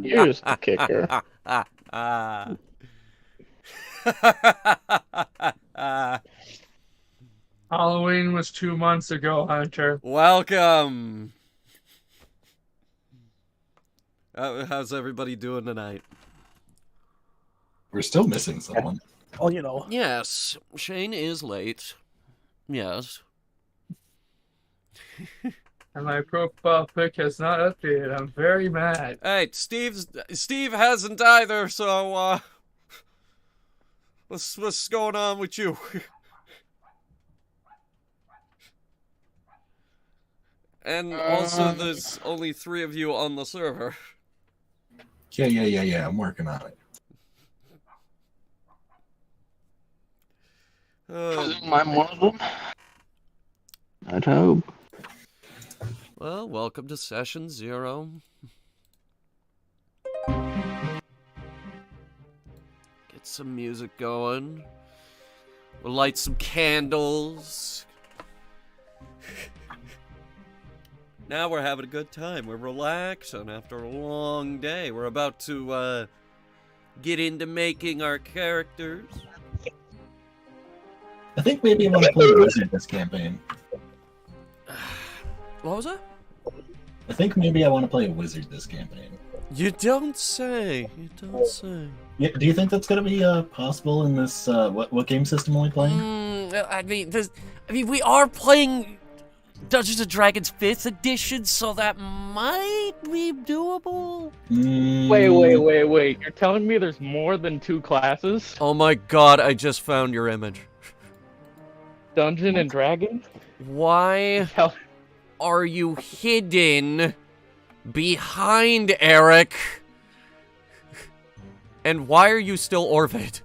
Here's the kicker. Halloween was 2 months ago, Hunter. Welcome. How's everybody doing tonight? We're still missing someone. Well, you know. Yes, Shane is late. Yes. And my profile pic has not updated. I'm very mad. Hey, Steve hasn't either, so what's going on with you? And also there's only 3 of you on the server. Yeah. I'm working on it. I'm one of them. I'd hope. Well, welcome to session 0. Get some music going. We'll light some candles. Now we're having a good time. We're relaxing after a long day. We're about to get into making our characters. I think maybe I want to play a wizard this campaign. What was that? I think maybe I want to play a wizard this campaign. You don't say. You don't say. Yeah, do you think that's going to be possible in this? What game system are we playing? I mean, we are playing Dungeons and Dragons 5th edition, so that might be doable. Wait. You're telling me there's more than 2 classes? Oh my god, I just found your image. Dungeon and Dragon? Why are you hidden behind Eric? And why are you still Orvid?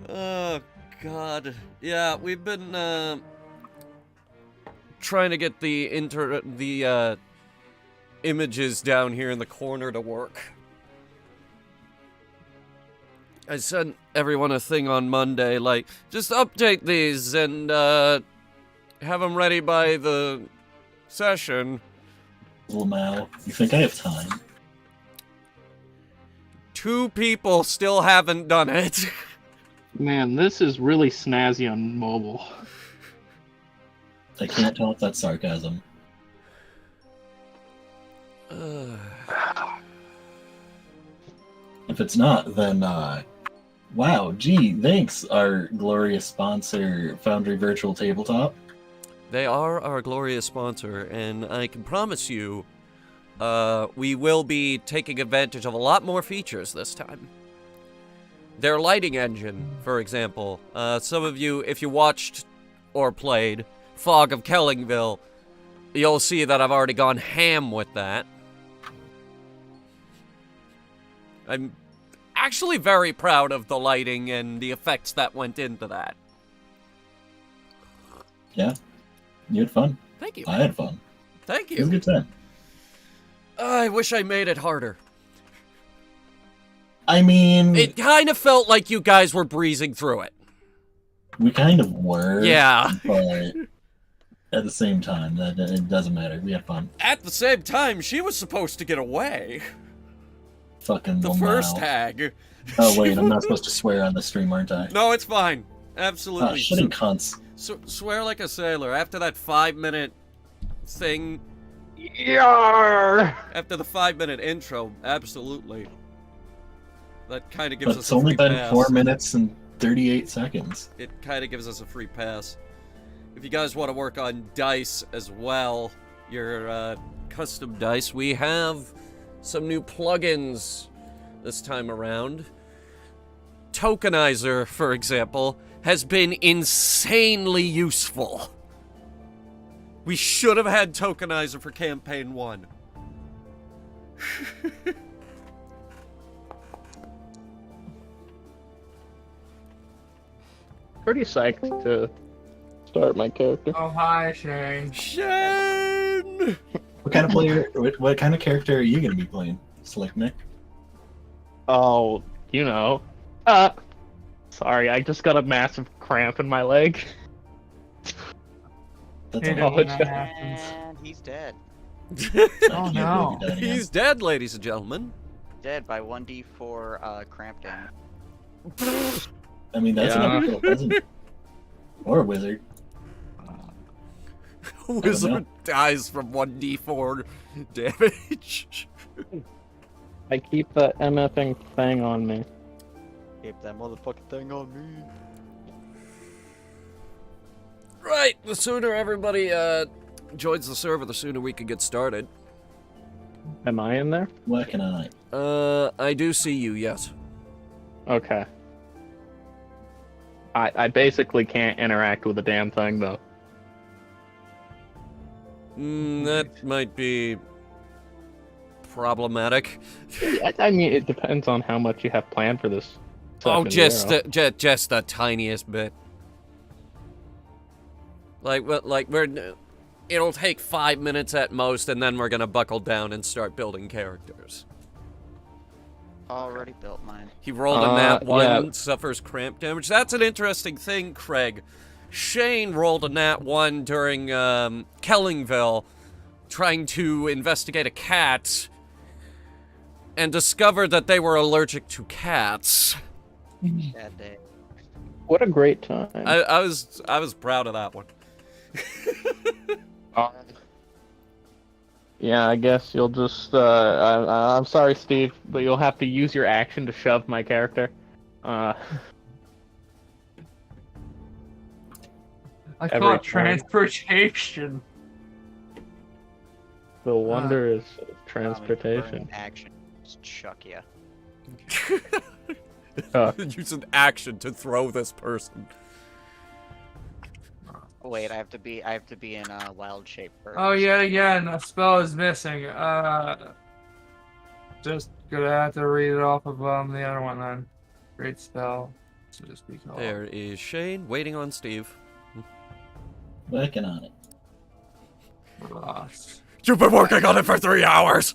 Oh god. Yeah, we've been trying to get the images down here in the corner to work. I sent everyone a thing on Monday, like, just update these and have them ready by the session. Lamau, you think I have time? 2 people still haven't done it. Man, this is really snazzy on mobile. I can't tell if that's sarcasm. If it's not, then, wow, gee, thanks, our glorious sponsor, Foundry Virtual Tabletop. They are our glorious sponsor, and I can promise you, we will be taking advantage of a lot more features this time. Their lighting engine, for example. Some of you, if you watched or played Fog of Kellingville, you'll see that I've already gone ham with that. I'm actually very proud of the lighting and the effects that went into that. Yeah, you had fun. Thank you. I had fun. Thank It was a you. good time. I wish I made it harder. I mean, It kind of felt like you guys were breezing through it. we kind of were. Yeah. But at the same time, it doesn't matter. We had fun. At the same time, she was supposed to get away. Fucking The Lamau. first hag. Oh wait, I'm not supposed to swear on the stream, aren't I? No, it's fine. Ah, Absolutely. shitting cunts. Swear like a sailor. After that 5-minute thing, Yarr! after the 5-minute intro, absolutely. That kind of gives But us it's a only free been pass. 4 minutes and 38 seconds. It kind of gives us a free pass. If you guys want to work on dice as well, your custom dice, we have some new plugins this time around. Tokenizer, for example, has been insanely useful. We should have had Tokenizer for Campaign 1. Pretty psyched to start my character. Oh, hi, Shane. Shane! What kind of player? What kind of character are you gonna be playing, Slick Nick? Oh, you know, Sorry, I just got a massive cramp in my leg. That's Hate all. it when that happens. And he's dead. Oh no. He's dead, ladies and gentlemen. Dead by 1d4 cramp damage. I mean, that's Yeah. an actual peasant. Or a wizard. Wizard dies from 1d4 damage. I keep the MFing thing on me. Keep that motherfucking thing on me. Right, the sooner everybody joins the server, the sooner we can get started. Am I in there? Where can I? I do see you, yes. Okay. I basically can't interact with the damn thing, though. That might be problematic. I mean, it depends on how much you have planned for this. Oh, second just zero. just the tiniest bit. It'll take 5 minutes at most, and then we're gonna buckle down and start building characters. Already built mine. He rolled a nat 1, yeah. suffers cramp damage. That's an interesting thing, Craig. Shane rolled a nat 1 during Kellingville, trying to investigate a cat, and discovered that they were allergic to cats. Bad day. What a great time. I was proud of that one. Yeah, I guess you'll just. I'm sorry, Steve, but you'll have to use your action to shove my character. I Every call it time. transportation. The wonder is Transportation. transportation. Action. Just chuck ya. Use an action to throw this person. Wait, I have to be in wild shape first. Oh, yet again, a spell is missing. Just gonna have to read it off of the other one then. Great spell. So just be called. There is Shane waiting on Steve. Working on it. Lost. You've been working on it for 3 hours.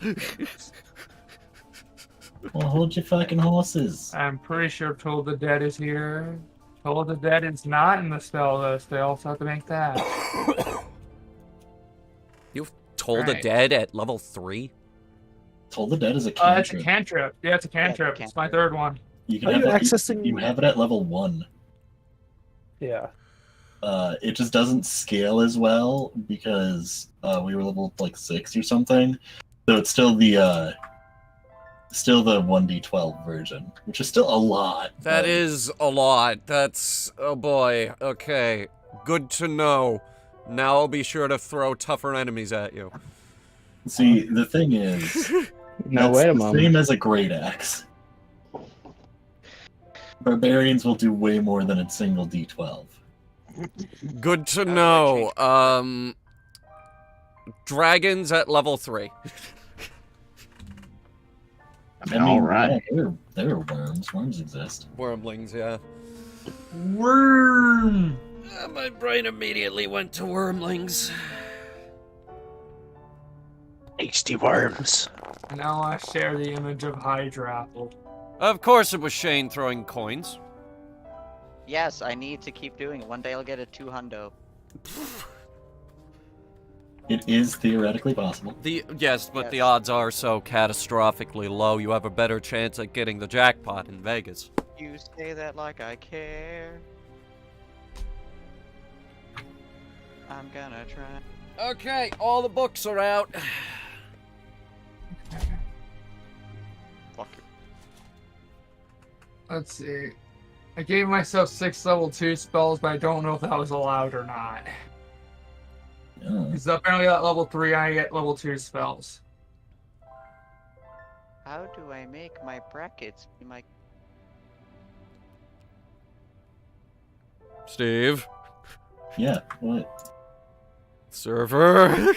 Well, hold your fucking horses. I'm pretty sure Toll the Dead is here. Toll the Dead is not in the spell list. They also have to make that. You've told the Right. dead at level 3. Toll the Dead is a It's a cantrip. cantrip. Yeah, it's a cantrip. It's my cantrip. third one. You can Are have you it, accessing? you have it at level 1. Yeah. It just doesn't scale as well because we were level like 6 or something. So it's still the 1d12 version, which is still a lot. That but- is a lot. That's... oh boy. Okay. Good to know. Now I'll be sure to throw tougher enemies at you. See, the thing is, No, that's wait a the moment. same as a great axe. Barbarians will do way more than a single d12. Good to know. Dragons at level 3. I mean, Alright. yeah, there are worms. Worms exist. Wormlings, yeah. Worm! My brain immediately went to wormlings. HD worms. Now I share the image of Hydra. Of course it was Shane throwing coins. Yes, I need to keep doing it. One day I'll get a 2 hundo. It is theoretically possible. Yes, but the Yes. odds are so catastrophically low, you have a better chance at getting the jackpot in Vegas. You say that like I care. I'm gonna try. Okay, all the books are out. Fuck you. Let's see. I gave myself 6 level 2 spells, but I don't know if that was allowed or not. Yeah. Because apparently at level 3 I get level 2 spells. How do I make my brackets be my... Steve. Yeah, what? Server.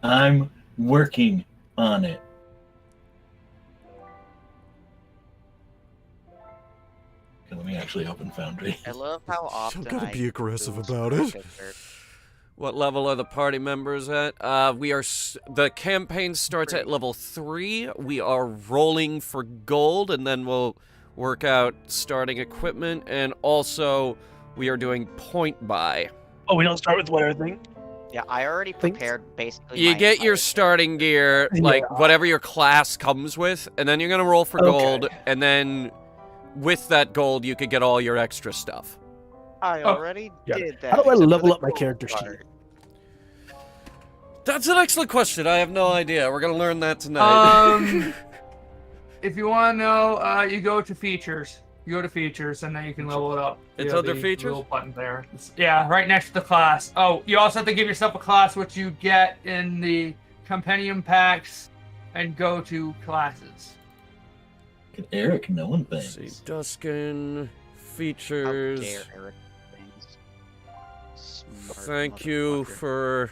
I'm working on it. Okay, let me actually open Foundry. I love how often gotta I be aggressive lose about my it. character. What level are the party members at? The campaign starts at level 3. We are rolling for gold, and then we'll work out starting equipment, and also we are doing point buy. Oh, we don't start with what everything? Yeah, I already Thanks. prepared basically. You my get your entire- starting gear, like Yeah. whatever your class comes with, and then you're gonna roll for gold, Okay. and then with that gold you could get all your extra stuff. I already Yeah. did that. How do I except for level the up my gold character sheet? part. That's an excellent question. I have no idea. We're gonna learn that tonight. If you want to know, you go to features. You go to features, and then you can level it up. It's Yeah, under the features? little button there. Yeah, right next to the class. Oh, you also have to give yourself a class, which you get in the compendium packs, and go to classes. Look at Eric knowing Let's see, things. Duskin, How features. dare Eric things. Smart Thank you motherfucker. for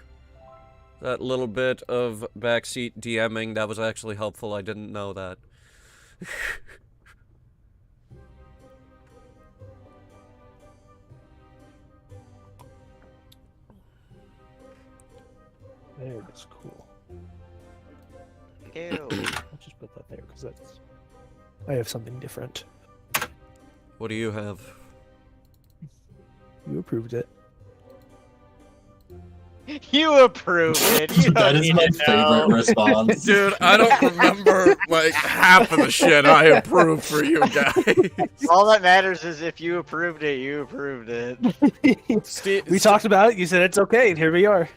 that little bit of backseat DMing. That was actually helpful. I didn't know that. There it is. Cool. Ew. I'll just put that there because that's. I have something different. What do you have? You approved it. You approve it. You That is my favorite response. Dude, I don't remember like half of the shit I approved for you guys. All that matters is if you approved it, you approved it. Steve, We talked about it. You said it's okay, and here we are.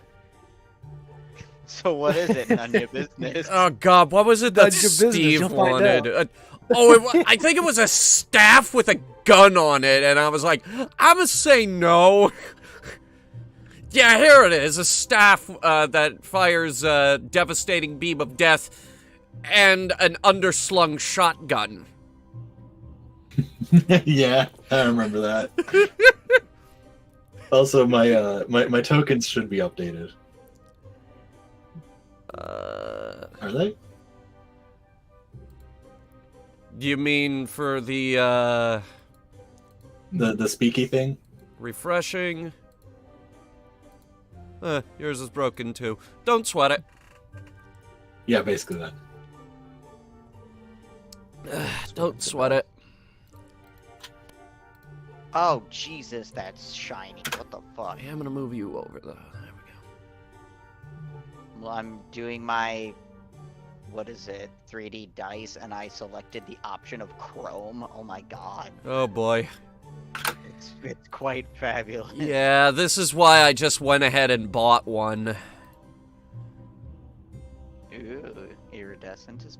So what is it? None of your business. Oh God, what was it that None of your business, Steve you'll find wanted? I think it was a staff with a gun on it, and I was like, I'm gonna say no. Yeah, here it is, a staff that fires a devastating beam of death and an underslung shotgun. Yeah, I remember that. Also, my tokens should be updated. Are they? You mean for the The speaky thing? refreshing? Yours is broken too. Don't sweat it. Yeah, basically that. Don't sweat it. Oh Jesus, that's shiny. What the fuck? I'm gonna move you over though. There we go. Well, I'm doing my, what is it, 3D dice, and I selected the option of chrome. Oh my god, Oh boy. it's quite fabulous. Yeah, this is why I just went ahead and bought one. Ooh, iridescent is.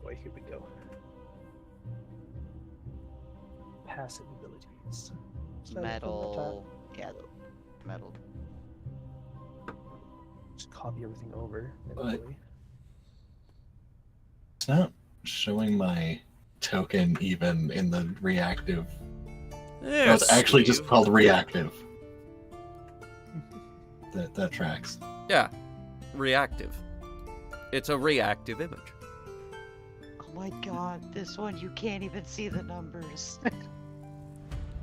Boy, here we go. Passive abilities. Is that up on the Metal. Yeah, metal. top? Just copy everything over. What? manually. It's not showing my token even in the reactive. Yeah, It's actually just Steve. called reactive. That tracks. Yeah, reactive. It's a reactive image. Oh my god, this one you can't even see the numbers.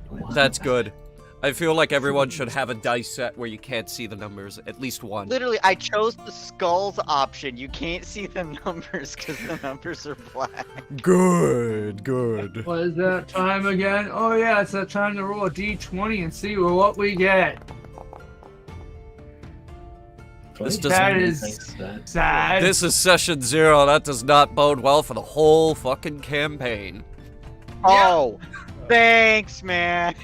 What? That's good. I feel like everyone should have a dice set where you can't see the numbers, at least one. Literally, I chose the skulls option. You can't see the numbers because the numbers are black. Good, good. What is that time again? Oh yeah, it's that time to roll a d20 and see what we get. This Funny, doesn't- That somebody is thinks that. sad. This is session 0. That does not bode well for the whole fucking campaign. Oh, thanks, man.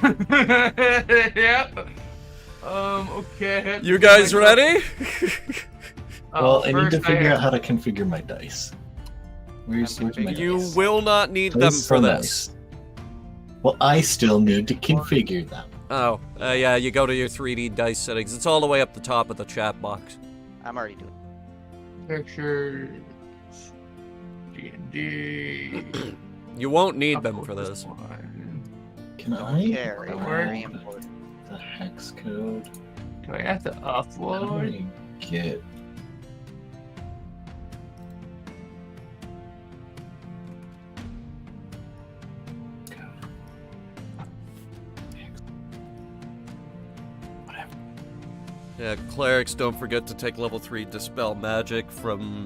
Yep. Okay. You guys ready? Well, I need to first figure out how to configure my dice. Where's my You dice? will not need them Dice for are this. nice. Well, I still need to configure them. Oh, yeah, you go to your 3D dice settings. It's all the way up the top of the chat box. I'm already doing. Pictures. D&D. You won't need them for this. Can Don't I care. It's Don't very worry. important. the hex code? Do I have to How do upload? I get? Yeah, clerics, don't forget to take level 3 Dispel Magic from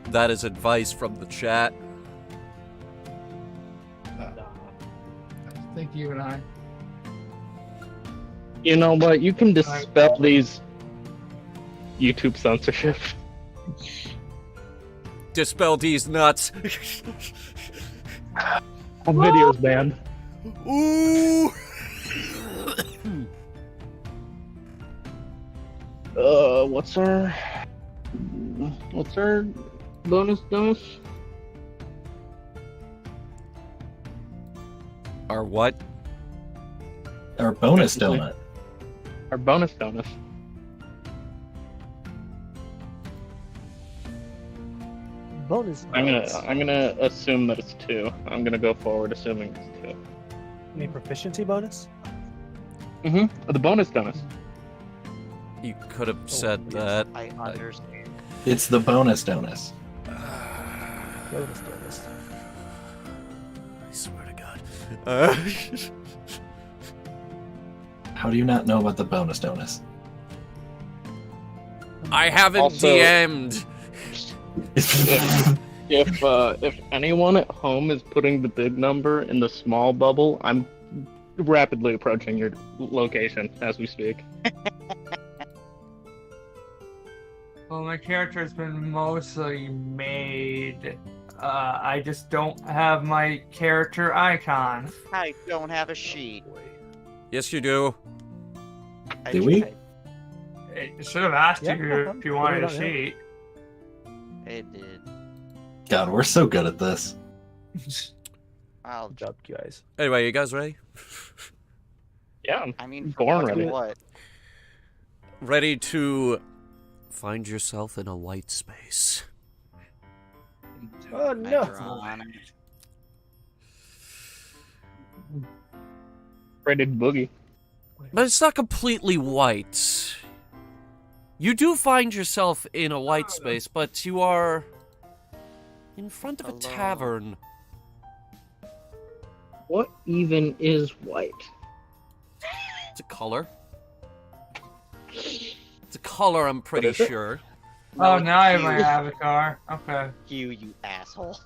That is advice from the chat. Thank you and I. You know what? You can dispel these YouTube censorship. Dispel these nuts. Videos banned. Ooh. What's our bonus? Our what? Our bonus donut. Our bonus bonus. Bonus. I'm gonna assume that it's 2. I'm gonna go forward assuming it's 2. Any proficiency bonus? Mm-hmm. The bonus bonus. You could have said that. I understand. It's the bonus donut. Bonus. I swear to God. How do you not know about the bonus donut? I haven't Also- DM'd. If anyone at home is putting the big number in the small bubble, I'm rapidly approaching your location as we speak. Well, my character has been mostly made. I just don't have my character icon. I don't have a sheet. Yes, you do. I Do we? tried. I should have asked Yeah, you if you wanted a put it on here. sheet. It did. God, we're so good at this. I'll. Good job, guys. Anyway, you guys ready? Yeah, I mean, Born for ready. what? Ready to find yourself in a white space. Oh I no! drawn. ready to boogie. But it's not completely white. You do find yourself in a white space, but you are in front of a Alone. tavern. What even is white? It's a color. It's a color, I'm pretty is it? sure. Oh, now I have you, my avatar. Okay. you asshole.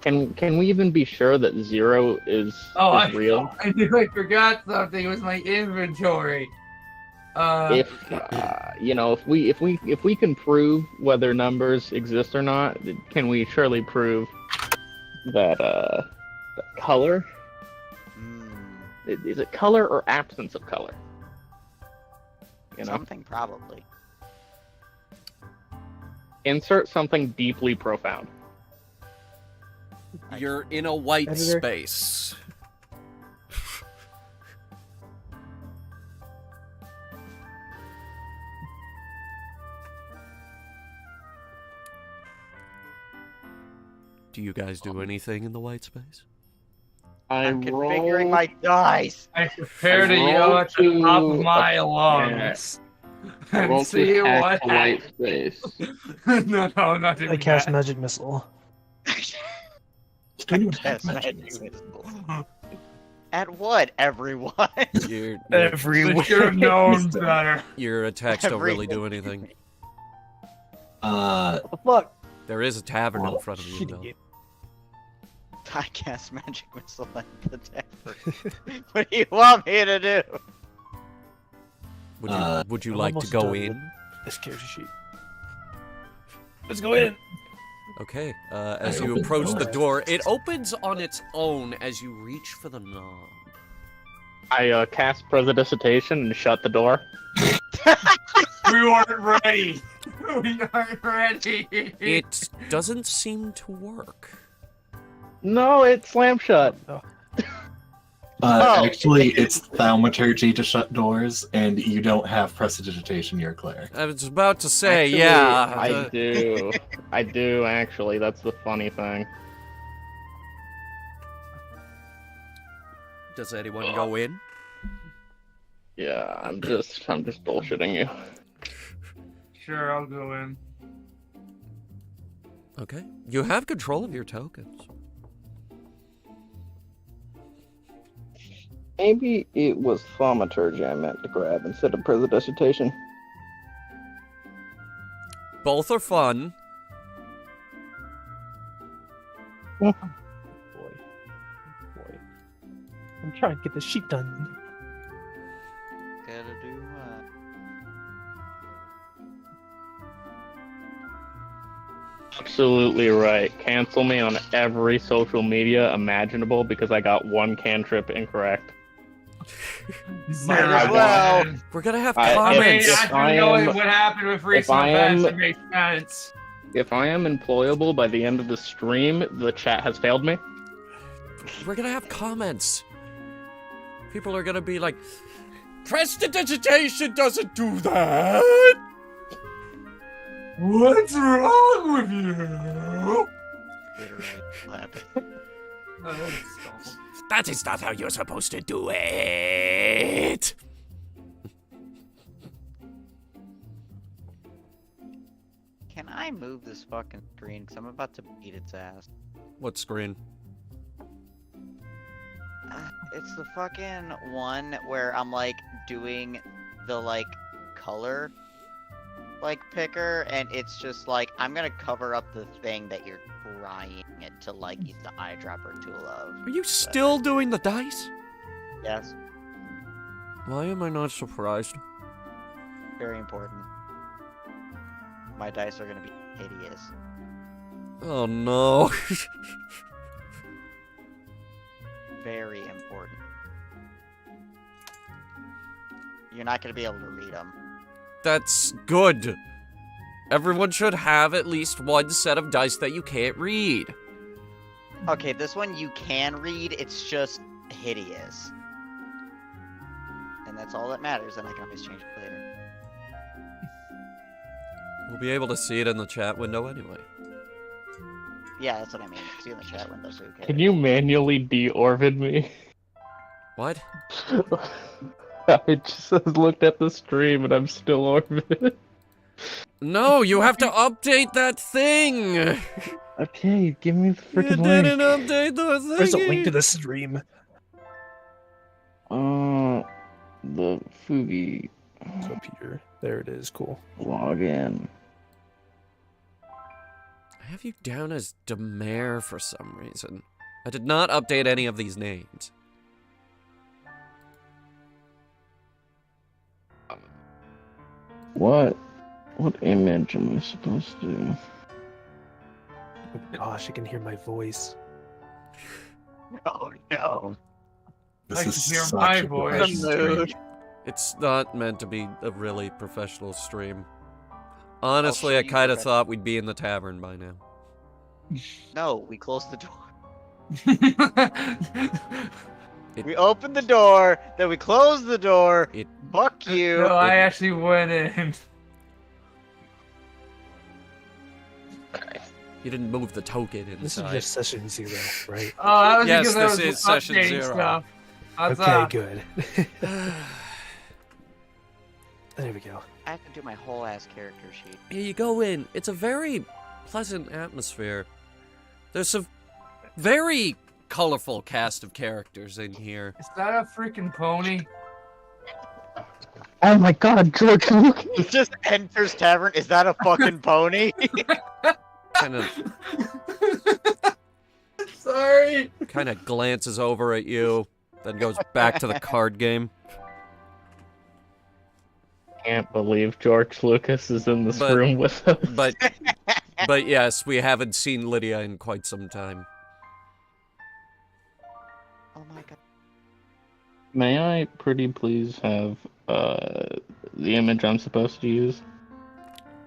Can we even be sure that 0 is real? I knew I forgot something. It was my inventory. If if we can prove whether numbers exist or not, can we surely prove that color? Is it color or absence of color? You know, Something probably. insert something deeply profound. You're in a white Editor. space. Do you guys do anything in the white space? I'm configuring my dice. I prepare to I yell roll at the top of to- my lungs. Roll And see to attack what the white happens. space. No, not even I cast that. magic missile. Don't even have Yes, magic. magic missile. At what, everyone? Your You should have known better. attacks don't really do anything. What the fuck? There is a tavern in front of you, Shitty though. game. I cast magic missile at the tavern. What do you want me to do? Would you I'm like to almost go done in? with This character sheet. Let's go in. Okay, as I you open the approach the door. door, it opens on its own as you reach for the knob. I cast Prestidigitation and shut the door. We weren't ready. We aren't ready. It doesn't seem to work. No, it slammed shut. Oh. Actually, it's thaumaturgy to shut doors, and you don't have prestidigitation, you're clear. I was about to say, Actually, yeah. I do. I do actually. That's the funny thing. Does anyone go in? Yeah, I'm just bullshitting you. Sure, I'll go in. Okay. You have control of your tokens. Maybe it was thaumaturgy I meant to grab instead of Prestidigitation. Both are fun. Boy. Boy. I'm trying to get the sheet done. Gotta do Absolutely right. Cancel me on every social media imaginable because I got one cantrip incorrect. Might as well. We're gonna have I- I mean, comments. if after I knowing am- what happened with recent I events, am- it makes sense. If I am employable by the end of the stream, the chat has failed me. We're gonna have comments. People are gonna be like, prestidigitation doesn't do that. What's wrong with you? literally clapping. That is not how you're supposed to do it. Can I move this fucking screen? Because I'm about to beat its ass. What screen? It's the fucking one where I'm like doing the like color like picker, and it's just like I'm gonna cover up the thing that you're trying it to like use the eyedropper tool of. Are you still doing the dice? Yes, Why am I not surprised? very important. My dice are gonna be hideous. Oh no. Very important. You're not gonna be able to read them. That's good. Everyone should have at least one set of dice that you can't read. Okay, this one you can read, it's just hideous. And that's all that matters, and I can always change it later. We'll be able to see it in the chat window anyway. Yeah, that's what I mean. See in the chat window, so who cares? Can you manually de-Orvid me? What? I just looked at the stream and I'm still Orvid. No, you have to update that thing! Okay, give me the You freaking didn't link. update the thing! There's a link to the stream. The Fugi So Peter, there it is. Cool. login. I have you down as Demare for some reason. I did not update any of these names. What image am I supposed to? Oh gosh, I can hear my voice. Oh no. I can hear such my a voice. professional stream. It's not meant to be a really professional stream. Honestly, show I you kind of the- thought we'd be in the tavern by now. No, we closed the door. It- We opened the door, then we closed the door. It- Fuck you. No, I actually went in. You didn't move the token This is inside. just session 0, right? Oh, that was Yes, because I this was is session updating 0. stuff. How's Okay, that? good. There we go. I have to do my whole ass character sheet. Here you go in. It's a very pleasant atmosphere. There's a very colorful cast of characters in here. Is that a freaking pony? Oh my God, George, look! It just enters tavern. Is that a fucking pony? Kind of Sorry. glances over at you, then goes back to the card game. Can't believe George Lucas is in this But- room with us. But yes, we haven't seen Lydia in quite some time. Oh my god. May I pretty please have the image I'm supposed to use?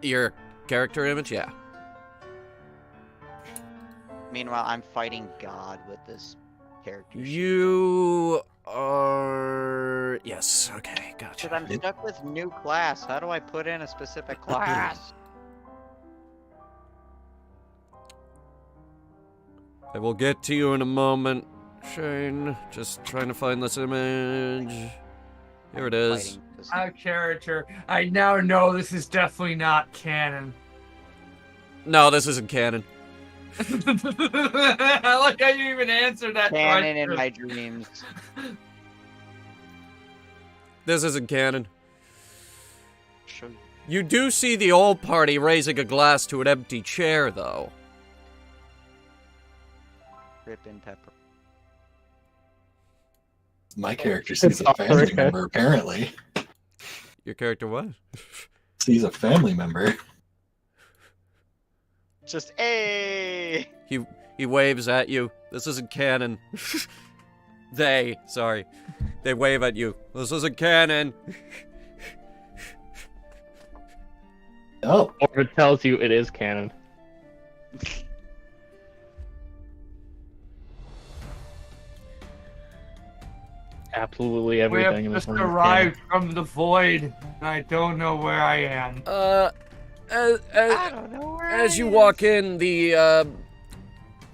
Your character image, yeah. Meanwhile, I'm fighting God with this character sheet. You are... Yes, okay, Because gotcha. I'm stuck with new class. How do I put in a specific class? I will get to you in a moment, Shane. Just trying to find this image. Here it is. Fighting this- Our character. I now know this is definitely not canon. No, this isn't canon. I like how you even answered that Canon in question. my dreams. This isn't canon. Show you. You do see the old party raising a glass to an empty chair, though. Rip and pepper. My character sees a family member, apparently. Your character what? Sees a family member. Just hey. He waves at you. This isn't canon. They wave at you. This isn't canon. Oh. Or it tells you it is canon. Absolutely We everything in have this just one is arrived from the void, and I don't know where I am. I don't know where As you I walk in, the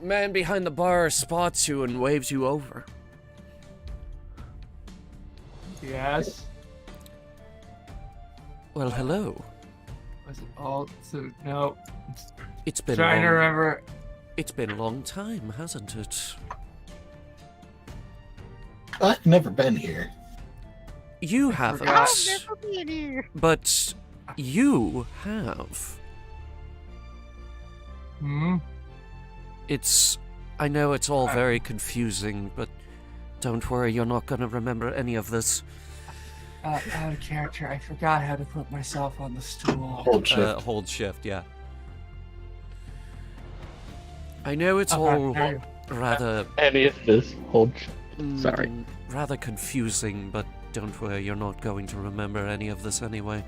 man behind the bar spots you and waves you over. Yes. Well, hello. Was it all so no? It's been Trying to long. remember. It's been a long time, hasn't it? I've never been here. You haven't. I've never been here. But you have. Hmm. I know it's all very confusing, but don't worry, you're not gonna remember any of this. Out of character. I forgot how to put myself on the stool. Hold shift. Hold shift, yeah. I know it's Okay, all there you rather... Any of this hold. Sorry. Rather confusing, but don't worry, you're not going to remember any of this anyway.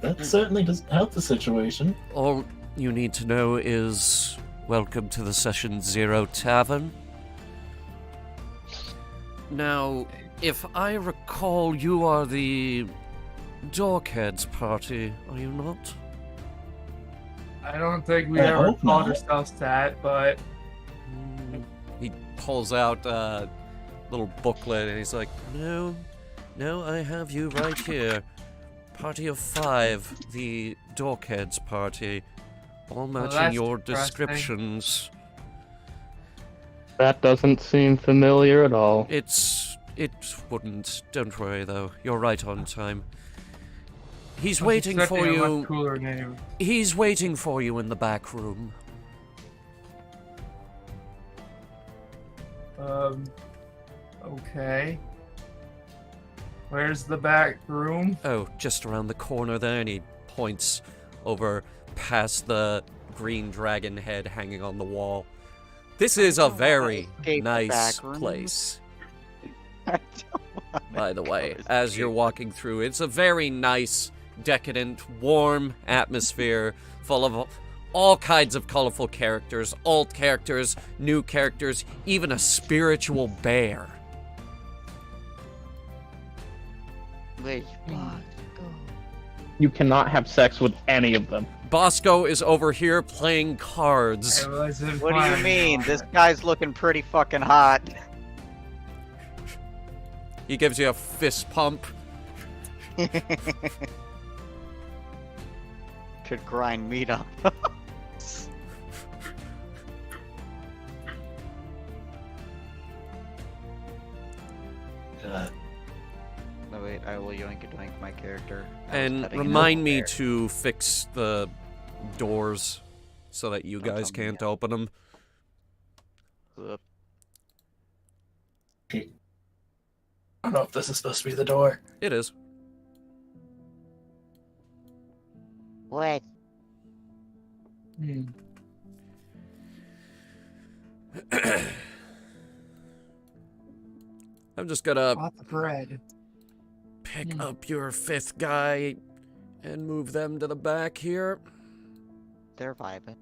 That certainly doesn't help the situation. All you need to know is, welcome to the Session Zero Tavern. Now, if I recall, you are the Dorkheads party, are you not? I don't think we I ever hope called not. ourselves that, but He pulls out a little booklet and he's like, No, I have you right here. Party of 5, the Dorkheads party. All matching that's your interesting. descriptions. That doesn't seem familiar at all. It wouldn't. Don't worry though. You're right on time. He's waiting expecting for a much you. cooler name. He's waiting for you in the back room. Okay. Where's the back room? Oh, just around the corner there, and he points over past the green dragon head hanging on the wall. This is a very escape the nice back rooms. place, I don't wanna by the go way, escape. as you're walking through. It's a very nice, decadent, warm atmosphere full of all kinds of colorful characters, alt characters, new characters, even a spiritual bear. Wait, what? You cannot have sex with any of them. Bosco is over here playing cards. I wasn't What do you fine. mean? This guy's looking pretty fucking hot. He gives you a fist pump. Could grind meat up. No wait, I will yoink a doink my character. I was And petting remind an me bear. to fix the doors so that you Don't guys tell me can't yet. open them. Whoop. I don't know if this is supposed to be the door. It is. What? Hmm. I'm just gonna Bought the bread. pick up your 5th guy and move them to the back here. They're vibing.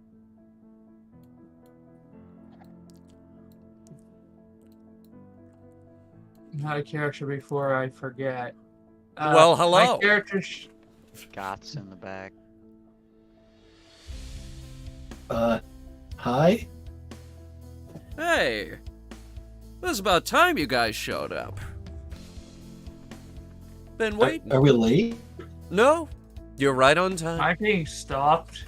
Not a character before I forget. Well, hello. My character. Gots in the back. Hi? Hey, this is about time you guys showed up. Been waiting. Are we late? No, you're right on time. I'm being stopped.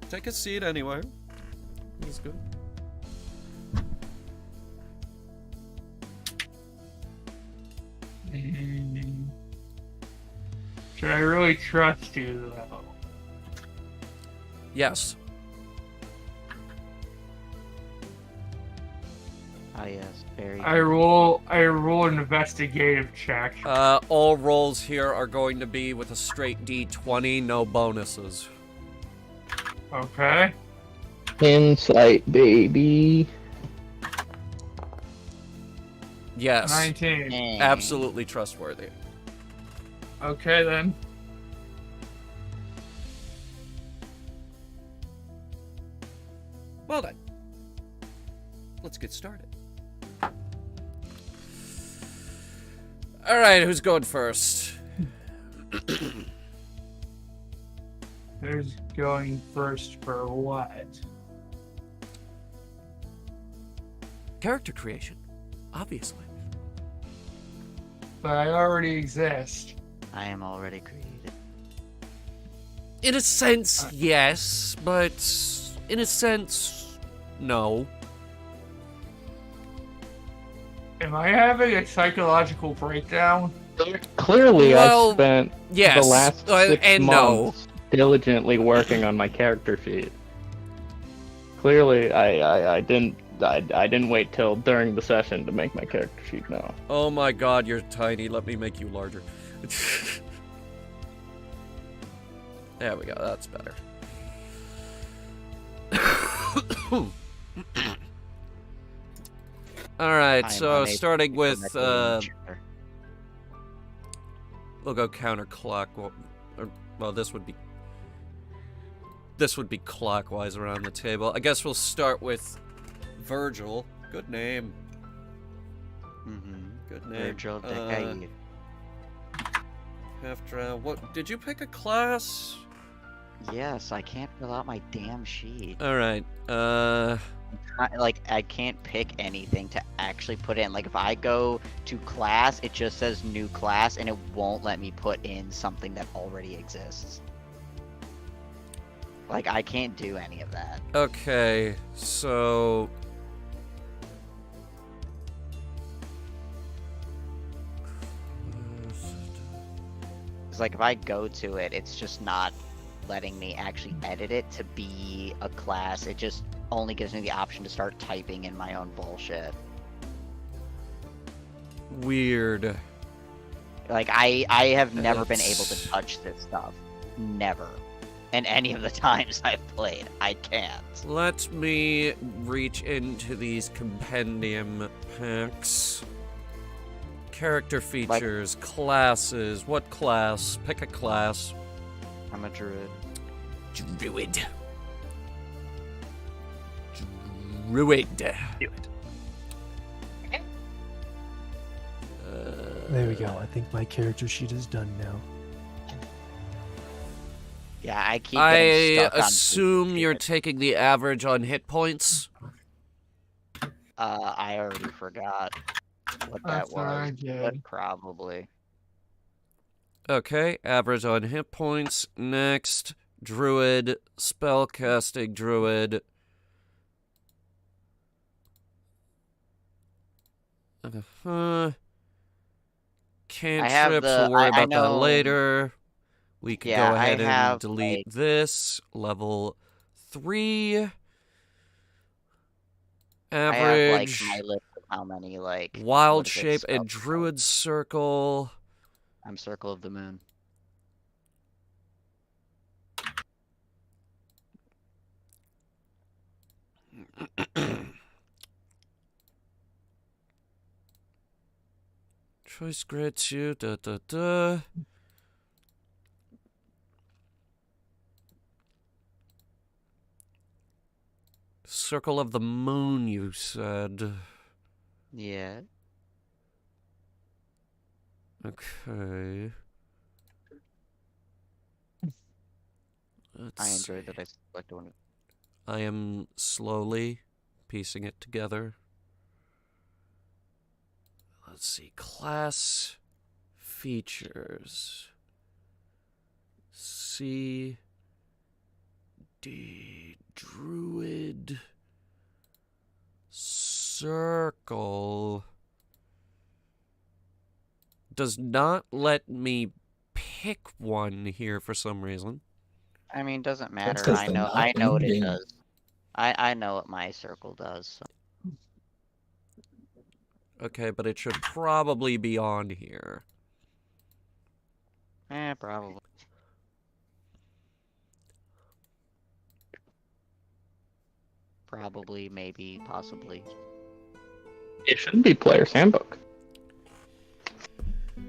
Take a seat anywhere. That's good. Should I really trust you, though? Yes. Oh yes, very. I roll an investigative check. All rolls here are going to be with a straight D20, no bonuses. Okay. Insight, baby. Yes. 19. Dang. Absolutely trustworthy. Okay then. Well done. Let's get started. All right, who's going first? Who's going first for what? Character creation, obviously. But I already exist. I am already created. In a sense, yes, but in a sense, no. Am I having a psychological breakdown? Clearly, Well, I spent Yes, the last 6 and no. months diligently working on my character sheet. Clearly, I didn't wait till during the session to make my character sheet. No. Oh my god, you're tiny. Let me make you larger. There we go, that's better. Alright, I am so unable starting to with, connect the chair. we'll go counterclock. Well, this would be clockwise around the table. I guess we'll start with Virgil. Good name. Good name. Virgil Decade. After what? Did you pick a class? Yes, I can't fill out my damn sheet. All right. Like, I can't pick anything to actually put in. Like, if I go to class, it just says new class, and it won't let me put in something that already exists. Like, I can't do any of that. Okay. So. Because, like, if I go to it, it's just not letting me actually edit it to be a class. It just only gives me the option to start typing in my own bullshit. Weird. Like, I have never been able to touch this stuff. Never. And any of the times I've played, I can't. Let me reach into these compendium packs. Character features, classes. What class? Pick a class. I'm a druid. Druid. Druid. There we go. I think my character sheet is done now. Yeah, I keep I getting stuck on assume you're shit. taking the average on hit points. I already forgot what that That's what I was, did. but probably. Okay, average on hit points. Next, druid, spellcasting druid. Cantrips, we'll worry about that know- later. We can Yeah, go ahead I and have, delete like- this. Level 3. I have, like, Average. my list of how many, like... Wild what is it, shape and spells. druid circle. I'm Circle of the Moon. Choice grants you da. Circle of the Moon, you said. Yeah. Okay. I enjoyed that I selected one. I am slowly piecing it together. Let's see. Class features. C. D. Druid. Circle. does not let me pick one here for some reason. I mean, doesn't That's matter. 'cause I they're know. not I know what it in-game. does. I know what my circle does. So. Okay, but it should probably be on here. Probably. Probably, maybe, possibly. It should be Player's Handbook.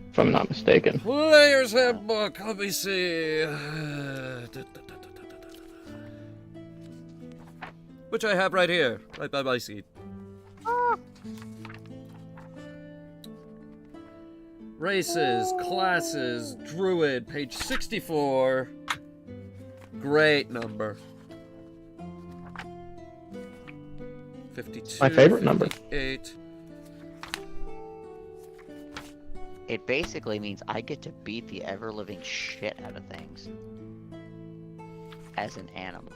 If I'm not mistaken. Player's Handbook, let me see. Which I have right here, right by my seat. Races, classes, druid, page 64. Great number. 52. My favorite number. 58. It basically means I get to beat the ever-living shit out of things. As an animal.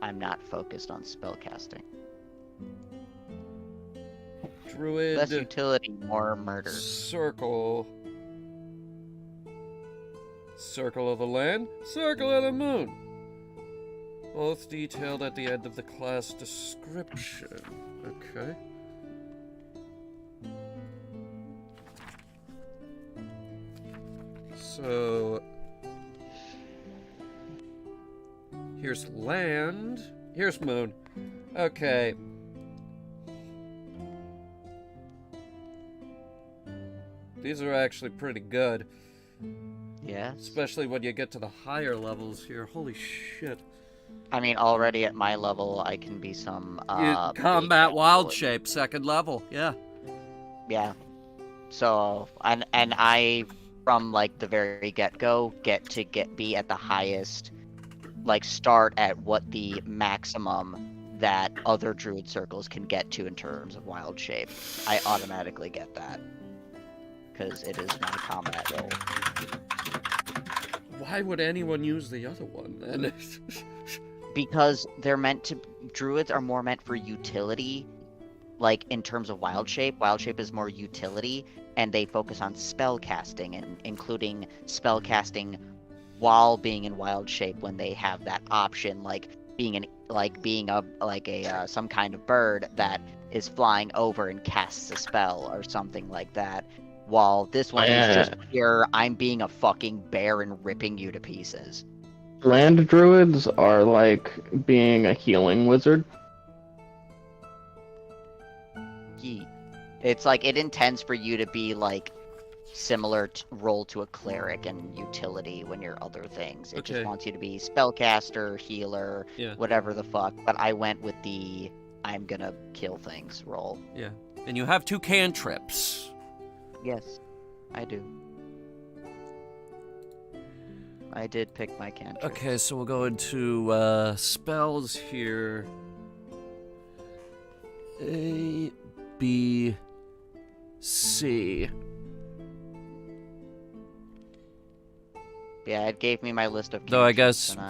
I'm not focused on spellcasting. Druid. Less utility, more murder. Circle. Circle of the land. Circle of the moon. Both detailed at the end of the class description. Okay. So here's land. Here's moon. Okay. These are actually pretty good. Yeah. Especially when you get to the higher levels here. Holy shit. I mean, already at my level, I can be some, Combat big wild bullet. shape, second level. Yeah. Yeah. So, and I, from, like, the very get-go, get to be at the highest, like, start at what the maximum that other druid circles can get to in terms of wild shape. I automatically get that. Because it is my combat role. Why would anyone use the other one then? Because they're meant to, druids are more meant for utility, like in terms of wild shape. Wild shape is more utility, and they focus on spell casting, and including spell casting while being in wild shape when they have that option, like being some kind of bird that is flying over and casts a spell or something like that. While this one is just pure, I'm being a fucking bear and ripping you to pieces. Land druids are like being a healing wizard. Yeet. It's like it intends for you to be like similar role to a cleric and utility when you're other things. It just wants you to be spellcaster, healer, whatever the fuck. But I went with the I'm gonna kill things role. Yeah. And you have 2 cantrips. Yes, I do. I did pick my cantrip. Okay, so we'll go into spells here. A, B, C. Yeah, it gave me my list of. Though I guess and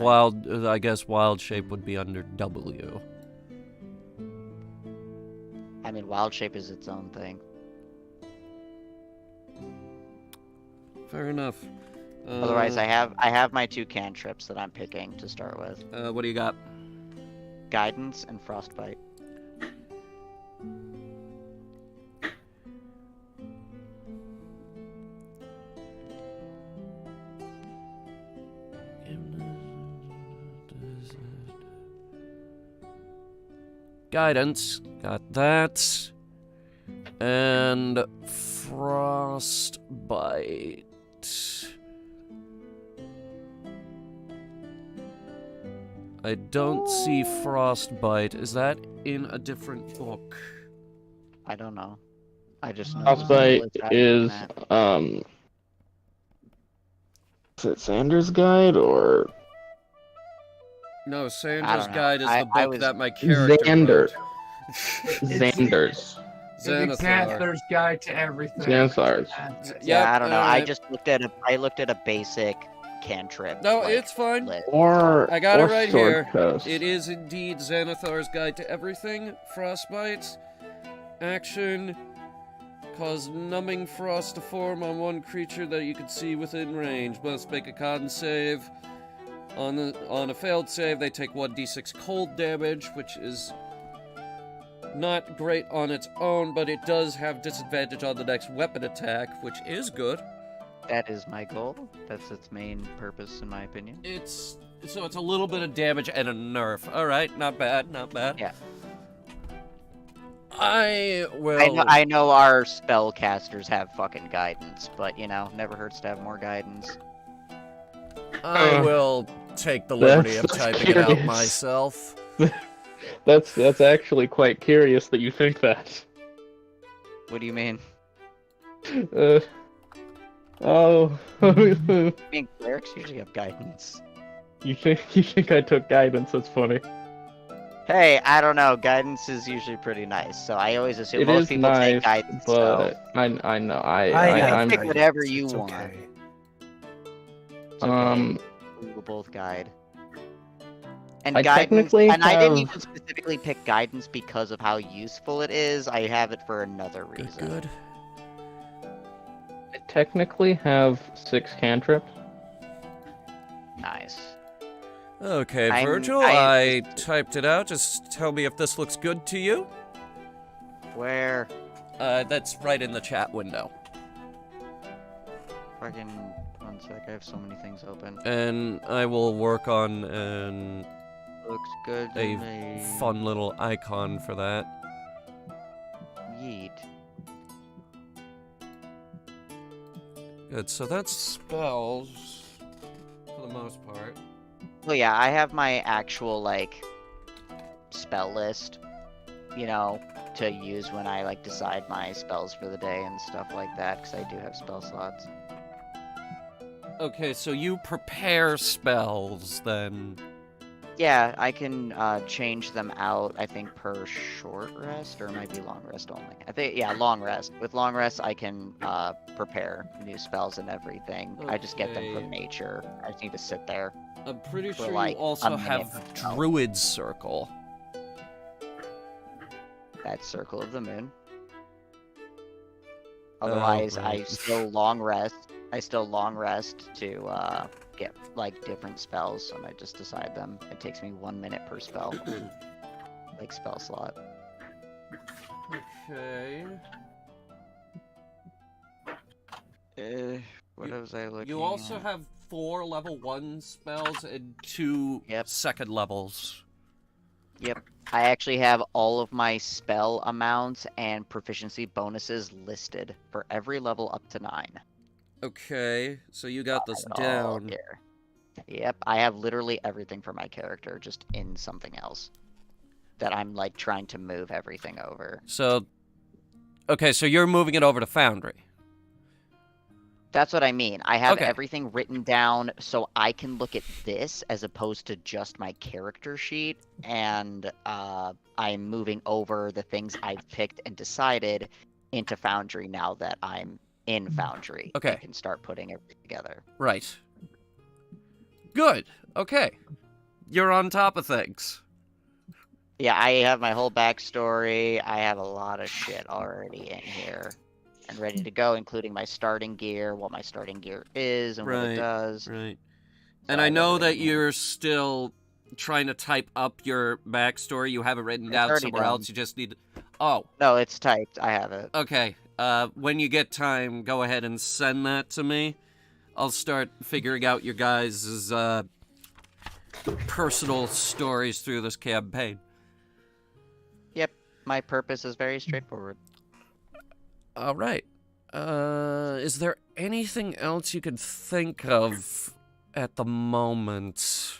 wild shape would be under W. I mean, wild shape is its own thing. Fair enough. Otherwise, I have my 2 cantrips that I'm picking to start with. What do you got? Guidance and Frostbite. Guidance. Got that. And Frostbite. I don't see Frostbite. Is that in a different book? I don't know. I just know. Frostbite is is it Xander's Guide or No, I Sandra's don't know. Guide is the I book was- that my character Xander? wrote. Xander's? It's the Xanathar. Xanathar's Guide to Everything. Xanathar's. Yeah, I don't know. I alright. just looked at a basic cantrip. No, like, it's fine. list. Or I got or it right Sword here. Coast. It is indeed Xanathar's Guide to Everything. Frostbite. Action. Cause numbing frost to form on one creature that you can see within range. Must make a con save. On a failed save, they take 1d6 cold damage, which is not great on its own, but it does have disadvantage on the next weapon attack, which is good. That is my goal. That's its main purpose, in my opinion. It's a little bit of damage and a nerf. All right, not bad, not bad. Yeah. I will. I know our spellcasters have fucking guidance, but you know, never hurts to have more guidance. I will take the liberty of That's typing it out curious. myself. That's actually quite curious that you think that. What do you mean? Oh. I mean, clerics usually have guidance. You think I took guidance? That's funny. Hey, I don't know. Guidance is usually pretty nice, so I always assume It most is people nice, take guidance. but So I know I'm pick guidance, whatever you it's want. okay. It's okay. We will both guide. And I guidance, technically and I didn't have- even specifically pick guidance because of how useful it is. I have it for another Good, reason. good. I technically have 6 cantrips. Nice. Okay, I'm- Virgil, I- I typed it out. Just tell me if this looks good to you. Where? That's right in the chat window. Fucking 1 sec. I have so many things open. And I will work on Looks good to a me. fun little icon for that. Yeet. Good, so that's spells, for the most part. Well, yeah, I have my actual, like, spell list, you know, to use when I, like, decide my spells for the day and stuff like that, because I do have spell slots. Okay, so you prepare spells, then. Yeah, I can change them out, I think, per short rest, or it might be long rest only. I think, yeah, long rest. With long rest, I can prepare new spells and everything. I just get them Okay. from nature. I just need to sit there. I'm pretty For, sure like, you also a have minute. Oh. Druid Circle. That Circle of the Moon. Otherwise, I right. still long rest. I still long rest to get like different spells, and I just decide them. It takes me 1 minute per spell, like spell slot. Okay. What was I looking? You also at? have 4 level 1 spells and 2 Yep. second levels. Yep. I actually have all of my spell amounts and proficiency bonuses listed for every level up to 9. Okay, so you got this All down. here. Yep, I have literally everything for my character, just in something else. That I'm like trying to move everything over. So, okay, so you're moving it over to Foundry. That's what I mean. I have Okay. everything written down so I can look at this as opposed to just my character sheet, and I'm moving over the things I've picked and decided into Foundry now that I'm in Foundry. Okay. I can start putting everything together. Right. Good. Okay. You're on top of things. Yeah, I have my whole backstory. I have a lot of shit already in here and ready to go, including my starting gear, what my starting gear is, and what Right, it does. Right. So And I have know that everything here. you're still trying to type up your backstory. You have it written It's down already somewhere done. else. You just need. Oh, No, it's typed. I have it. okay. When you get time, go ahead and send that to me. I'll start figuring out your guys' personal stories through this campaign. Yep, my purpose is very straightforward. All right. Is there anything else you could think of at the moment?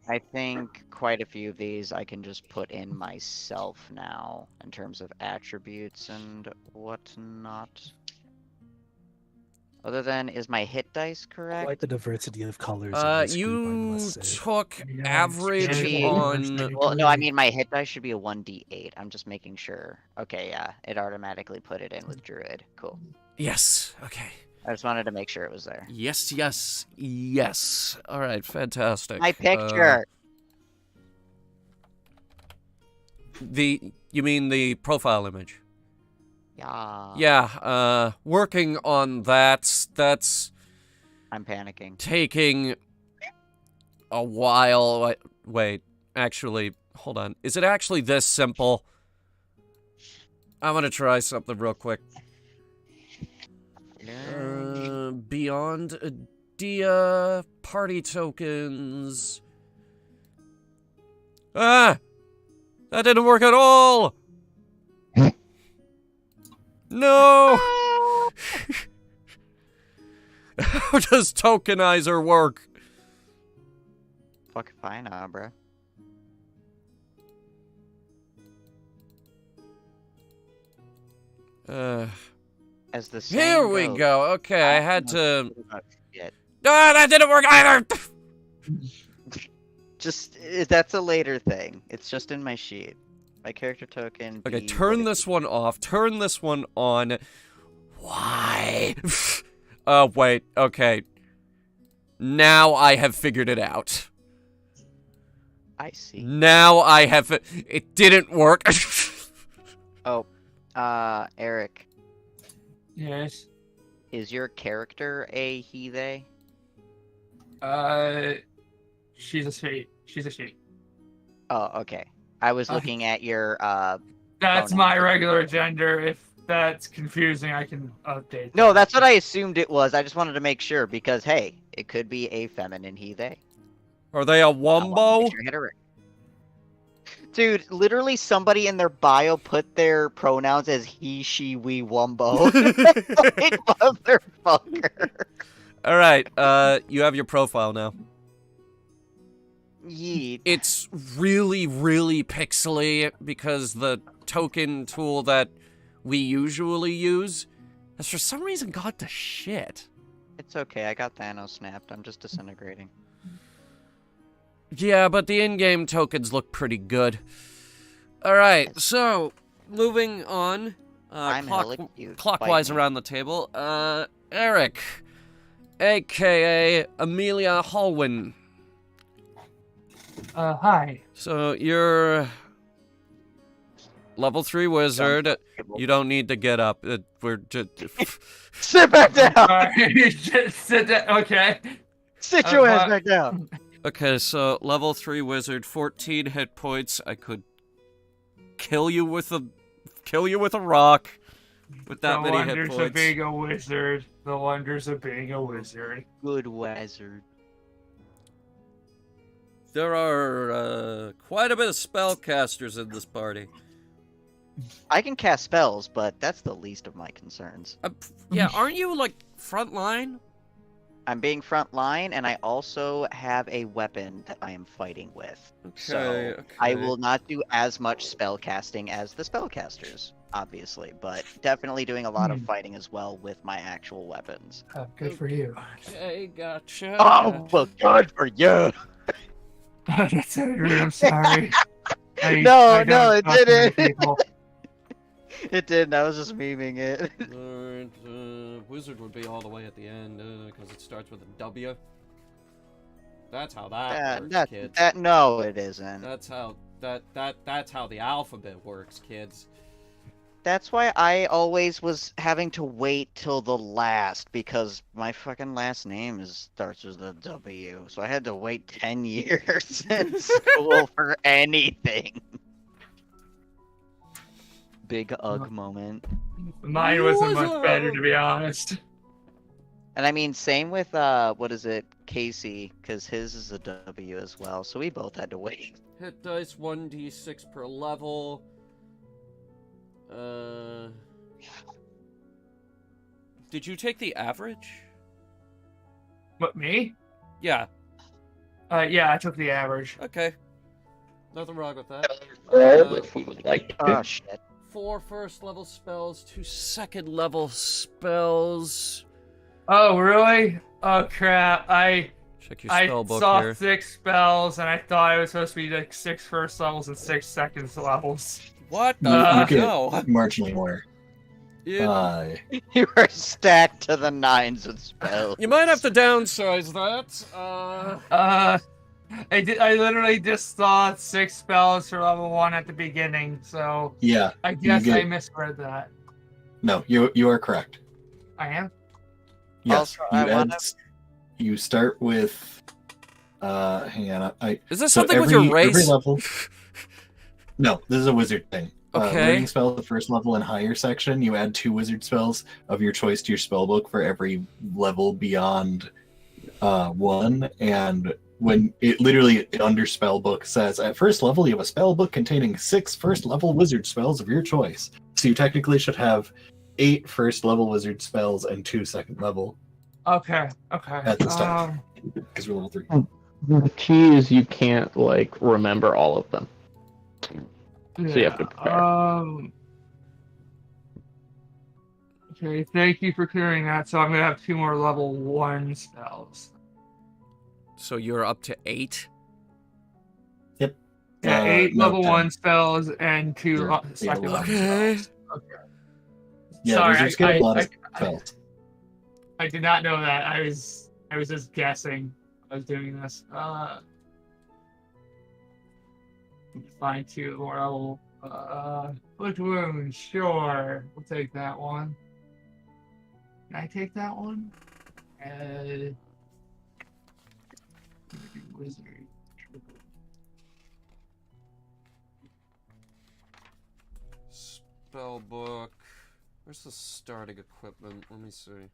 I think quite a few of these I can just put in myself now in terms of attributes and whatnot. Other than, is my hit dice I correct? like the diversity of colors. in this group, I You must say. took average Should be- on. Well, no, I mean my hit dice should be a 1d8. I'm just making sure. Okay, yeah, it automatically put it in with Druid. Cool. Yes. Okay. I just wanted to make sure it was there. Yes. Yes. Yes. All right. Fantastic. My picture! You mean the profile image? Yeah. Working on that. That's I'm panicking. taking a while. Wait, actually, hold on. Is it actually this simple? I'm gonna try something real quick. Beyond Dia party tokens. Ah! That didn't work at all! No! How does tokenizer work? Fuck if I know, bro. As the saying Here we goes, go. Okay, I had don't to. know about shit. Ah, that didn't work either! Just that's a later thing. It's just in my sheet. My character token. Okay, be turn what it this one off. Turn this one on. Why? Oh, wait. Okay. Now I have figured it out. I see. Now I have. It didn't work. Oh, Eric, Yes. is your character a he they? She's a she. She's a she. Oh, okay. I was looking at your That's pronouns. my regular gender. If that's confusing, I can update. No, that. that's what I assumed it was. I just wanted to make sure because hey, it could be a feminine he they. Are they a I wanted to wombo? make sure I hit it right. Dude, literally somebody in their bio put their pronouns as he, she, we, wumbo. Like, motherfucker. All right. You have your profile now. Yeet. It's really, really pixely because the token tool that we usually use has for some reason gone to shit. It's okay, I got Thanos snapped. I'm just disintegrating. Yeah, but the in-game tokens look pretty good. All right, so moving on, I'm hella cute. clockwise Bite me. around the table. Eric, aka Amelia Hallwin. Hi. So you're level 3 wizard. You don't need to get up. We're just Sit back down! Alright, just sit down. Okay. Sit your ass back down! okay. So level 3 wizard, 14 hit points. I could kill you with a rock with that The many hit wonders of points. being a wizard. The wonders of being a wizard. Good wizard. There are quite a bit of spellcasters in this party. I can cast spells, but that's the least of my concerns. Yeah, aren't you like frontline? I'm being front line, and I also have a weapon that I am fighting with. So I will not do as much spell casting as the spellcasters, obviously, but definitely doing a lot of fighting as well with my actual weapons. Good for you. Okay, gotcha. Oh, well, good for you! That's so rude. I'm sorry. No, don't no, it talk to didn't. people. It didn't, I was just memeing it. Alright, wizard would be all the way at the end because it starts with a W. That's how that works, kids. No, it isn't. That's how that's how the alphabet works, kids. That's why I always was having to wait till the last, because my fucking last name starts with a W. So I had to wait 10 years in school for anything. Big ugh moment. Mine wasn't much better, to be honest. And I mean, same with, what is it, Casey, because his is a W as well, so we both had to wait. Hit dice 1d6 per level. Did you take the average? What, me? Yeah. Yeah, I took the average. Okay. Nothing wrong with that. If we would like to. Oh, shit. 4 first level spells, 2 second level spells. Oh, really? Oh, crap. Check your I spell book saw here. 6 spells, and I thought it was supposed to be like 6 first levels and 6 second levels. What the You get hell? marginally more. You, You are stacked to the nines with spells. you might have to downsize that. I literally just saw 6 spells for level 1 at the beginning, so Yeah, I guess get- I misread that. No, you are correct. I am. Yes, Also, you start with. Hang on. Is this so something with your every race? level. No, this is a wizard thing. Okay. Learning spells, the first level and higher section, you add 2 wizard spells of your choice to your spellbook for every level beyond 1. And when it literally under spellbook says at first level you have a spellbook containing 6 first level wizard spells of your choice. So you technically should have 8 first level wizard spells and 2 second level Okay. at the start. Because we're level 3. The key is you can't like remember all of them. So you have to prepare. Okay, thank you for clearing that. So I'm gonna have 2 more level 1 spells. So you're up to 8? Yep. Yeah, 8 no, level 10. 1 spells and 2 You're second level Okay. spells. Okay. Yeah, Sorry, wizards get a lot of spells. I did not know that. I was just guessing I was doing this. Find 2 more level. Lift wound, sure. We'll take that one. Can I take that one? Wizard. Spellbook. Where's the starting equipment? Let me see.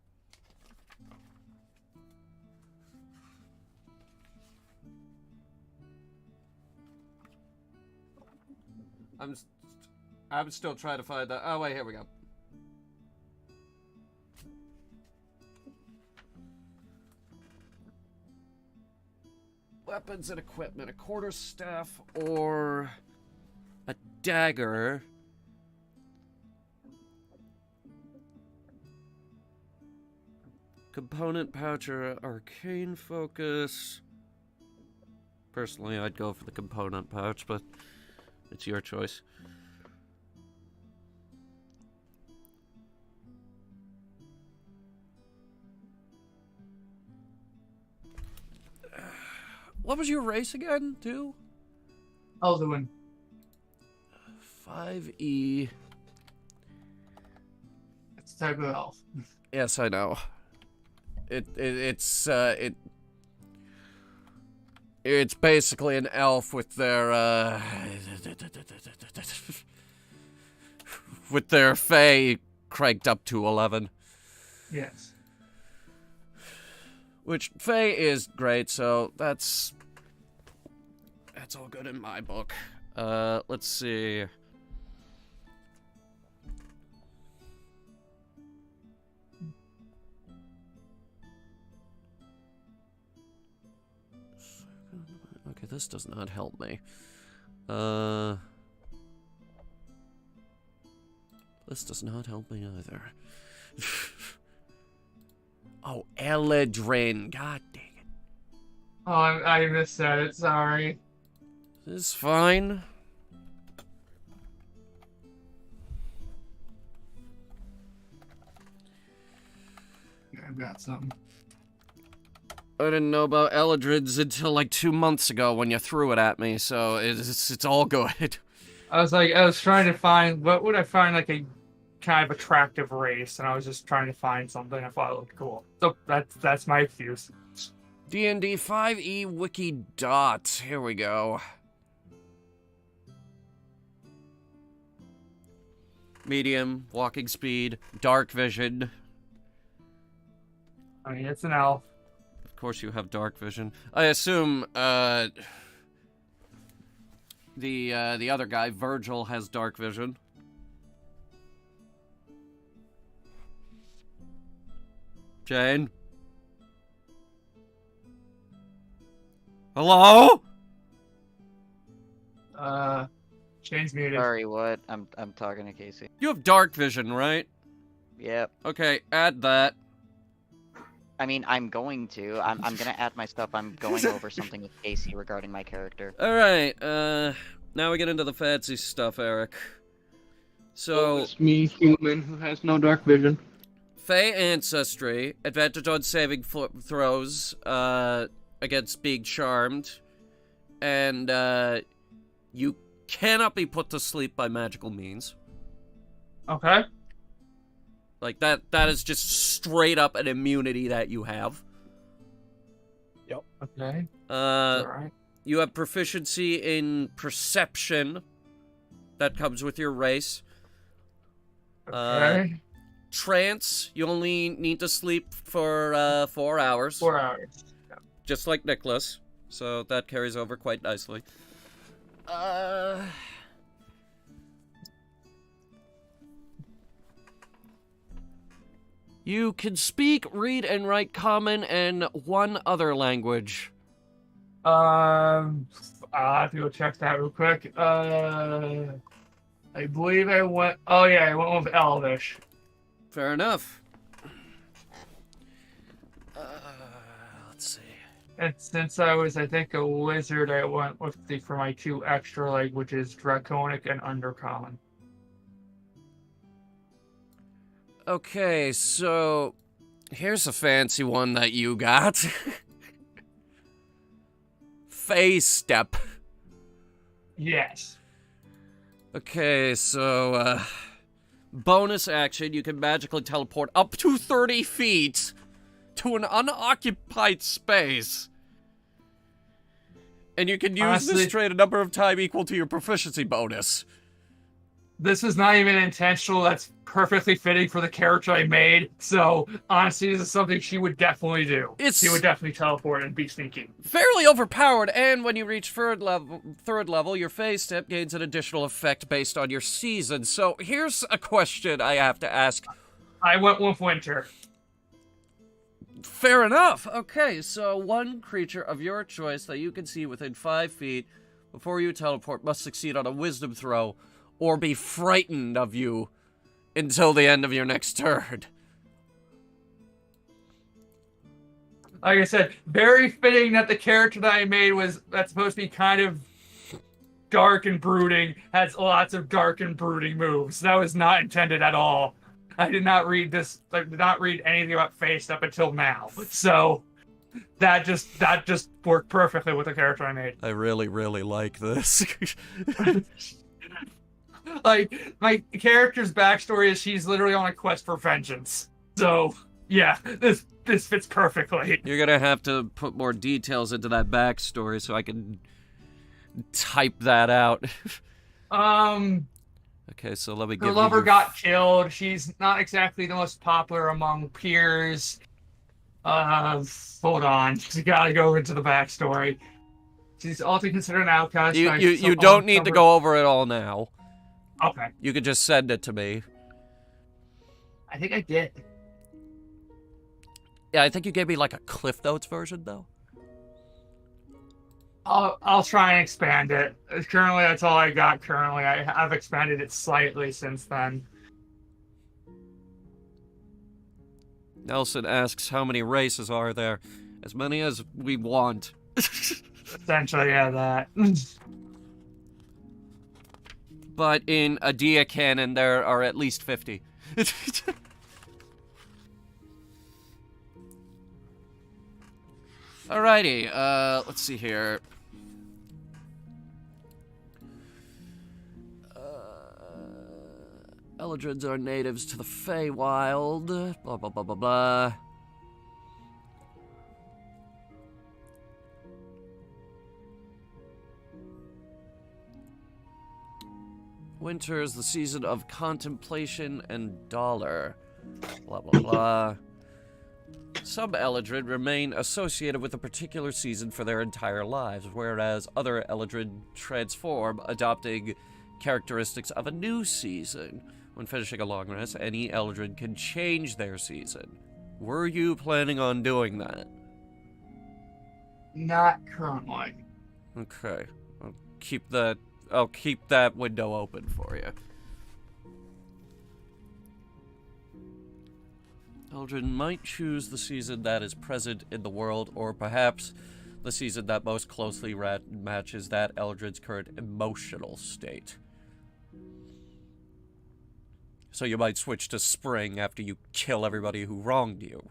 I'm still trying to find that. Oh wait, here we go. Weapons and equipment: a quarterstaff or a dagger. Component pouch or arcane focus. Personally, I'd go for the component pouch, but it's your choice. What was your race again, too? Elduin. 5E. It's a type of elf. Yes, I know. It's basically an elf with their with their fae cranked up to 11. Yes. Which fae is great, so that's all good in my book. Let's see. Okay, this does not help me. This does not help me either. Oh, Eladrin. God dang it. Oh, I missaid it. Sorry. This is fine. I've got something. I didn't know about Eladrids until like 2 months ago when you threw it at me, so it's all good. I was trying to find, what would I find like a kind of attractive race, and I was just trying to find something I thought looked cool. So that's my excuse. D&D 5e wiki dot. Here we go. Medium, walking speed, dark vision. I mean, it's an elf. Of course you have dark vision. I assume, the other guy, Virgil, has dark vision. Jane? Hello? Shane's muted. Sorry, what? I'm talking to Casey. You have dark vision, right? Yep. Okay, add that. I mean, I'm going to. I'm gonna add my stuff. I'm going over something with Casey regarding my character. Alright, now we get into the fancy stuff, Eric. So, It's me, human, who has no dark vision. Fey Ancestry, advantage on saving throws, against being charmed, and, you cannot be put to sleep by magical means. Okay. Like, that is just straight up an immunity that you have. Yep. Okay. Uh, Alright. you have proficiency in perception. That comes with your race. Okay. Trance, you only need to sleep for 4 hours. 4 hours. Just like Nicholas. So that carries over quite nicely. You can speak, read, and write Common and one other language. I'll have to go check that real quick. I believe I went. Oh yeah, I went with Elvish. Fair enough. Let's see. And since I was, I think, a wizard, I went with for my 2 extra languages, Draconic and Undercommon. Okay, so here's a fancy one that you got. Phase Step. Yes. Okay, so, bonus action, you can magically teleport up to 30 feet to an unoccupied space. And you can use Honestly, this trait a number of times equal to your proficiency bonus. this is not even intentional. That's perfectly fitting for the character I made. So, honestly, this is something she would definitely do. She would definitely teleport and be sneaky. Fairly overpowered, and when you reach third level, your phase step gains an additional effect based on your season. So here's a question I have to ask. I went with Winter. Fair enough. Okay, so one creature of your choice that you can see within 5 feet before you teleport must succeed on a wisdom throw or be frightened of you until the end of your next turn. Like I said, very fitting that the character that I made that's supposed to be kind of dark and brooding, has lots of dark and brooding moves. That was not intended at all. I did not read this. I did not read anything about Face up until now. So that just worked perfectly with the character I made. I really, really like this. Like, my character's backstory is she's literally on a quest for vengeance. So yeah, this fits perfectly. You're gonna have to put more details into that backstory so I can type that out. Okay, so let me give Her you... lover got killed. She's not exactly the most popular among peers. Hold on. You gotta go into the backstory. She's also considered an outcast. You don't need to go over it all now. Okay. You could just send it to me. I think I did. Yeah, I think you gave me like a Cliff Notes version, though. I'll try and expand it. Currently, that's all I got currently. I've expanded it slightly since then. Nelson asks, how many races are there? As many as we want. Essentially, yeah, that. But in a Dia canon, there are at least 50. Alrighty, let's see here. Eldreds are natives to the Feywild. Blah, blah, blah, blah, blah. Winter is the season of contemplation and dollar. Blah, blah, blah. Some Eldred remain associated with a particular season for their entire lives, whereas other Eldred transform, adopting characteristics of a new season. When finishing a long rest, any Eldred can change their season. Were you planning on doing that? Not currently. Okay. I'll keep that window open for you. Eldred might choose the season that is present in the world, or perhaps the season that most closely matches that Eldred's current emotional state. So you might switch to spring after you kill everybody who wronged you.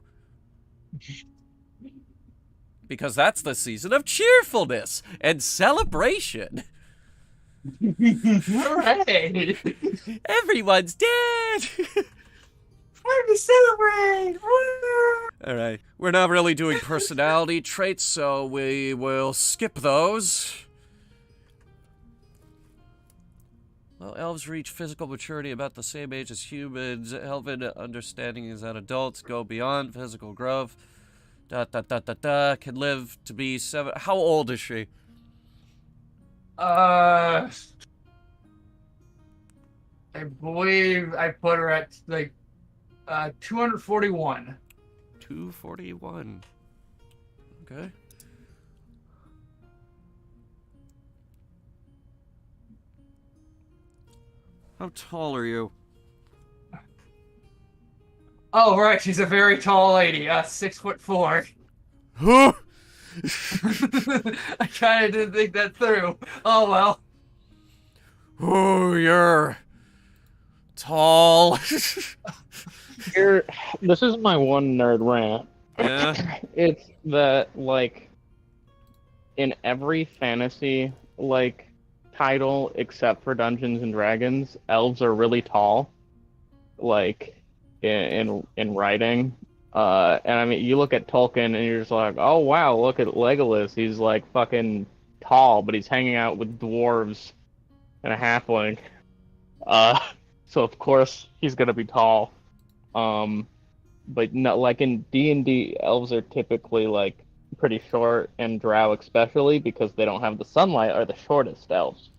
Because that's the season of cheerfulness and celebration. Hooray! Everyone's dead! Time to celebrate! Woo! All right. We're not really doing personality traits, so we will skip those. Well, elves reach physical maturity about the same age as humans. Elven understanding is that adults go beyond physical growth. Can live to be 7. How old is she? I believe I put her at like 241. 241. Okay. How tall are you? Oh right, she's a very tall lady. 6'4". Huh? I kind of didn't think that through. Oh well. Oh, you're tall. Here, this is my one nerd rant. Yeah. It's that, like, in every fantasy, like, title except for Dungeons and Dragons, elves are really tall, like, in writing. And I mean, you look at Tolkien and you're just like, oh wow, look at Legolas. He's like fucking tall, but he's hanging out with dwarves and a halfling. So of course he's gonna be tall. But not like in D&D, elves are typically like pretty short, and drow especially because they don't have the sunlight are the shortest elves.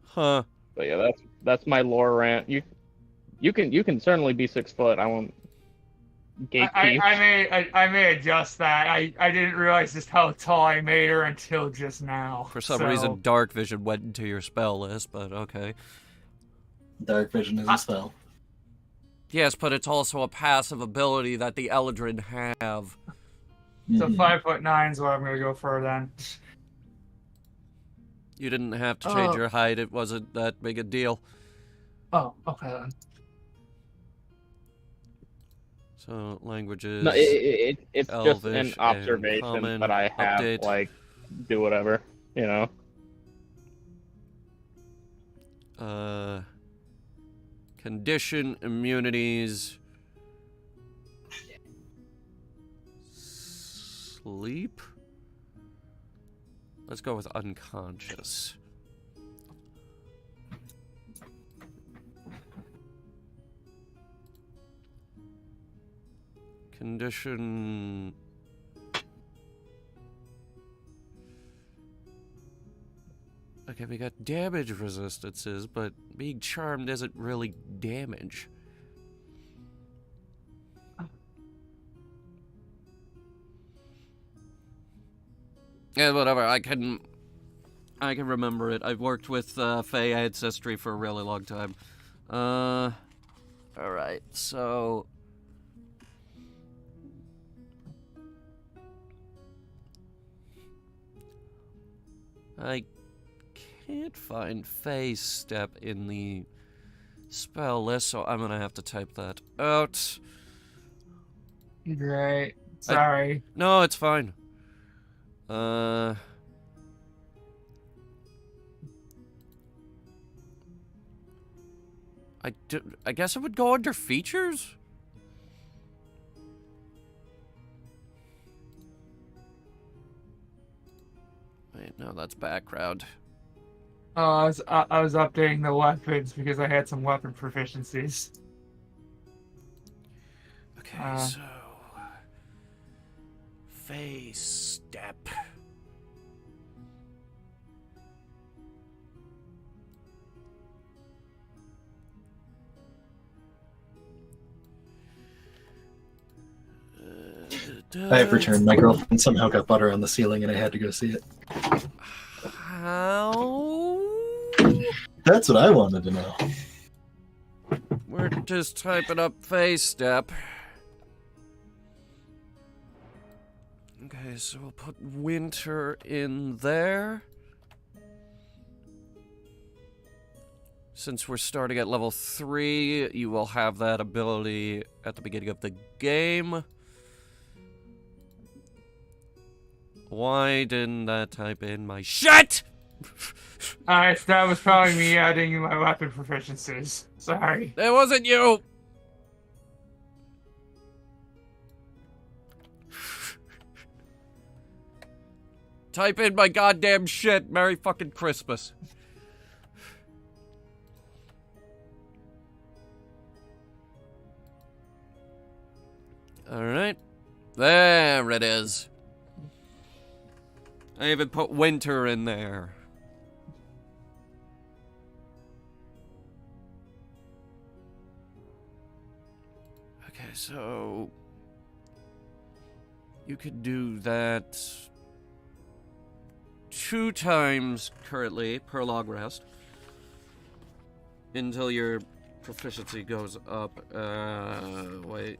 Huh. But yeah, that's my lore rant. You can certainly be 6 foot. I won't gatekeep. I may adjust that. I didn't realize just how tall I made her until just now. For some So, reason, dark vision went into your spell list, but okay. Dark vision is a spell. Yes, but it's also a passive ability that the Eldrin have. So Mhm. 5'9" is what I'm gonna go for then. You didn't have to change Oh. your height. It wasn't that big a deal. Oh, okay then. So, languages... No, it's just Elvish an and observation common. that I have. Update. Like, do whatever, you know. Condition, immunities... Sleep? Let's go with unconscious. Condition... Okay, we got damage resistances, but being charmed isn't really damage. Yeah, whatever. I can remember it. I've worked with Fey ancestry for a really long time. All right. So I can't find Fey step in the spell list, so I'm gonna have to type that out. Great. Sorry. No, it's fine. I guess it would go under features? Wait, no, that's background. Oh, I was updating the weapons because I had some weapon proficiencies. Okay, so... Face step. I have returned. My girlfriend somehow got butter on the ceiling and I had to go see it. How? That's what I wanted to know. We're just typing up face step. Okay, so we'll put winter in there. Since we're starting at level 3, you will have that ability at the beginning of the game. Why didn't that type in my shit? Alright, that was probably me adding my weapon proficiencies. Sorry. It wasn't you! Type in my goddamn shit. Merry fucking Christmas. Alright. There it is. I even put winter in there. Okay, so... you could do that 2 times currently per long rest. Until your proficiency goes up. Wait.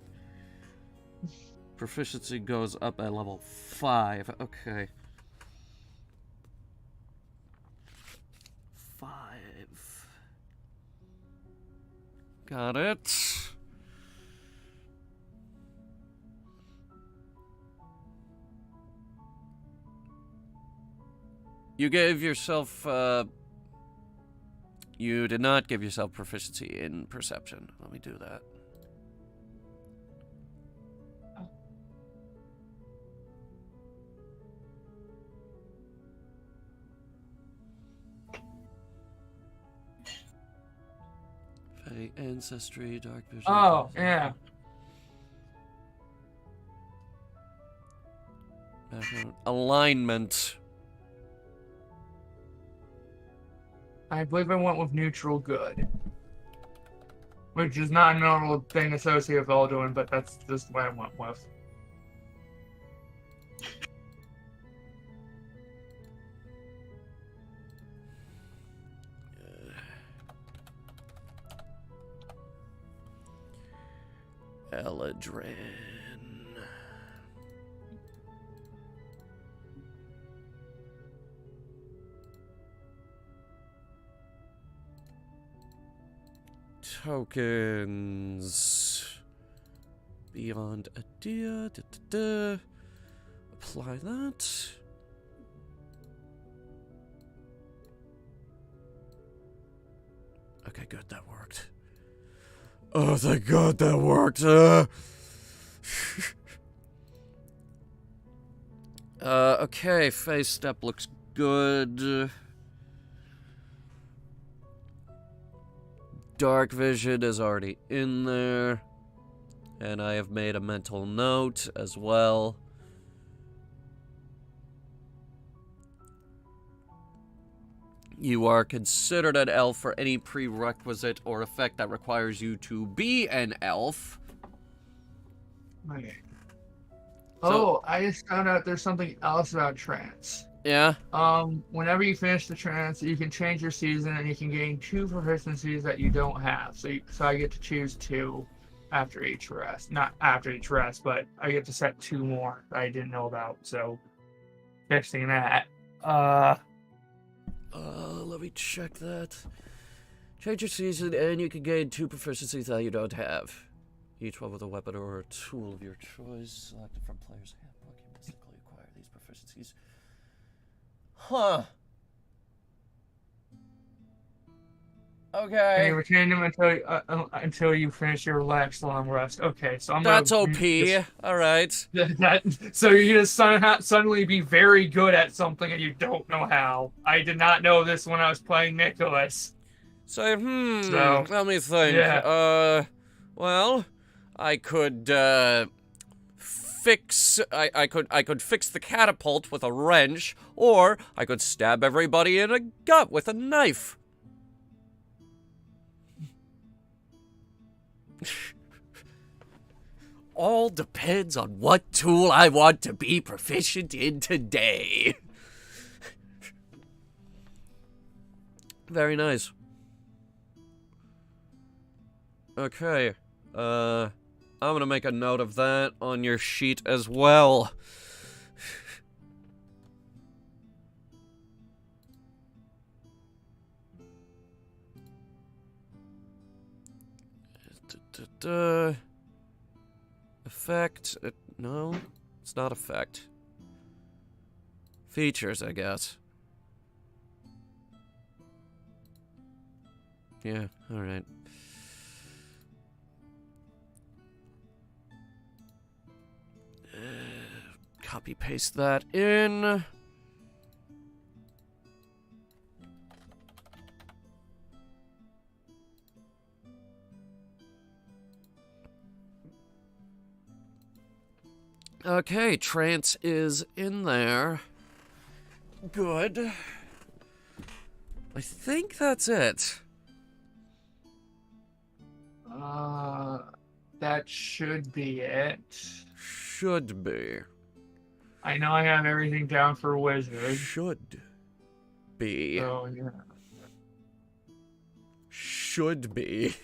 Proficiency goes up at level 5. Okay. 5. Got it. You gave yourself, you did not give yourself proficiency in perception. Let me do that. Fey, ancestry, dark vision. Oh, yeah. Background. Alignment. I believe I went with neutral good. Which is not a normal thing associated with Alduin, but that's just what I went with. Eladrin. Tokens. Beyond idea. Apply that. Okay, good, that worked. Oh, thank God that worked. Okay, face step looks good. Dark vision is already in there. And I have made a mental note as well. You are considered an elf for any prerequisite or effect that requires you to be an elf. Okay. Oh, I just found out there's something else about trance. Yeah? Whenever you finish the trance, you can change your season and you can gain 2 proficiencies that you don't have. So I get to choose 2 after each rest. Not after each rest, but I get to set 2 more that I didn't know about. So, fixing that. Let me check that. Change your season and you can gain 2 proficiencies that you don't have. Each one with a weapon or a tool of your choice. Selected from player's handbook. You mystically acquire these proficiencies. Huh. Okay. And you retain them until you finish your relaxed long rest. Okay, so That's OP. Alright. So you're gonna suddenly be very good at something and you don't know how. I did not know this when I was playing Nicholas. So, let me think. Yeah. Well, I could, fix... I could fix the catapult with a wrench, or I could stab everybody in the gut with a knife. All depends on what tool I want to be proficient in today. Very nice. Okay. I'm gonna make a note of that on your sheet as well. Effect. No, it's not effect. Features, I guess. Yeah, alright. Copy paste that in. Okay, trance is in there. Good. I think that's it. That should be it. Should be. I know I have everything down for wizard. Should be. So yeah. Should be.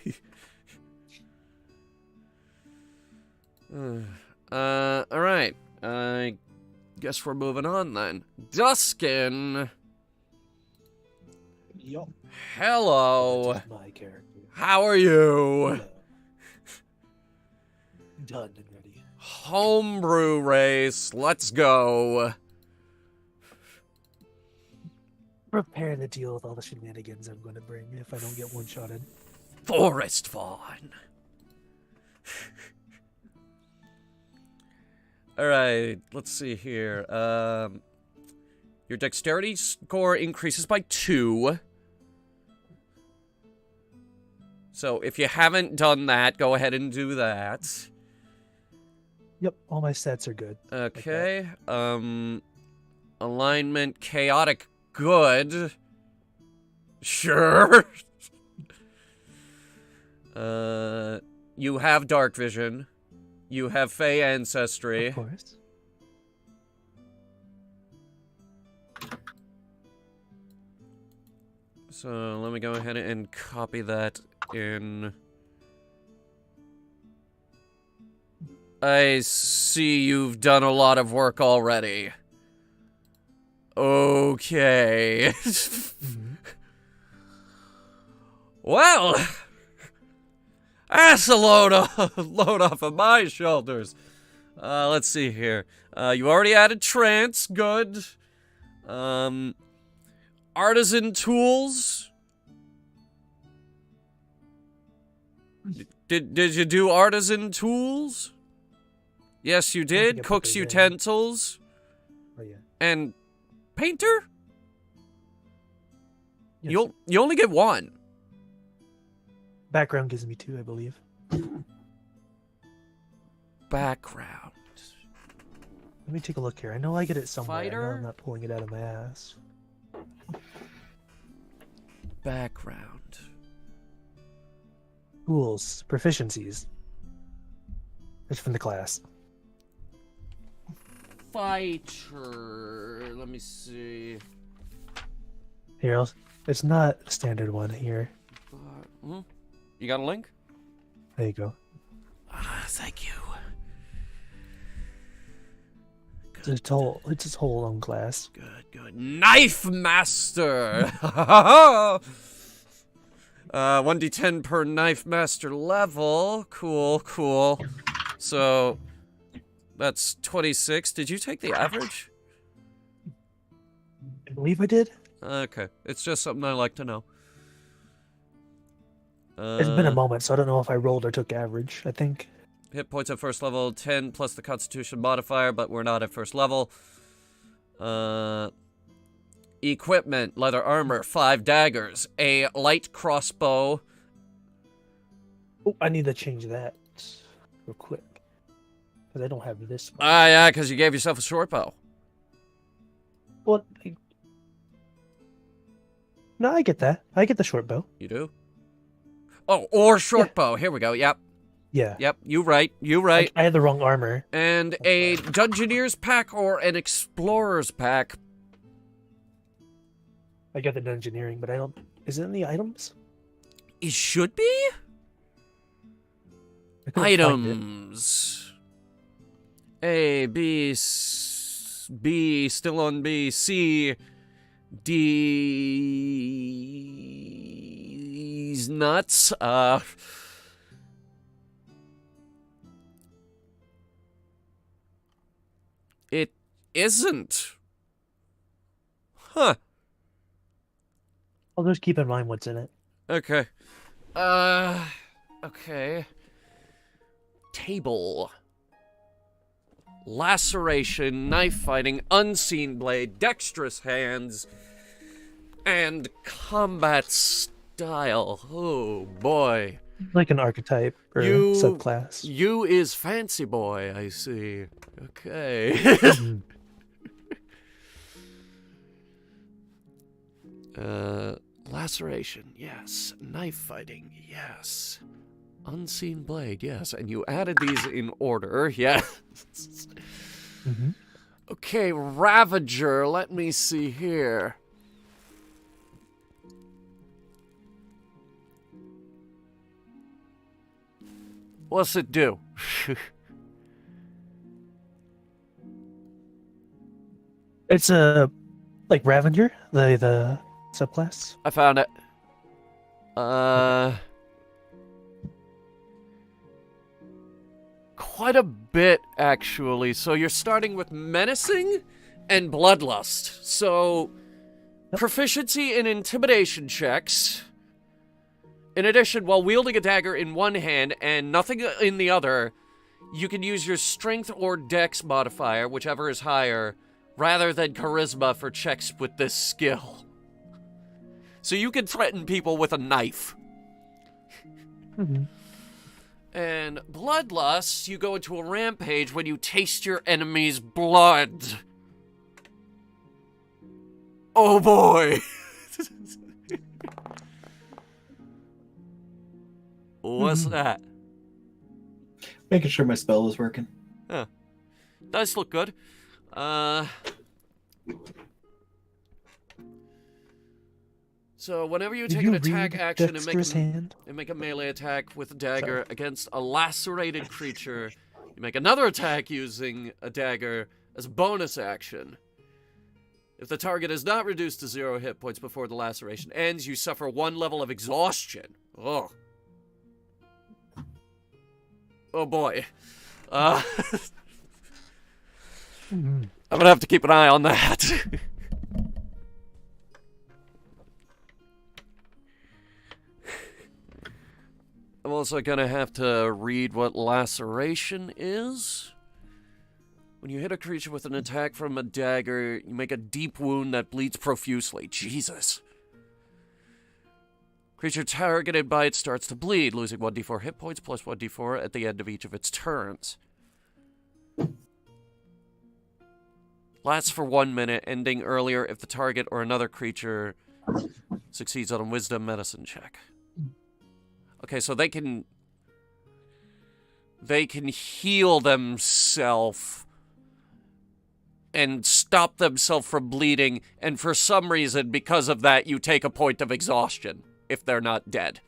Alright. I guess we're moving on then. Duskin! Yup. Hello! That's my character. How are you? Hello. Done and ready. Homebrew race, let's go. Prepare to deal with all the shenanigans I'm going to bring if I don't get one-shotted. Forest Fawn. Alright, let's see here. Your dexterity score increases by 2. So if you haven't done that, go ahead and do that. Yep, all my stats are good. Okay. Alignment chaotic good. Sure. You have dark vision. You have Fey ancestry. Of course. So let me go ahead and copy that in. I see you've done a lot of work already. Okay. Well, that's a load off of my shoulders. Let's see here. You already added trance, good. Artisan tools. Did you do artisan tools? Yes, you think I did. put Cook's those in. utensils Oh yeah. and painter. Yes. You only get 1. Background gives me 2, I believe. Background. Let me take a look here. I know I get it somewhere. I know Fighter? I'm not pulling it out of my ass. Background. Tools, proficiencies. It's from the class. Fighter. Let me see. Here, it's not a standard one here. You got a link? There you go. Thank you. It's its whole own class. Good. Knife Master! 1d10 per Knife Master level. Cool. So, that's 26. Did you take the average? I believe I did. Okay. It's just something I like to know. It's been a moment, so I don't know if I rolled or took average. I think. Hit points at first level, 10 plus the Constitution modifier, but we're not at first level. Equipment, leather armor, 5 daggers, a light crossbow. Oh, I need to change that real quick. Because I don't have this one. Yeah, because you gave yourself a short bow. Well, no, I get that. I get the short bow. You do? Oh, or short Yeah. bow. Here we go. Yep. Yeah. Yep. You right. I had the wrong armor. And a Dungeoneer's pack or an Explorer's pack. I got the engineering, but I don't. Is it in the items? It should be? I couldn't find it. Items. A, B, B, still on B, C, D's nuts. It isn't. Huh. I'll just keep in mind what's in it. Okay. Okay. Table. Laceration, knife fighting, unseen blade, dexterous hands, and combat style. Oh boy. Like an archetype or subclass. You is fancy boy, I see. Okay. Laceration, yes. Knife fighting, yes. Unseen blade, yes. And you added these in order, yes. Mm-hmm. Okay, Ravager, let me see here. What's it do? It's a like Ravager, the subclass. I found it. Quite a bit, actually. So you're starting with Menacing and Bloodlust. So, proficiency in intimidation checks. In addition, while wielding a dagger in one hand and nothing in the other, you can use your strength or dex modifier, whichever is higher, rather than charisma for checks with this skill. So you can threaten people with a knife. Mm-hmm. And Bloodlust, you go into a rampage when you taste your enemy's blood. Oh boy! What's that? Making sure my spell is working. Huh. Does look good. So whenever you take an attack action and make a melee attack with a dagger against a lacerated creature, you make another attack using a dagger as a bonus action. If the target is not reduced to 0 hit points before the laceration ends, you suffer 1 level of exhaustion. Oh. Oh boy. I'm gonna have to keep an eye on that. I'm also gonna have to read what laceration is. When you hit a creature with an attack from a dagger, you make a deep wound that bleeds profusely. Jesus. Creature targeted by it starts to bleed, losing 1d4 hit points plus 1d4 at the end of each of its turns. Lasts for 1 minute, ending earlier if the target or another creature succeeds on a wisdom medicine check. Okay, so they can heal themselves and stop themselves from bleeding, and for some reason, because of that, you take a point of exhaustion if they're not dead.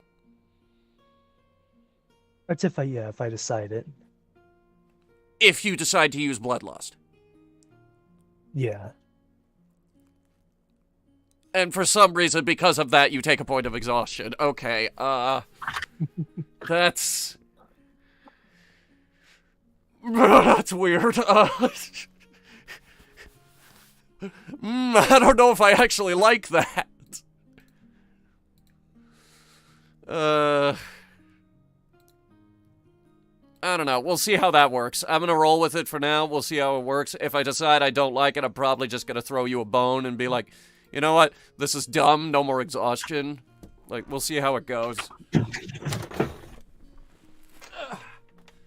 That's if I decide it. If you decide to use Bloodlust. Yeah. And for some reason, because of that, you take a point of exhaustion. Okay, that's... That's weird. I don't know if I actually like that. I don't know. We'll see how that works. I'm gonna roll with it for now. We'll see how it works. If I decide I don't like it, I'm probably just gonna throw you a bone and be like, you know what? This is dumb. No more exhaustion. Like, we'll see how it goes.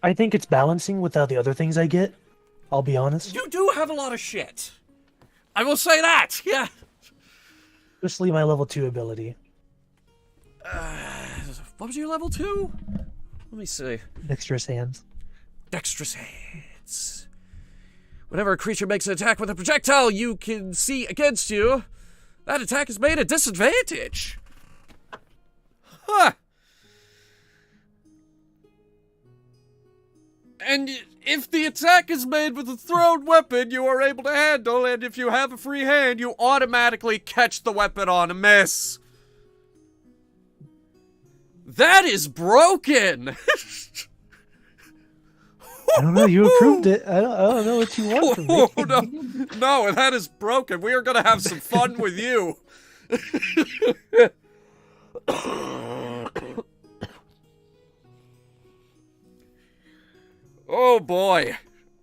I think it's balancing with all the other things I get. I'll be honest. You do have a lot of shit. I will say that. Yeah. Especially my level 2 ability. What was your level 2? Let me see. Dexterous hands. Dexterous hands. Whenever a creature makes an attack with a projectile you can see against you, that attack is made a disadvantage. Huh. And if the attack is made with a thrown weapon you are able to handle, and if you have a free hand, you automatically catch the weapon on a miss. That is broken! I don't know, you approved it. I don't know what you want from me. No, that is broken. We are gonna have some fun with you. Oh boy,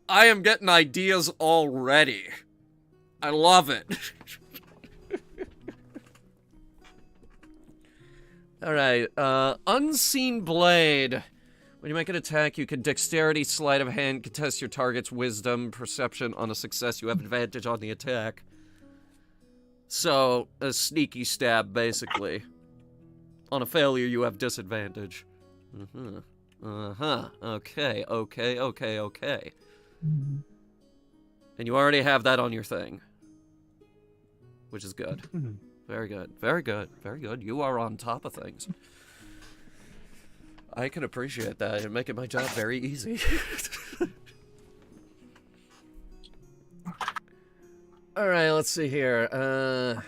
I am getting ideas already. I love it. Alright, Unseen Blade. When you make an attack, you can dexterity, sleight of hand, contest your target's wisdom, perception. On a success, you have advantage on the attack. So, a sneaky stab, basically. On a failure, you have disadvantage. Okay. And you already have that on your thing. Which is good. Very good. Very good. Very good. You are on top of things. I can appreciate that. You're making my job very easy. Alright, let's see here.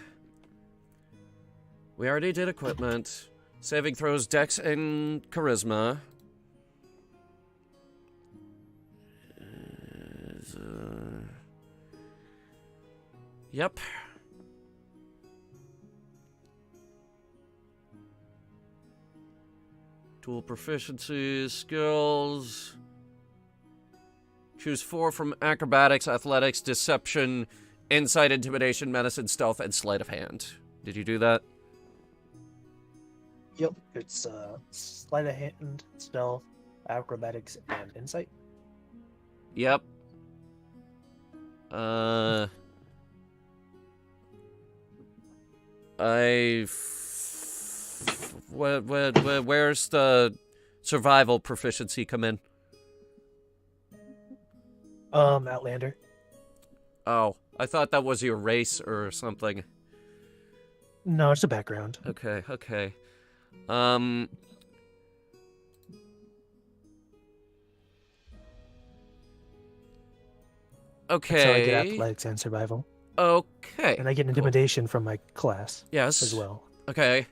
We already did equipment. Saving throws, dex, and charisma. Yep. Tool proficiencies, skills. Choose 4 from acrobatics, athletics, deception, insight, intimidation, medicine, stealth, and sleight of hand. Did you do that? Yep, it's sleight of hand, stealth, acrobatics, and insight. Yep. Where's the survival proficiency come in? Outlander. Oh, I thought that was your race or something. No, it's a background. Okay. Okay. So I get athletics and survival. Okay. And I get intimidation from my class. Yes. As well. Okay.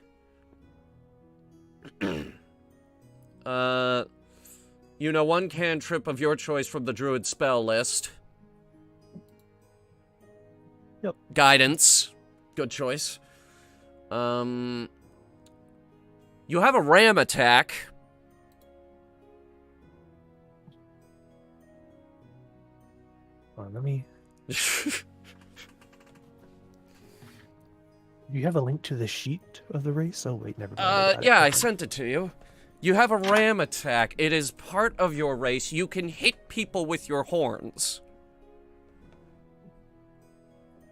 You know one cantrip of your choice from the druid spell list. Yep. Guidance. Good choice. You have a ram attack. Hold on, let me... You have a link to the sheet of the race? Oh, wait, never mind. Yeah, I sent it to you. You have a ram attack. It is part of your race. You can hit people with your horns.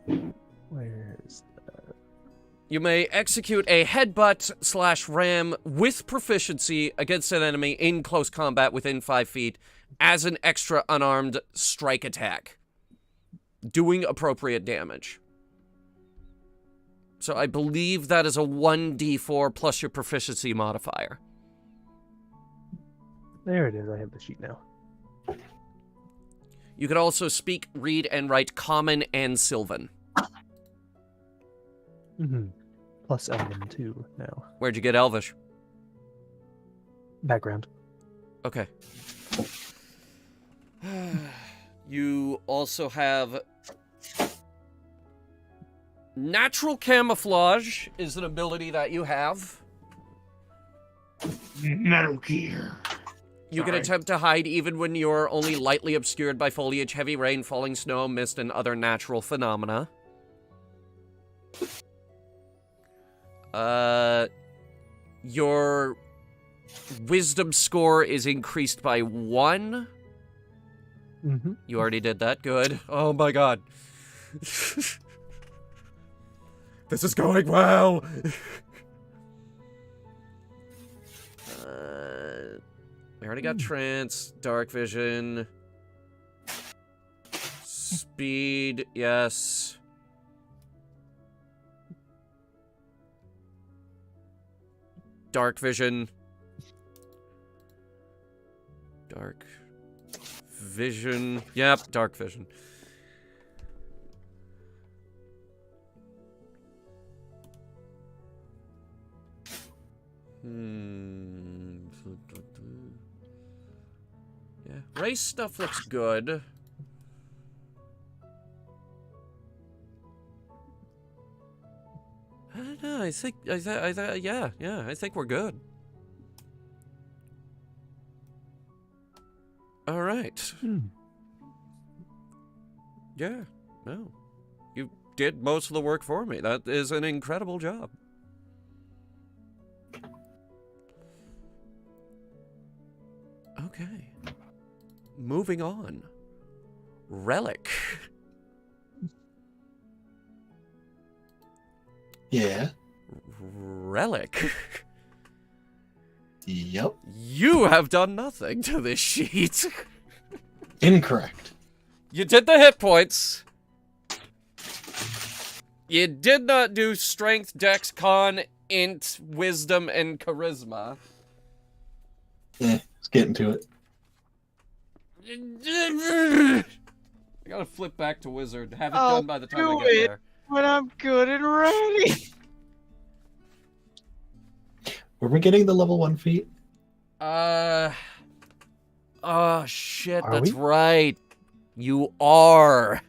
Where's that? You may execute a headbutt/ram with proficiency against an enemy in close combat within 5 feet as an extra unarmed strike attack, doing appropriate damage. So I believe that is a 1d4 plus your proficiency modifier. There it is. I have the sheet now. You can also speak, read, and write Common and Sylvan. Plus Elven, too, now. Where'd you get Elvish? Background. Okay. You also have... Natural Camouflage is an ability that you have. Metal Gear. You can attempt to hide even when you're only lightly obscured by foliage, heavy rain, falling snow, mist, and other natural phenomena. Your wisdom score is increased by 1. You already did that. Good. Oh my god. This is going well. We already got trance, dark vision, speed, yes. Dark vision. Dark vision. Yep, dark vision. Yeah, race stuff looks good. No, I think yeah, I think we're good. All right. Yeah, no. You did most of the work for me. That is an incredible job. Okay. Moving on. Relic. Yeah. Relic. Yep. You have done nothing to this sheet. Incorrect. You did the hit points. You did not do strength, dex, con, int, wisdom, and charisma. Let's get into it. I gotta flip back to wizard. Have it done by the time I get there. When I'm good and ready. Were we getting the level 1 feat? Oh shit, Are that's we? right. You are.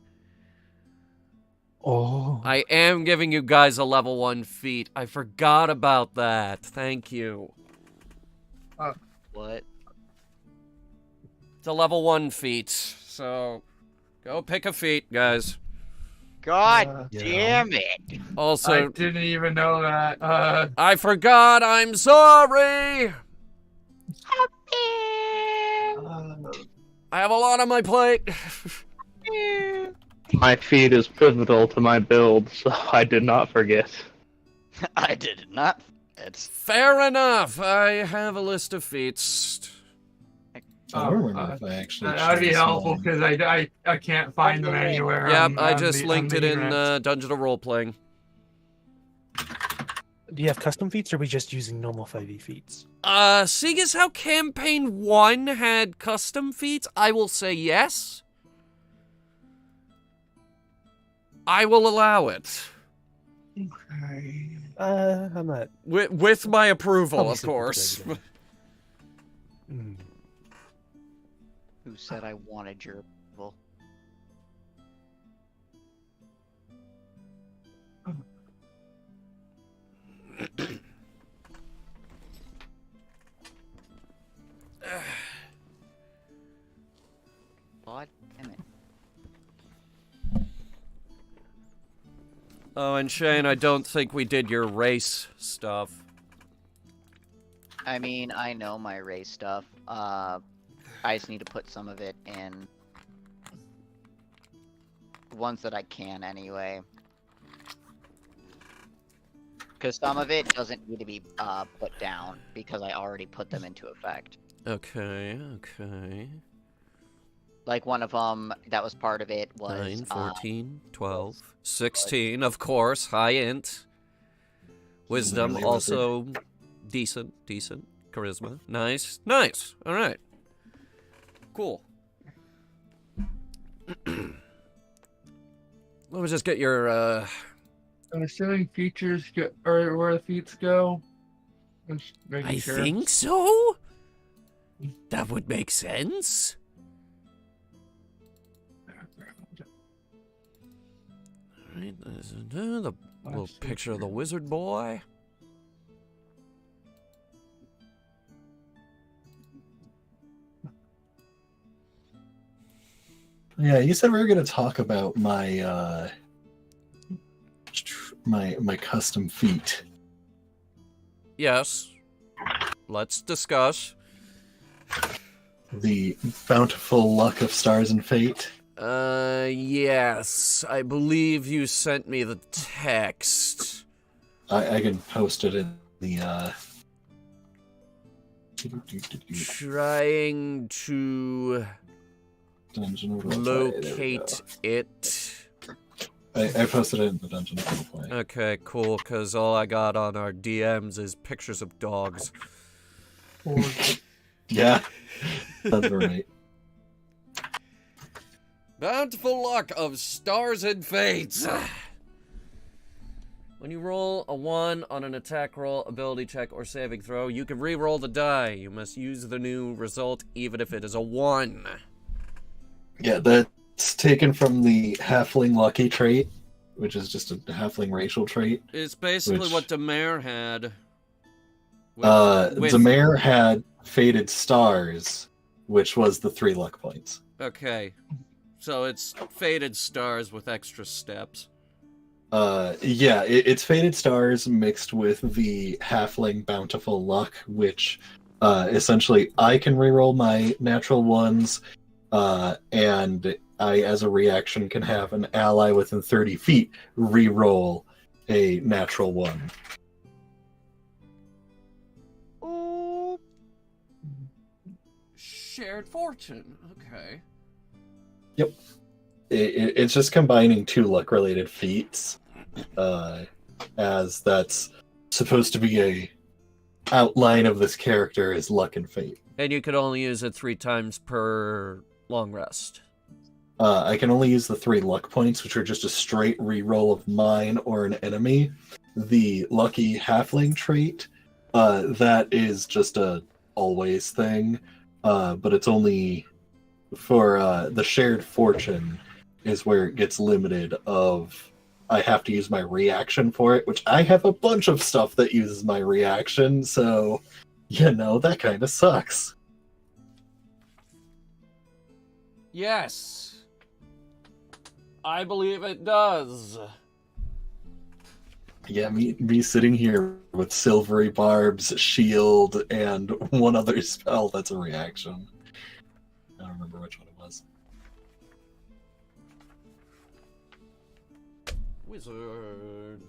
Oh. I am giving you guys a level 1 feat. I forgot about that. Thank you. What? It's a level 1 feat. So, go pick a feat, guys. God Yeah. damn it! Also, I didn't even know that. I forgot. I'm sorry. I have a lot on my plate. My feat is pivotal to my build, so I did not forget. I did not. It's Fair enough. I have a list of feats. I don't remember if I actually. That'd be chose helpful mine. because I can't find them anywhere. Yep, on- I on just the- linked on it the in internet. Dungeon of Roleplaying. Do you have custom feats, or are we just using normal 5e feats? Seeing as how Campaign 1 had custom feats, I will say yes. I will allow it. Okay. I'm not. With my approval, Probably of stick with course. regular. Mm. Who said I wanted your approval? God damn it. Oh, and Shane, I don't think we did your race stuff. I mean, I know my race stuff. I just need to put some of it in. Ones that I can, anyway. Because some of it doesn't need to be put down, because I already put them into effect. Okay, okay. Like, one of them, that was part of it, was... 9, 14, 12, 16, of course, high int. Wisdom, Literally also decent. Charisma, nice. Alright. Cool. Let me just get your, I'm assuming features go, or where the feats go. Just making I sure. think so? That would make sense. Alright, there's the little picture of the wizard boy. Yeah, you said we were going to talk about my my custom feat. Yes. Let's discuss. The bountiful luck of stars and fate. Yes. I believe you sent me the text. I can post it in the Trying to Dungeon of Roleplay. There we locate go. it. I posted it in the Dungeon of Roleplay. Okay, cool, because all I got on our DMs is pictures of dogs. Yeah, that's right. Bountiful luck of stars and fates. When you roll a 1 on an attack roll, ability check, or saving throw, you can re-roll the die. You must use the new result even if it is a 1. Yeah, that's taken from the Halfling Lucky trait. which is just a halfling racial trait. It's basically Which- what Demare had. with- Demare had Faded Stars, which was the 3 luck points. Okay. So it's Faded Stars with extra steps. Yeah, it's Faded Stars mixed with the Halfling Bountiful Luck, which essentially I can reroll my natural ones, and I, as a reaction, can have an ally within 30 feet reroll a natural one. Ooh. Shared fortune. Okay. It's just combining 2 luck-related feats, as that's supposed to be a outline of this character is luck and fate. And you could only use it 3 times per long rest. I can only use the 3 luck points, which are just a straight reroll of mine or an enemy. The lucky halfling trait, that is just a always thing, but it's only for the shared fortune is where it gets limited of I have to use my reaction for it, which I have a bunch of stuff that uses my reaction, so that kind of sucks. Yes. I believe it does. Yeah, me sitting here with silvery barbs, shield, and one other spell that's a reaction. I don't remember which one it was. Wizard.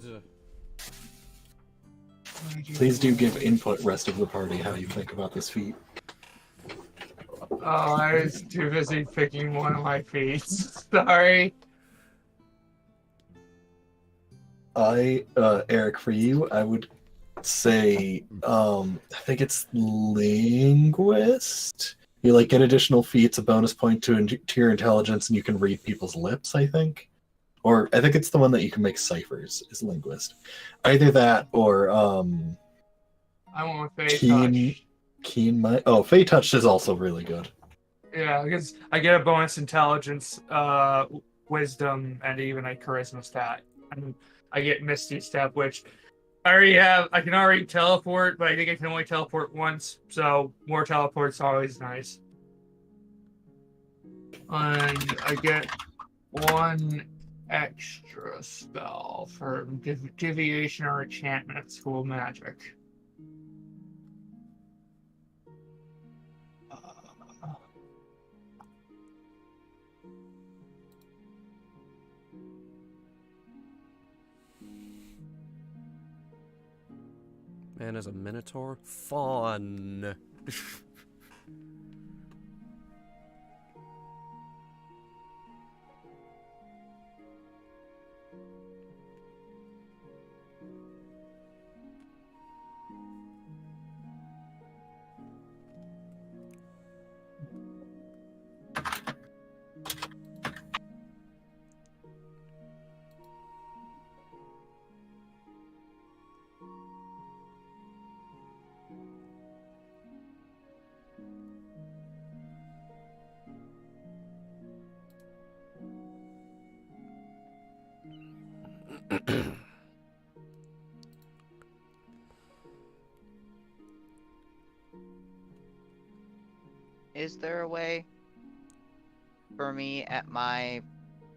Please do give input, rest of the party, how you think about this feat. Oh, I was too busy picking one of my feats. Sorry. Eric, for you, I would say, I think it's Linguist. You get additional feats, a bonus point to your intelligence, and you can read people's lips, I think. Or I think it's the one that you can make ciphers, is Linguist. Either that or I went with Fey Touch. Keen Mind. Oh, Fey Touch is also really good. Yeah, because I get a bonus intelligence, wisdom, and even a charisma stat. And I get Misty Step, which I already have. I can already teleport, but I think I can only teleport once. So more teleports are always nice. And I get 1 extra spell for deviation or enchantment at school magic. Man is a minotaur. Fawn. Is there a way for me at my,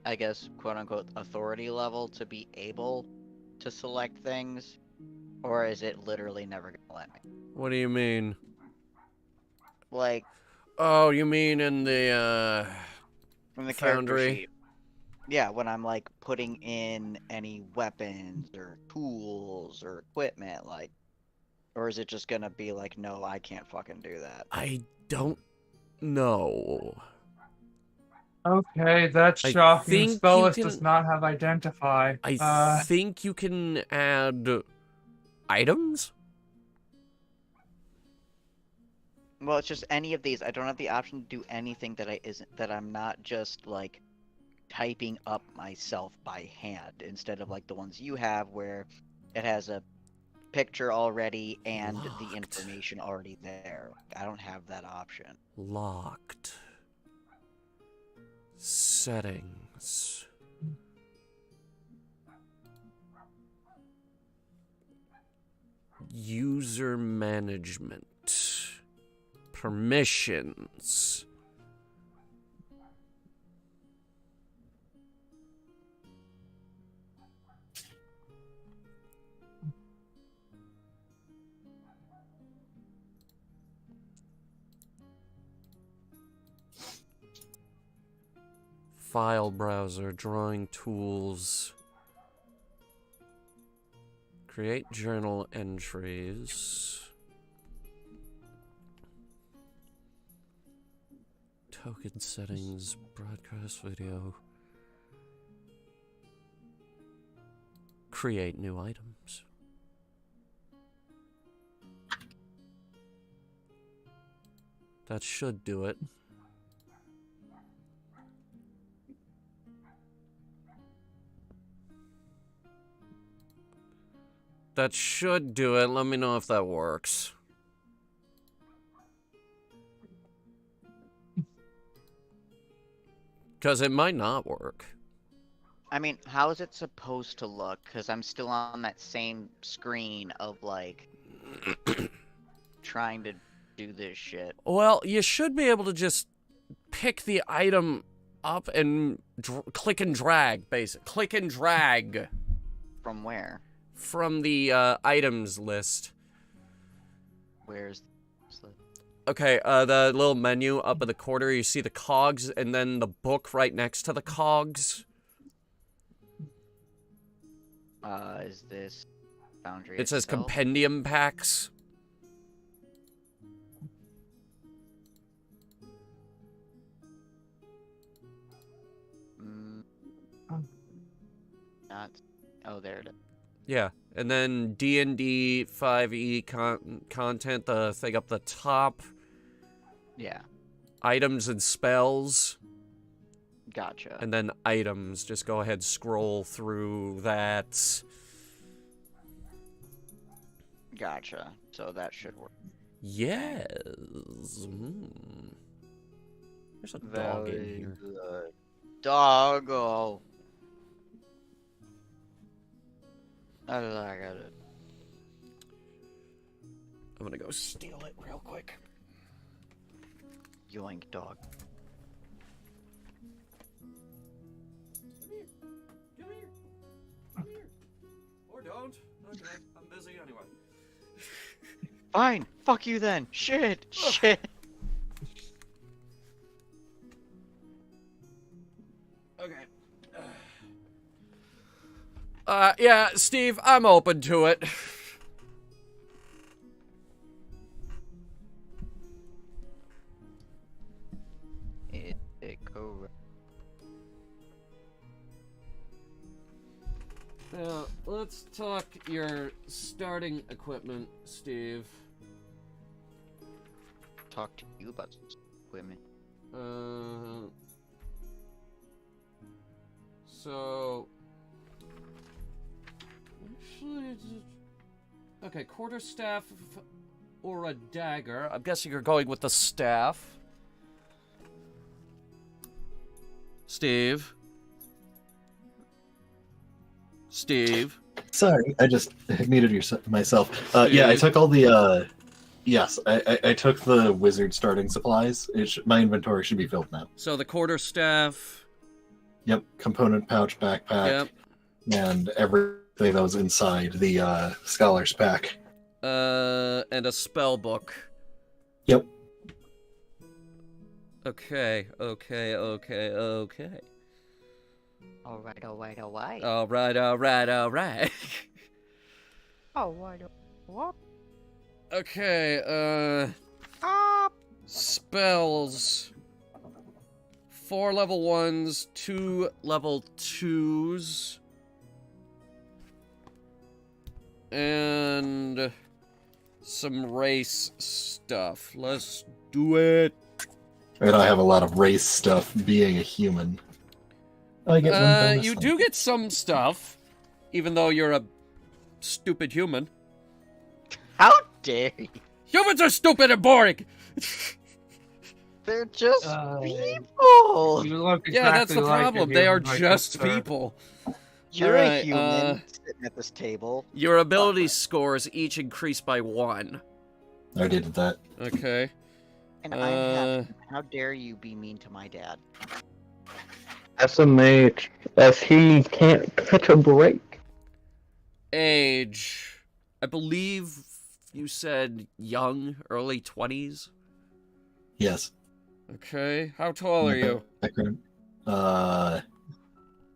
I guess, quote unquote, authority level to be able to select things? Or is it literally never gonna let me? What do you mean? Like, Oh, you mean in the, from the Foundry? character sheet. Yeah, when I'm like putting in any weapons or tools or equipment, like, or is it just gonna be like, no, I can't fucking do that? I don't know. Okay, that's I shocking. think Spell you list can- does not have identify. I think you can add items? Well, it's just any of these. I don't have the option to do anything that I'm not just like typing up myself by hand instead of like the ones you have where it has a picture already and the Locked. information already there. I don't have that option. Locked. Settings. User management. Permissions. File browser, drawing tools. Create journal entries. Token settings, broadcast video. Create new items. That should do it. That should do it. Let me know if that works. Because it might not work. I mean, how is it supposed to look? Because I'm still on that same screen of, like, trying to do this shit. Well, you should be able to just pick the item up and click and drag, basically. Click and drag. From where? From the items list. Where's the... Okay, the little menu up in the corner, you see the cogs, and then the book right next to the cogs. Is this Foundry It says itself? compendium packs. Not... Oh, there it is. Yeah, and then D&D 5e content, the thing up the top. Yeah. Items and spells. Gotcha. And then items. Just go ahead, scroll through that. Gotcha. So that should work. Yes. There's a dog in here. Good. Doggo. I got it. I'm gonna go steal it real quick. Yoink, dog. Come here. Come here. Come here. Or don't. Okay, I'm busy anyway. Fine. Fuck you then. Shit. Shit. Okay. Yeah, Steve, I'm open to it. Now, let's talk your starting equipment, Steve. Talk to you about equipment. So... Actually, okay, quarterstaff or a dagger. I'm guessing you're going with the staff. Steve? Steve? Sorry, I just muted myself. Yeah, I took all the, yes, I took the wizard starting supplies. My inventory should be filled now. So the quarterstaff. Yep, component pouch, backpack, Yep. and everything that was inside the scholar's pack. And a spell book. Yep. Okay. Alright. Alright. Alright. What? Okay, spells. 4 level 1s, 2 level 2s. And some race stuff. Let's do it. And I have a lot of race stuff being a human. I get one bonus you on do it. get some stuff, even though you're a stupid human. How dare you? Humans are stupid and boring! They're just Uh, people! You look Yeah, that's exactly the like a problem. They are human, like just this, sir. people. You're Alright, a human sitting at this table. Your ability scores each increase by 1. I already did that. Okay. And I'm happy. How dare you be mean to my dad? SMH, as humans can't catch a break. Age. I believe you said young, early 20s. Yes. Okay. How tall are you? Background.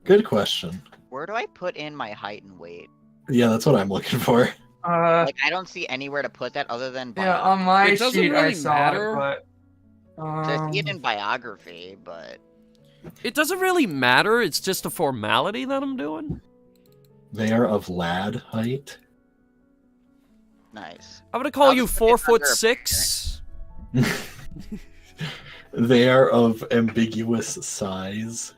Good question. Where do I put in my height and weight? Yeah, that's what I'm looking for. Like, I don't see anywhere to put that other than Yeah, biography. on my It doesn't sheet I really saw matter. it, but I see it in biography, but It doesn't really matter. It's just a formality that I'm doing. They are of lad height. nice. I'm gonna call I'll you just put it under 4'6". They are of ambiguous size.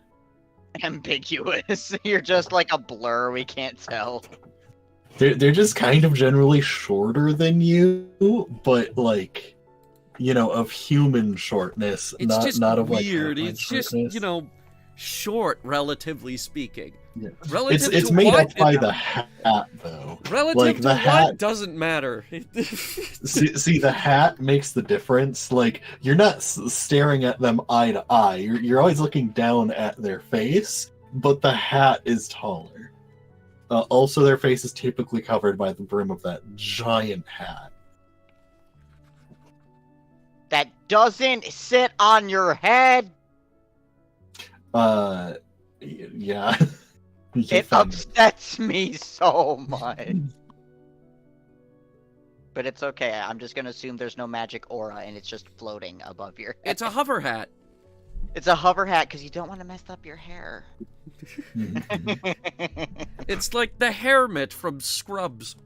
Ambiguous. You're just like a blur. We can't tell. They're just kind of generally shorter than you, but like, you know, of human shortness, It's just not of like weird. outline It's just, shortness. you know, short, relatively speaking. Yeah. Relative It's to made what? up by the hat though. Relative like, to the what hat- doesn't matter. See, the hat makes the difference. Like, you're not staring at them eye to eye. You're always looking down at their face, but the hat is taller. Also, their face is typically covered by the brim of that giant hat. That doesn't sit on your head. Yeah. You It found upsets me so much. But it's okay. I'm just gonna assume there's no magic aura and it's just floating above your head. It's a hover hat. It's a hover hat because you don't want to mess up your hair. Mhm. It's like the hair mitt from Scrubs.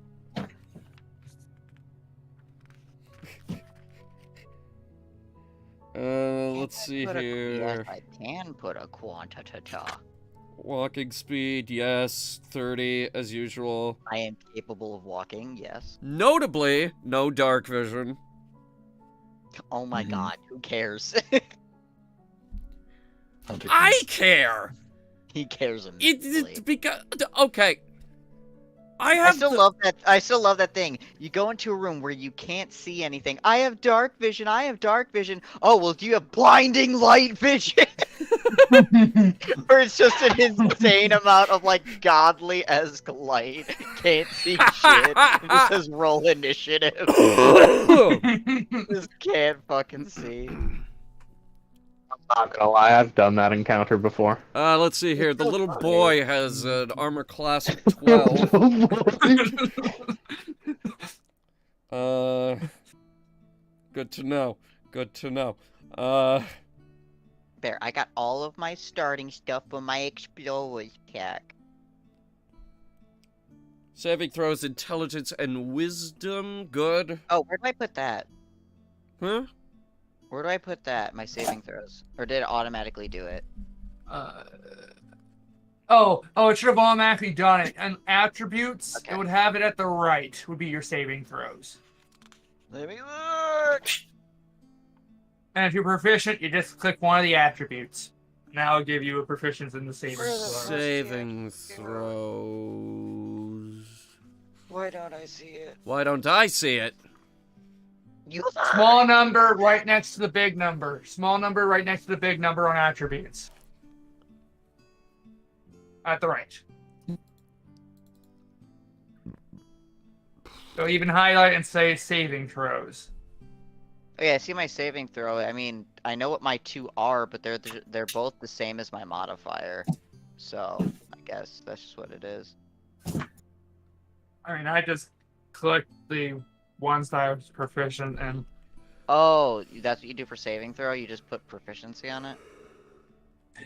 Let's see Yes, here. I can put a quantita. Walking speed, yes. 30 as usual. I am capable of walking, yes. Notably, no dark vision. Oh my Mhm. god, who cares? Hunter I Quest. care. He cares It's immensely. because okay. I I have still the- love that. I still love that thing. You go into a room where you can't see anything. I have dark vision. I have dark vision. Oh well, do you have blinding light vision? Or it's just an insane amount of like godly-esque light. Can't see shit. It just says roll initiative. Just can't fucking see. Not gonna lie, I've done that encounter before. Let's see here. The so little funny. boy has an armor class of 12. Good to know. Good to know. There, I got all of my starting stuff for my explorer's pack. Saving throws, intelligence, and wisdom. Good. Oh, where do I put that? Huh? Where do I put that? My saving throws, or did it automatically do it? Oh, it should have automatically done it. And attributes, Okay. it would have it at the right, would be your saving throws. Let me look. And if you're proficient, you just click one of the attributes. Now it'll give you a proficiency in the saving Where the throws. fuck? Saving throws. Why don't I see it? Why don't I see it? You Small number right next to the big number. Small number right next to the big number on attributes. At the right. So even highlight and say saving throws. Oh, yeah, I see my saving throw. I mean, I know what my two are, but they're both the same as my modifier. So I guess that's just what it is. I mean, I just clicked the ones that I was proficient in. Oh, that's what you do for saving throw? You just put proficiency on it?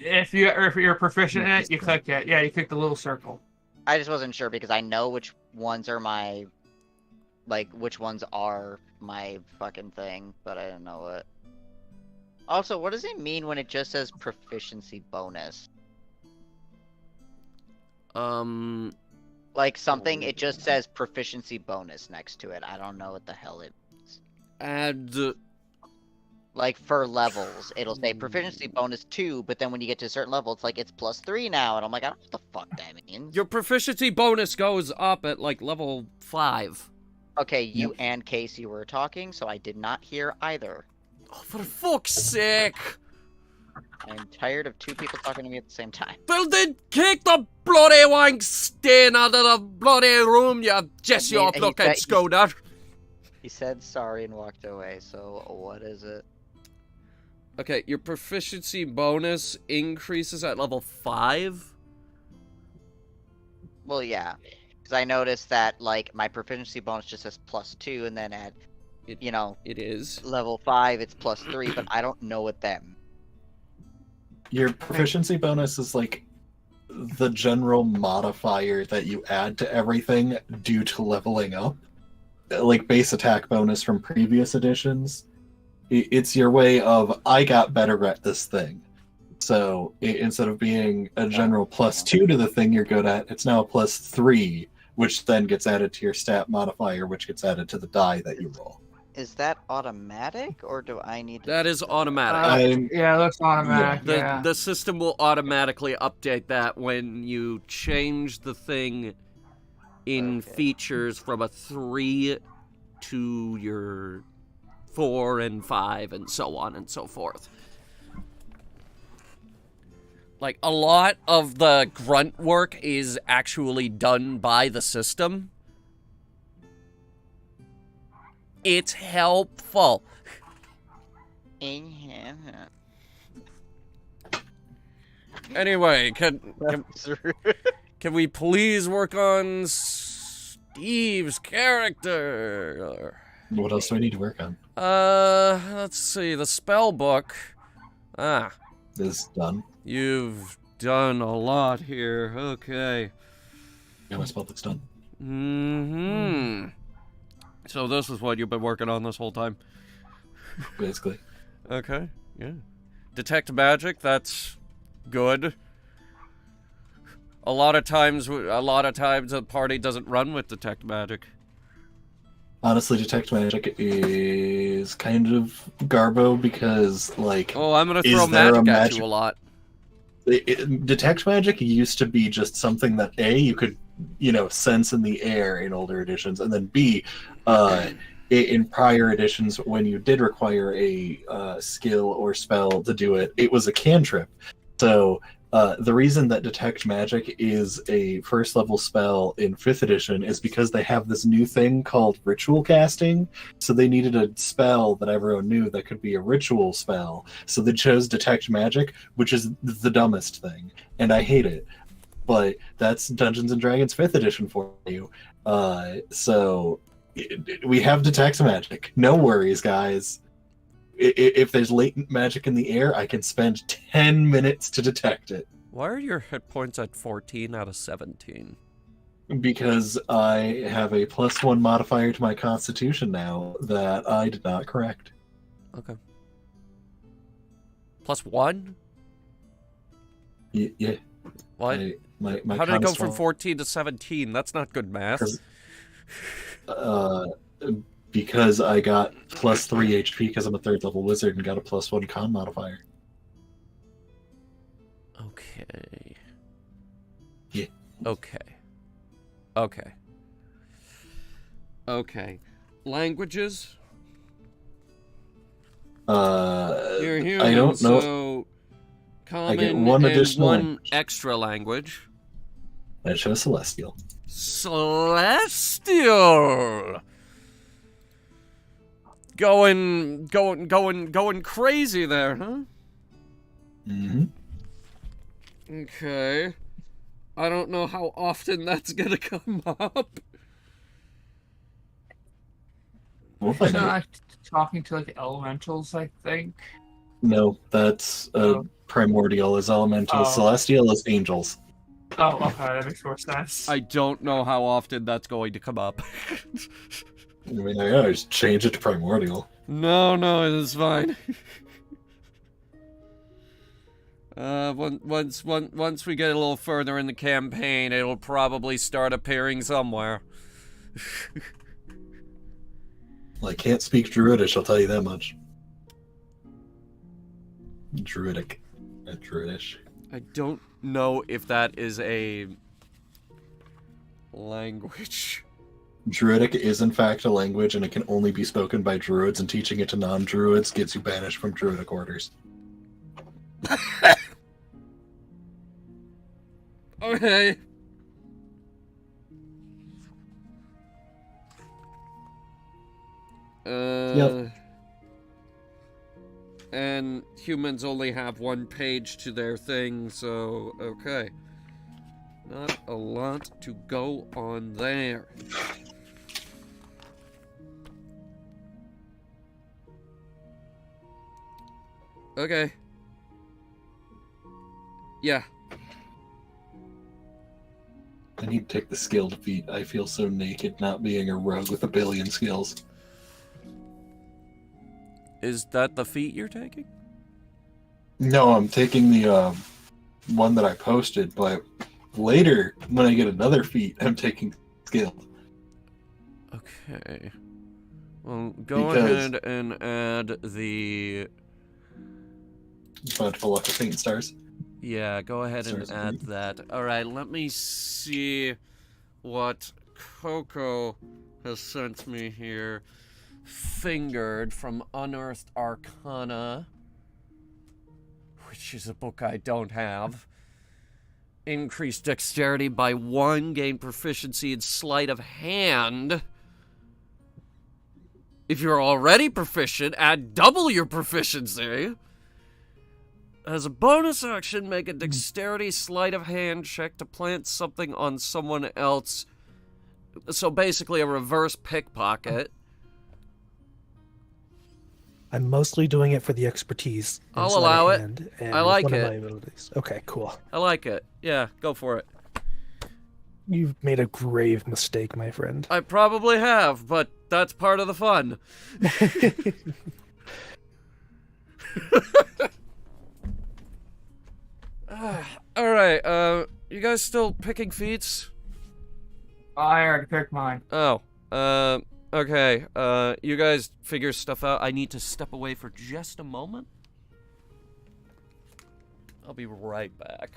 If you're proficient in it, you click it. Yeah, you click the little circle. I just wasn't sure because I know which ones are my... Like, which ones are my fucking thing, but I didn't know what. Also, what does it mean when it just says proficiency bonus? Like something, it just says proficiency bonus next to it. I don't know what the hell it means. Add Like for levels, it'll say proficiency bonus 2, but then when you get to a certain level, it's like it's +3 now, and I'm like, I don't know what the fuck that means. Your proficiency bonus goes up at like level 5. Okay, you and Casey were talking, so I did not hear either. Oh, for fuck's sake! I'm tired of two people talking to me at the same time. Well then kick the bloody wank stain out of the bloody room, you Jesse off looking scooter. He said sorry and walked away, so what is it? Okay, your proficiency bonus increases at level 5? Well, yeah. Because I noticed that, like, my proficiency bonus just says +2, and then at, It it is. level 5, it's +3, but I don't know what that means. Your proficiency bonus is like the general modifier that you add to everything due to leveling up. Like base attack bonus from previous editions. It's your way of, I got better at this thing. So instead of being a general +2 to the thing you're good at, it's now a +3, which then gets added to your stat modifier, which gets added to the die that you roll. Is that automatic, or do I need to... That is automatic. Yeah, that's automatic. The system will automatically update that when you change the thing in features from a 3 to your 4 and 5 and so on and so forth. Like, a lot of the grunt work is actually done by the system. It's helpful. Anyway, can we please work on Steve's character? What else do I need to work on? Let's see, the spell book. Is done. You've done a lot here. Okay. Yeah, my spell book's done. Mm-hmm. So this is what you've been working on this whole time? Basically. Okay, yeah. Detect magic, that's good. A lot of times a party doesn't run with detect magic. Honestly, detect magic is kind of garbo because, like... Oh, I'm gonna throw magic at you a lot. Detect magic used to be just something that A, you could, sense in the air in older editions, and then B, in prior editions, when you did require a skill or spell to do it, it was a cantrip. So the reason that detect magic is a first level spell in 5th edition is because they have this new thing called ritual casting. So they needed a spell that everyone knew that could be a ritual spell. So they chose detect magic, which is the dumbest thing, and I hate it. But that's Dungeons and Dragons 5th edition for you. So we have detect magic. No worries, guys. If there's latent magic in the air, I can spend 10 minutes to detect it. Why are your hit points at 14 out of 17? Because I have a +1 modifier to my constitution now that I did not correct. Okay. +1? Yeah. What? My How did it go from 14 to 17? That's not good math. Because I got +3 HP because I'm a 3rd level wizard and got a +1 con modifier. Okay. Yeah. Okay. Languages? You're human, I don't know. So common I get one additional and one language. extra language. I chose Celestial. Celestial! Going crazy there, huh? Mm-hmm. Okay. I don't know how often that's gonna come up. We'll find out. Not talking to like elementals, I think. No, that's Primordial is Elemental. Oh. Celestial is Angels. Oh, okay, that makes more sense. I don't know how often that's going to come up. I mean, I always change it to Primordial. No, it's fine. Once we get a little further in the campaign, it'll probably start appearing somewhere. Well, I can't speak Druidish, I'll tell you that much. Druidic. Druidish. I don't know if that is a language. Druidic is in fact a language, and it can only be spoken by druids, and teaching it to non-druids gets you banished from druidic orders. Okay. Yep. And humans only have one page to their thing, so okay. Not a lot to go on there. Okay. Yeah. I need to take the skill defeat. I feel so naked not being a rogue with a billion skills. Is that the feat you're taking? No, I'm taking the one that I posted, but later, when I get another feat, I'm taking skill. Okay. Well, go Because- ahead and add the... Bountiful luck of faint stars. Yeah, go ahead and Stars add agree. that. Alright, let me see what Coco has sent me here. Fingered from Unearthed Arcana, which is a book I don't have. Increased dexterity by 1, gain proficiency in sleight of hand. If you're already proficient, add double your proficiency. As a bonus action, make a dexterity sleight of hand check to plant something on someone else. So basically a reverse pickpocket. I'm mostly doing it for the expertise. in I'll sleight of allow it. hand and I like one it. Of my abilities. Okay, cool. I like it. Yeah, go for it. You've made a grave mistake, my friend. I probably have, but that's part of the fun. Alright, you guys still picking feats? I already picked mine. Oh, okay, you guys figure stuff out. I need to step away for just a moment. I'll be right back.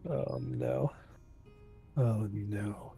Oh no. Oh no.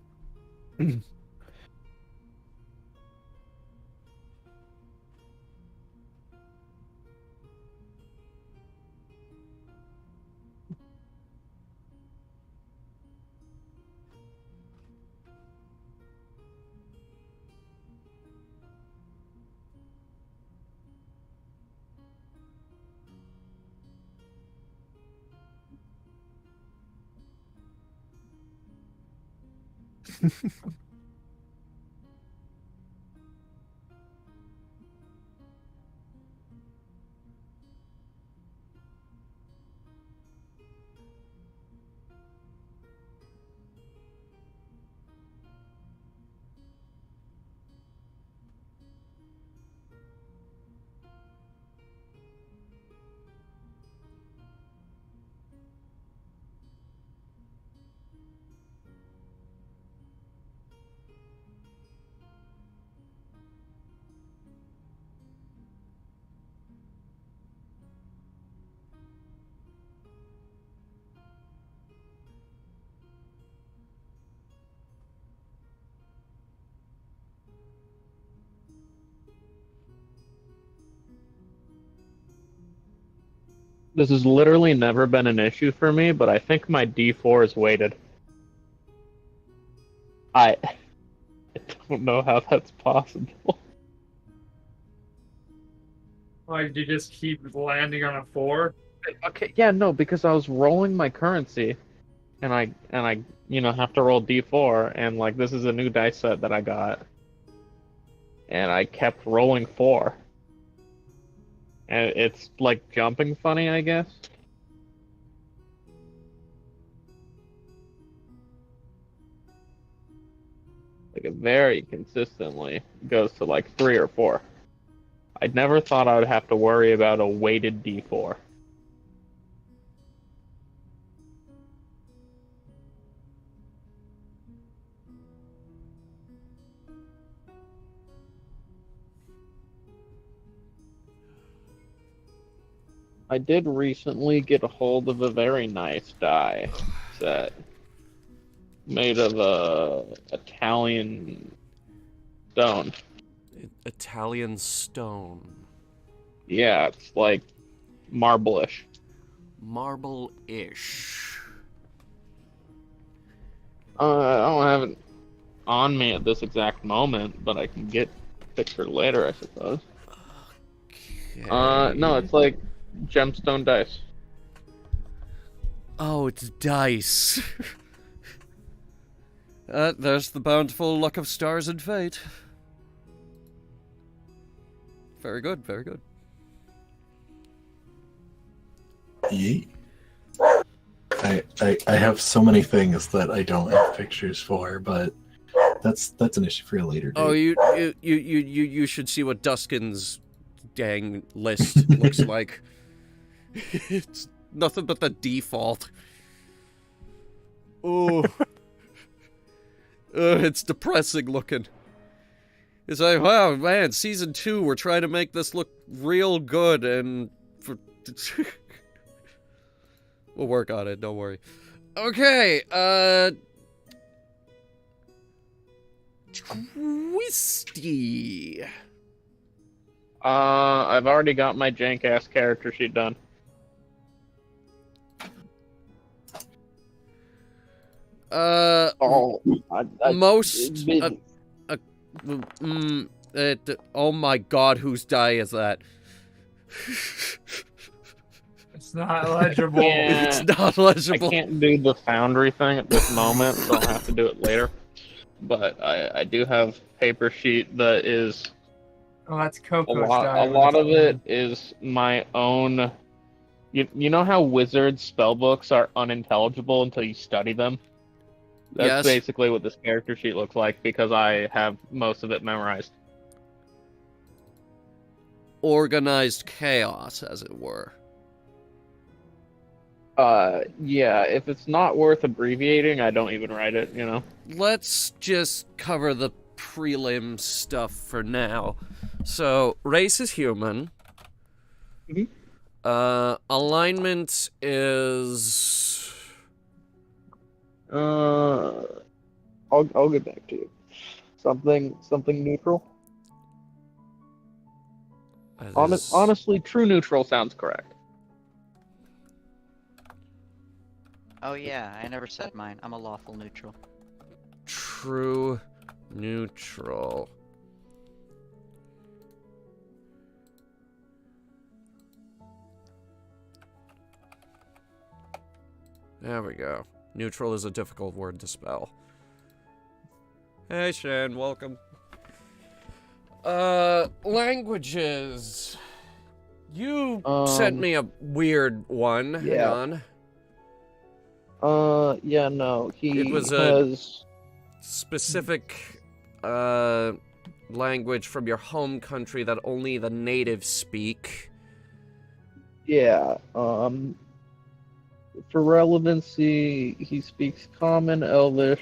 This has literally never been an issue for me, but I think my D4 is weighted. I don't know how that's possible. Like, you just keep landing on a 4? Okay, yeah, no, because I was rolling my currency, and I have to roll D4, and like this is a new dice set that I got, and I kept rolling 4, and it's like jumping funny, I guess. Like it very consistently goes to like 3 or 4. I never thought I would have to worry about a weighted D4. I did recently get a hold of a very nice die set made of Italian stone. Italian stone. Yeah, it's like marble-ish. Marble-ish. I don't have it on me at this exact moment, but I can get a picture later, I suppose. Okay. No, it's like gemstone dice. Oh, it's dice. There's the bountiful luck of stars and fate. Very good, very good. Yeet. I have so many things that I don't have pictures for, but that's an issue for a later date. Oh, you should see what Duskin's dang list looks like. It's nothing but the default. Oh. It's depressing looking. It's like, wow, man, season 2, we're trying to make this look real good, and we'll work on it, don't worry. Okay, Twisty. I've already got my jank-ass character sheet done. Oh my god, whose die is that? It's not legible. Yeah. It's not legible. I can't do the Foundry thing at this moment, so I'll have to do it later. But I do have paper sheet that is Oh, that's Coco's a die. lot of it is my own. You know how wizard spellbooks are unintelligible until you study them? That's Yes. basically what this character sheet looks like because I have most of it memorized. Organized chaos, as it were. Yeah, if it's not worth abbreviating, I don't even write it, you know? Let's just cover the prelim stuff for now. So, race is human. Mhm. Alignment is... I'll get back to you. Something neutral? Honestly, true neutral sounds correct. Oh yeah, I never said mine. I'm a lawful neutral. True neutral. There we go. Neutral is a difficult word to spell. Hey, Shan, welcome. Languages. You sent me a weird one. Hang yeah. on. Yeah, no. It was has... specific language from your home country that only the natives speak. Yeah, for relevancy, he speaks Common, Elvish,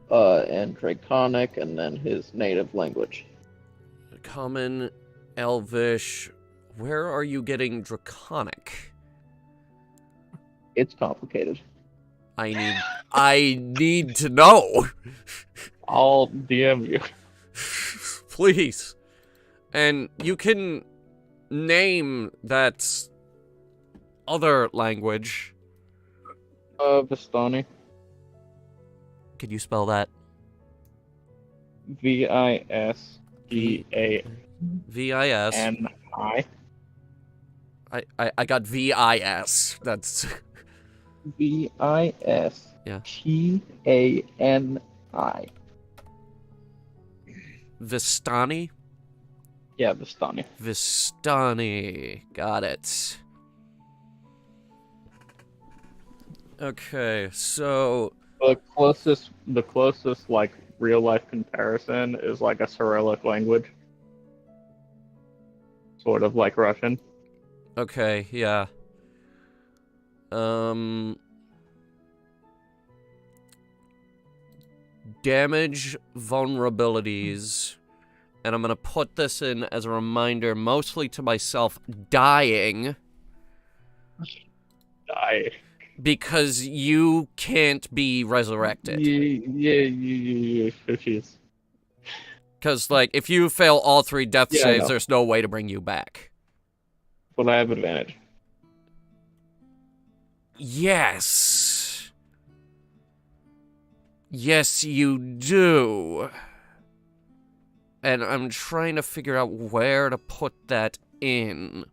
and Draconic, and then his native language. Common, Elvish. Where are you getting Draconic? It's complicated. I need to know. I'll DM you. Please. And you can name that other language. Vistani. Can you spell that? Visdani. V-I-S. I got V-I-S. That's... Vistani. Vistani? Yeah, Vistani. Vistani. Got it. Okay, so... The closest like real life comparison is like a Cyrillic language. Sort of like Russian. Okay, yeah. Damage vulnerabilities, and I'm gonna put this in as a reminder, mostly to myself, dying. die. Because you can't be resurrected. Yeah, jeez. Because, like, if you fail all 3 death Yeah, I saves, know. there's no way to bring you back. But I have advantage. Yes. Yes, you do. And I'm trying to figure out where to put that in.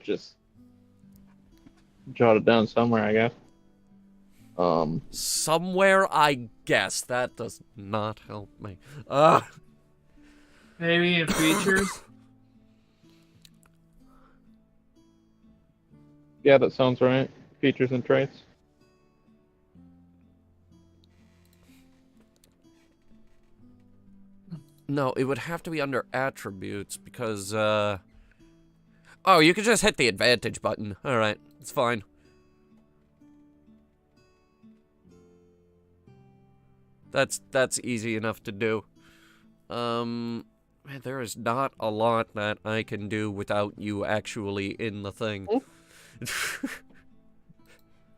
Just jot it down somewhere, I guess. Somewhere, I guess. That does not help me. Maybe in features. Yeah, that sounds right. Features and traits. No, it would have to be under attributes because, Oh, you could just hit the advantage button. Alright, it's fine. That's easy enough to do. Man, there is not a lot that I can do without you actually in the thing.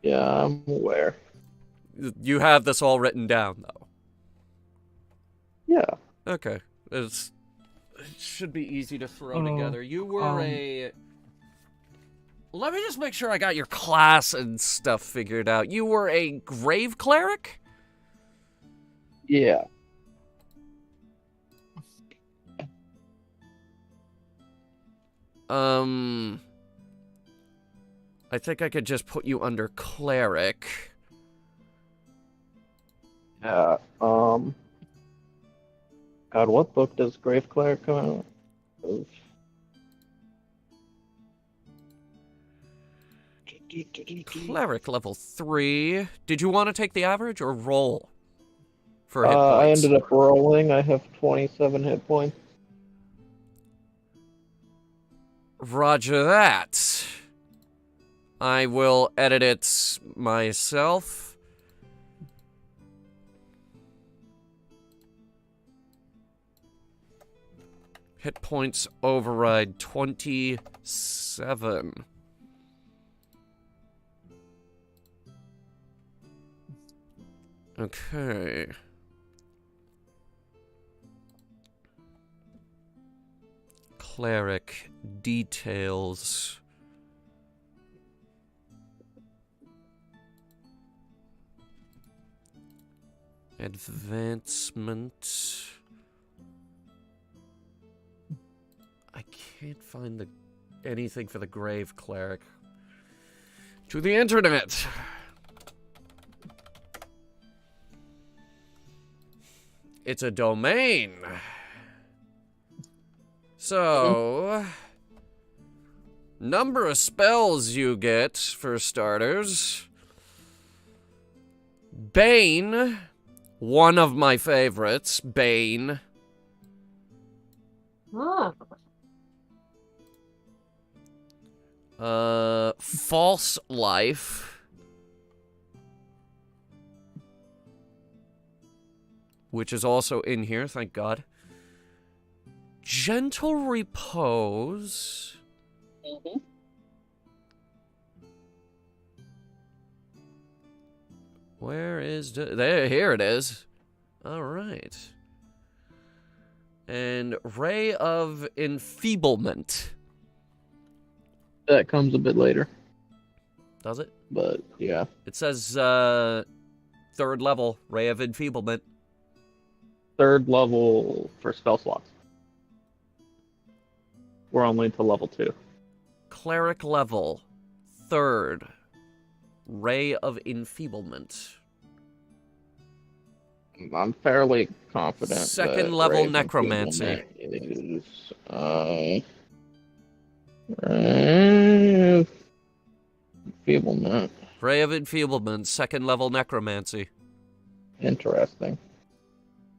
Yeah, I'm aware. You have this all written down, though. Yeah. Okay. It should be easy to throw together. You were a... Let me just make sure I got your class and stuff figured out. You were a grave cleric? Yeah. I think I could just put you under cleric. Yeah. God, what book does Grave Cleric come out of? Cleric level 3. Did you want to take the average or roll for hit I points? ended up rolling. I have 27 hit points. Roger that. I will edit it myself. Hit points override 27. Okay. Cleric details. Advancement. I can't find anything for the grave cleric. To the internet. It's a domain. So, number of spells you get, for starters. Bane, one of my favorites, Bane. False Life. Which is also in here, thank God. Gentle Repose. Where is there? Here it is. All right. And Ray of Enfeeblement. That comes a bit later, Does it? but yeah. It says 3rd level, Ray of Enfeeblement. 3rd level for spell slots. We're only to level 2. Cleric level, 3rd, Ray of Enfeeblement. I'm fairly confident. Second that level Ray of necromancy. Enfeeblement is, Ray of Enfeeblement. Ray of Enfeeblement, 2nd level necromancy. Interesting.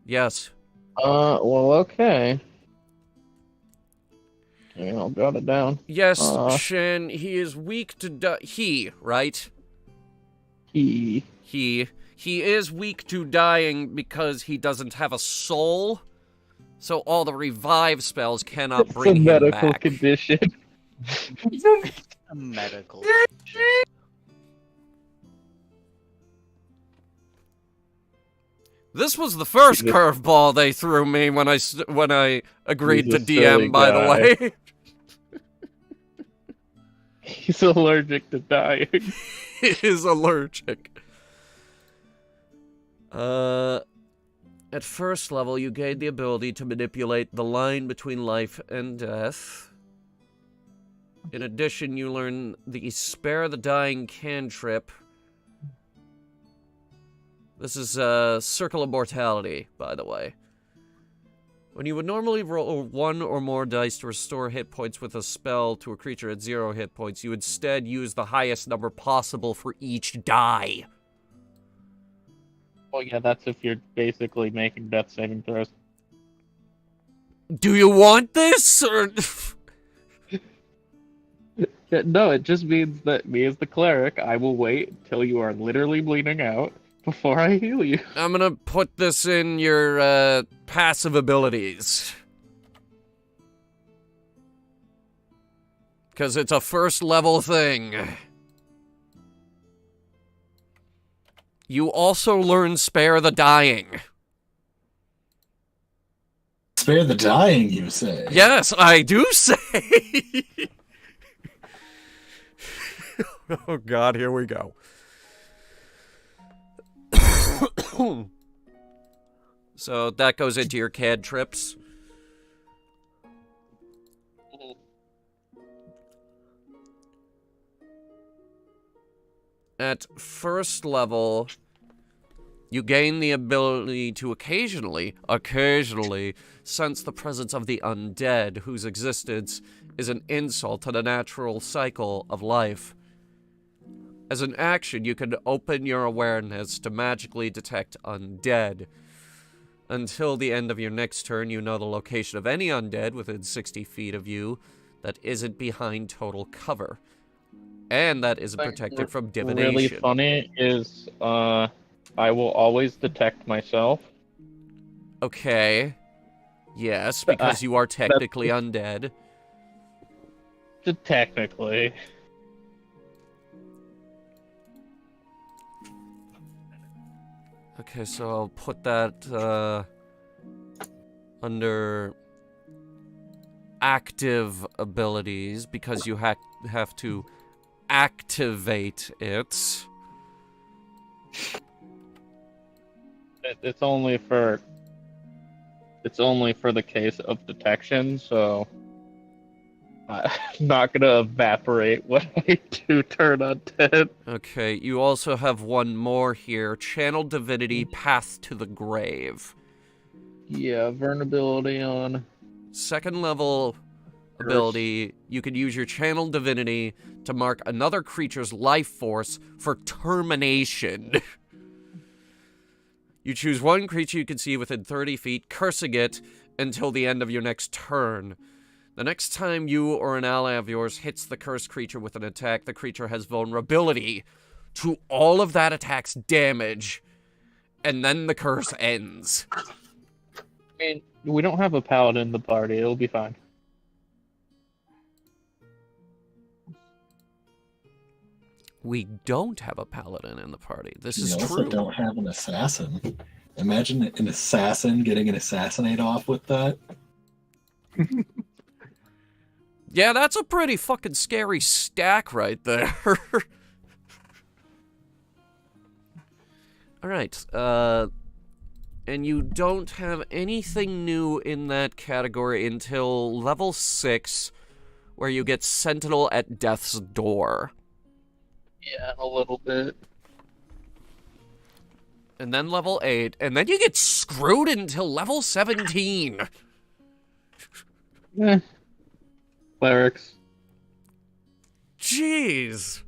Yes. Well, okay. Yeah, I'll jot it down. Yes, Shin, he is weak to he, right? He. He is weak to dying because he doesn't have a soul. So all the revive spells cannot It's a bring him medical back. condition. A medical. This was the first Jesus. curveball they threw me when I agreed He's to a silly DM, by the guy. way. He's allergic to dying. He is allergic. At first level, you gain the ability to manipulate the line between life and death. In addition, you learn the Spare the Dying cantrip. This is Circle of Mortality, by the way. When you would normally roll 1 or more dice to restore hit points with a spell to a creature at 0 hit points, you instead use the highest number possible for each die. Well, yeah, that's if you're basically making death saving throws. Do you want this, or... No, it just means that me as the cleric, I will wait till you are literally bleeding out before I heal you. I'm gonna put this in your, passive abilities. Because it's a first level thing. You also learn Spare the Dying. Spare the dying, you say? Yes, I do say. Oh god, here we go. So that goes into your CAD trips. At first level, you gain the ability to occasionally sense the presence of the undead, whose existence is an insult to the natural cycle of life. As an action, you can open your awareness to magically detect undead. Until the end of your next turn, you know the location of any undead within 60 feet of you that isn't behind total cover. And that isn't protected from divination. Really funny is, I will always detect myself. Okay. Yes, because you are technically undead. Technically. Okay, so I'll put that, under active abilities, because you have to activate it. It's only for the case of detection, so I'm not gonna evaporate when I do turn undead. Okay, you also have one more here. Channel Divinity, Path to the Grave. Yeah, vulnerability on. Second level ability, you can use your Channel Divinity to mark another creature's life force for termination. You choose one creature you can see within 30 feet, cursing it until the end of your next turn. The next time you or an ally of yours hits the cursed creature with an attack, the creature has vulnerability to all of that attack's damage, and then the curse ends. I mean, we don't have a paladin in the party. It'll be fine. We don't have a paladin in the party. This You is also true. don't have an assassin. Imagine an assassin getting an assassinate off with that. Yeah, that's a pretty fucking scary stack right there. Alright, and you don't have anything new in that category until level 6, where you get Sentinel at Death's Door. Yeah, a little bit. And then level 8, and then you get screwed until level 17. Clerics. Jeez.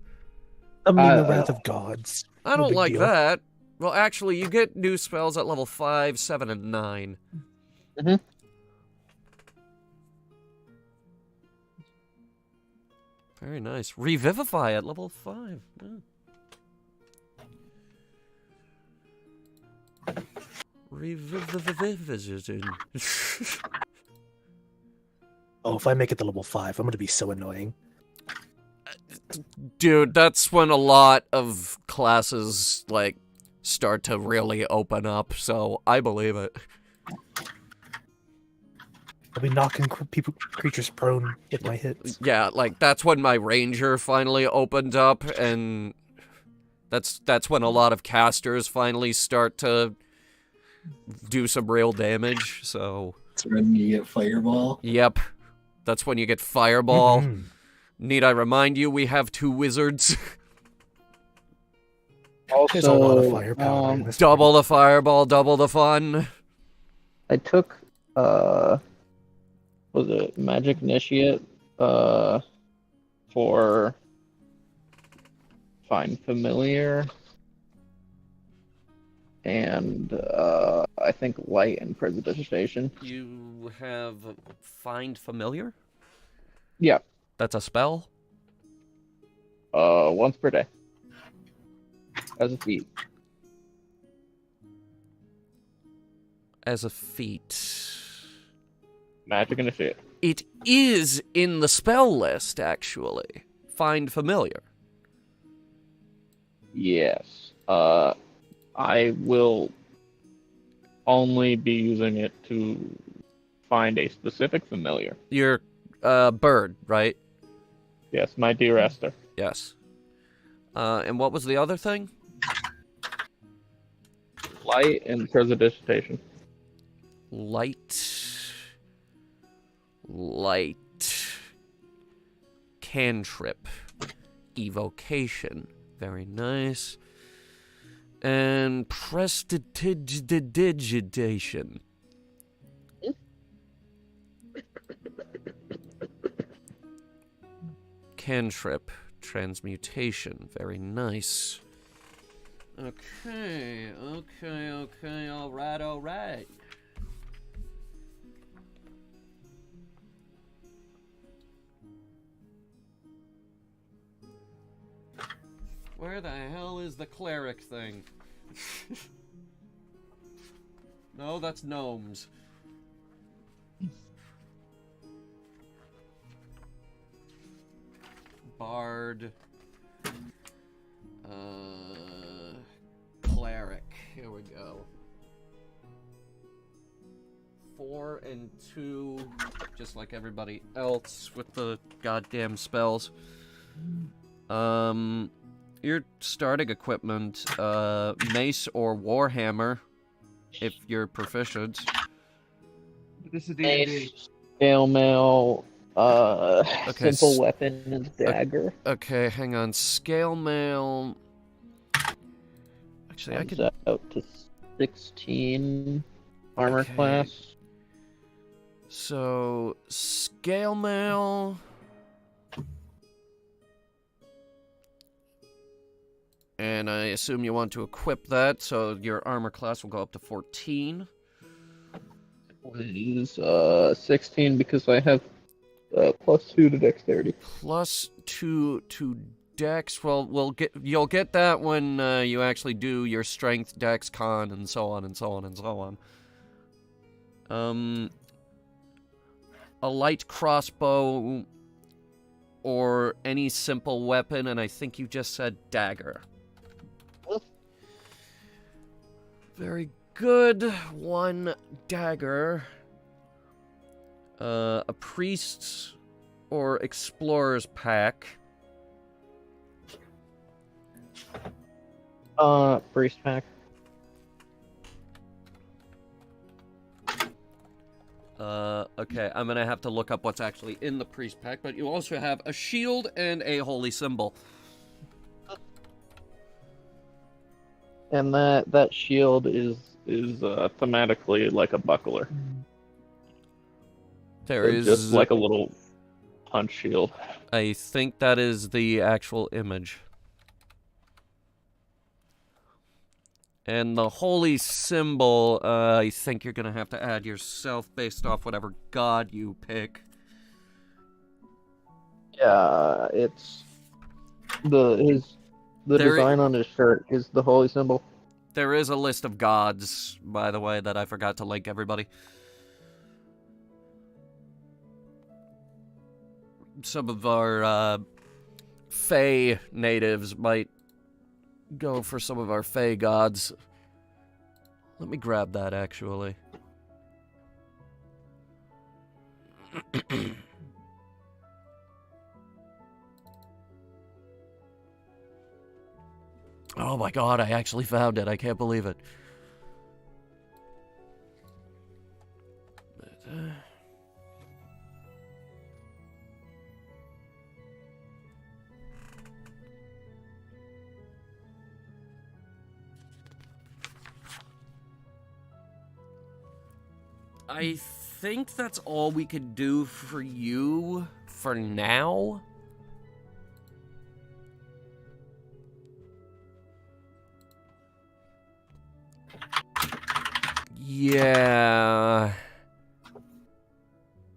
I mean, the Wrath of Gods. I No don't big like deal. that. Well, actually, you get new spells at level 5, 7, and 9. Mhm. Very nice. Revivify at level 5. Yeah. Revisiting. Oh, if I make it to level 5, I'm gonna be so annoying. Dude, that's when a lot of classes, like, start to really open up, so I believe it. I'll be knocking creatures prone with my hits. Yeah, like, that's when my ranger finally opened up, and that's when a lot of casters finally start to do some real damage, so... That's when you get Fireball. Yep. That's when you get Fireball. Mhm. Need I remind you, we have 2 wizards. Also, There's a lot of firepower in this Double the Fireball, double the fun. I took was it Magic Initiate for Find Familiar and I think Light and Precipitation. You have Find Familiar? Yeah. That's a spell? Once per day. As a feat. As a feat. Magic Initiate. It is in the spell list, actually. Find Familiar. Yes. I will only be using it to find a specific familiar. Your bird, right? Yes, my dear Esther. Yes. And what was the other thing? Light and Precipitation. Light. Cantrip. Evocation. Very nice. And Prestidigitation. Cantrip. Transmutation. Very nice. Okay, alright. Where the hell is the cleric thing? No, that's gnomes. Bard. Cleric. Here we go. 4 and 2, just like everybody else with the goddamn spells. Your starting equipment, mace or warhammer, if you're proficient. This is D&D. Scale mail, Okay, simple weapon is dagger. Okay, hang on. Scale mail. Actually, I Comes could. out to 16 armor Okay. class. So, scale mail. And I assume you want to equip that, so your armor class will go up to 14. Is 16 because I have +2 to dexterity. Plus 2 to dex. Well, you'll get that when you actually do your strength, dex, con, and so on and so on and so on. A light crossbow or any simple weapon, and I think you just said dagger. Very good. 1 dagger. A priest's or explorer's pack. Priest pack. Okay, I'm gonna have to look up what's actually in the priest pack, but you also have a shield and a holy symbol. And that shield is thematically like a buckler. There It's is just like a little punch shield. I think that is the actual image. And the holy symbol, I think you're gonna have to add yourself based off whatever god you pick. Yeah, it's the There- design on his shirt is the holy symbol. There is a list of gods, by the way, that I forgot to link everybody. some of our Fey natives might go for some of our Fey gods. Let me grab that, actually. Oh my god, I actually found it. I can't believe it. I think that's all we could do for you for now. Yeah.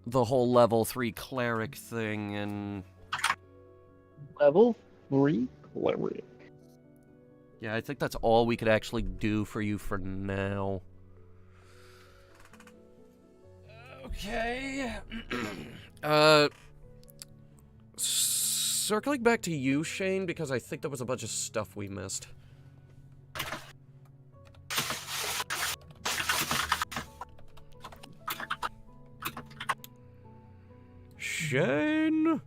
The whole level 3 cleric thing and... Level 3 cleric. Yeah, I think that's all we could actually do for you for now. Okay. Circling back to you, Shane, because I think there was a bunch of stuff we missed. Shane?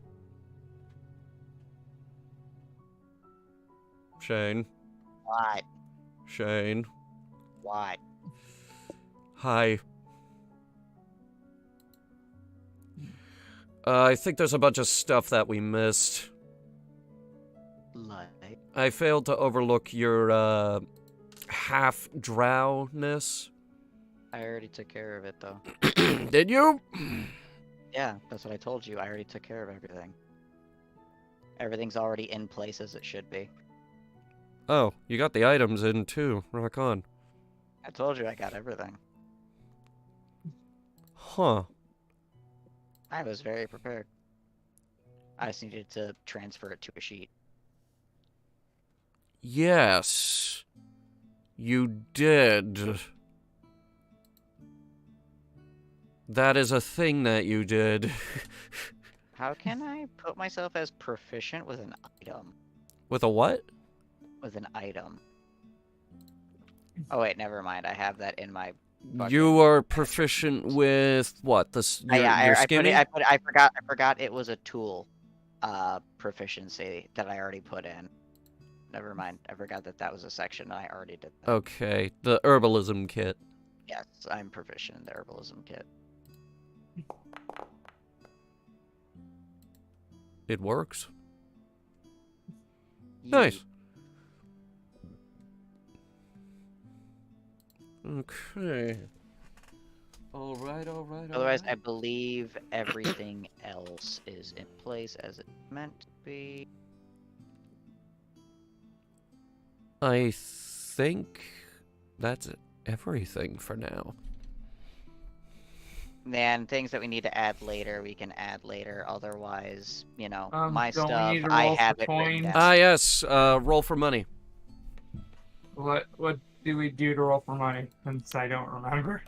Shane? What? Shane? What? Hi. I think there's a bunch of stuff that we missed. Like? I failed to overlook your, half-drowness. I already took care of it, though. Did you? Yeah, that's what I told you. I already took care of everything. Everything's already in place as it should be. Oh, you got the items in, too. Rock on. I told you I got everything. Huh. I was very prepared. I just needed to transfer it to a sheet. Yes. You did. That is a thing that you did. How can I put myself as proficient with an item? With a what? With an item. Oh wait, never mind. I have that in my. You are proficient with what? This your skimming? I forgot it was a tool, proficiency that I already put in. Never mind. I forgot that was a section and I already did that. Okay, the herbalism kit. Yes, I'm proficient in the herbalism kit. It works. Nice. Okay. All right. Otherwise, I believe everything else is in place as it's meant to be. I think that's everything for now. Man, things that we need to add later, we can add later. Otherwise, you know, my don't we stuff, need to I roll have for it written coins? down. Ah, yes. Roll for money. What do we do to roll for money? Since I don't remember.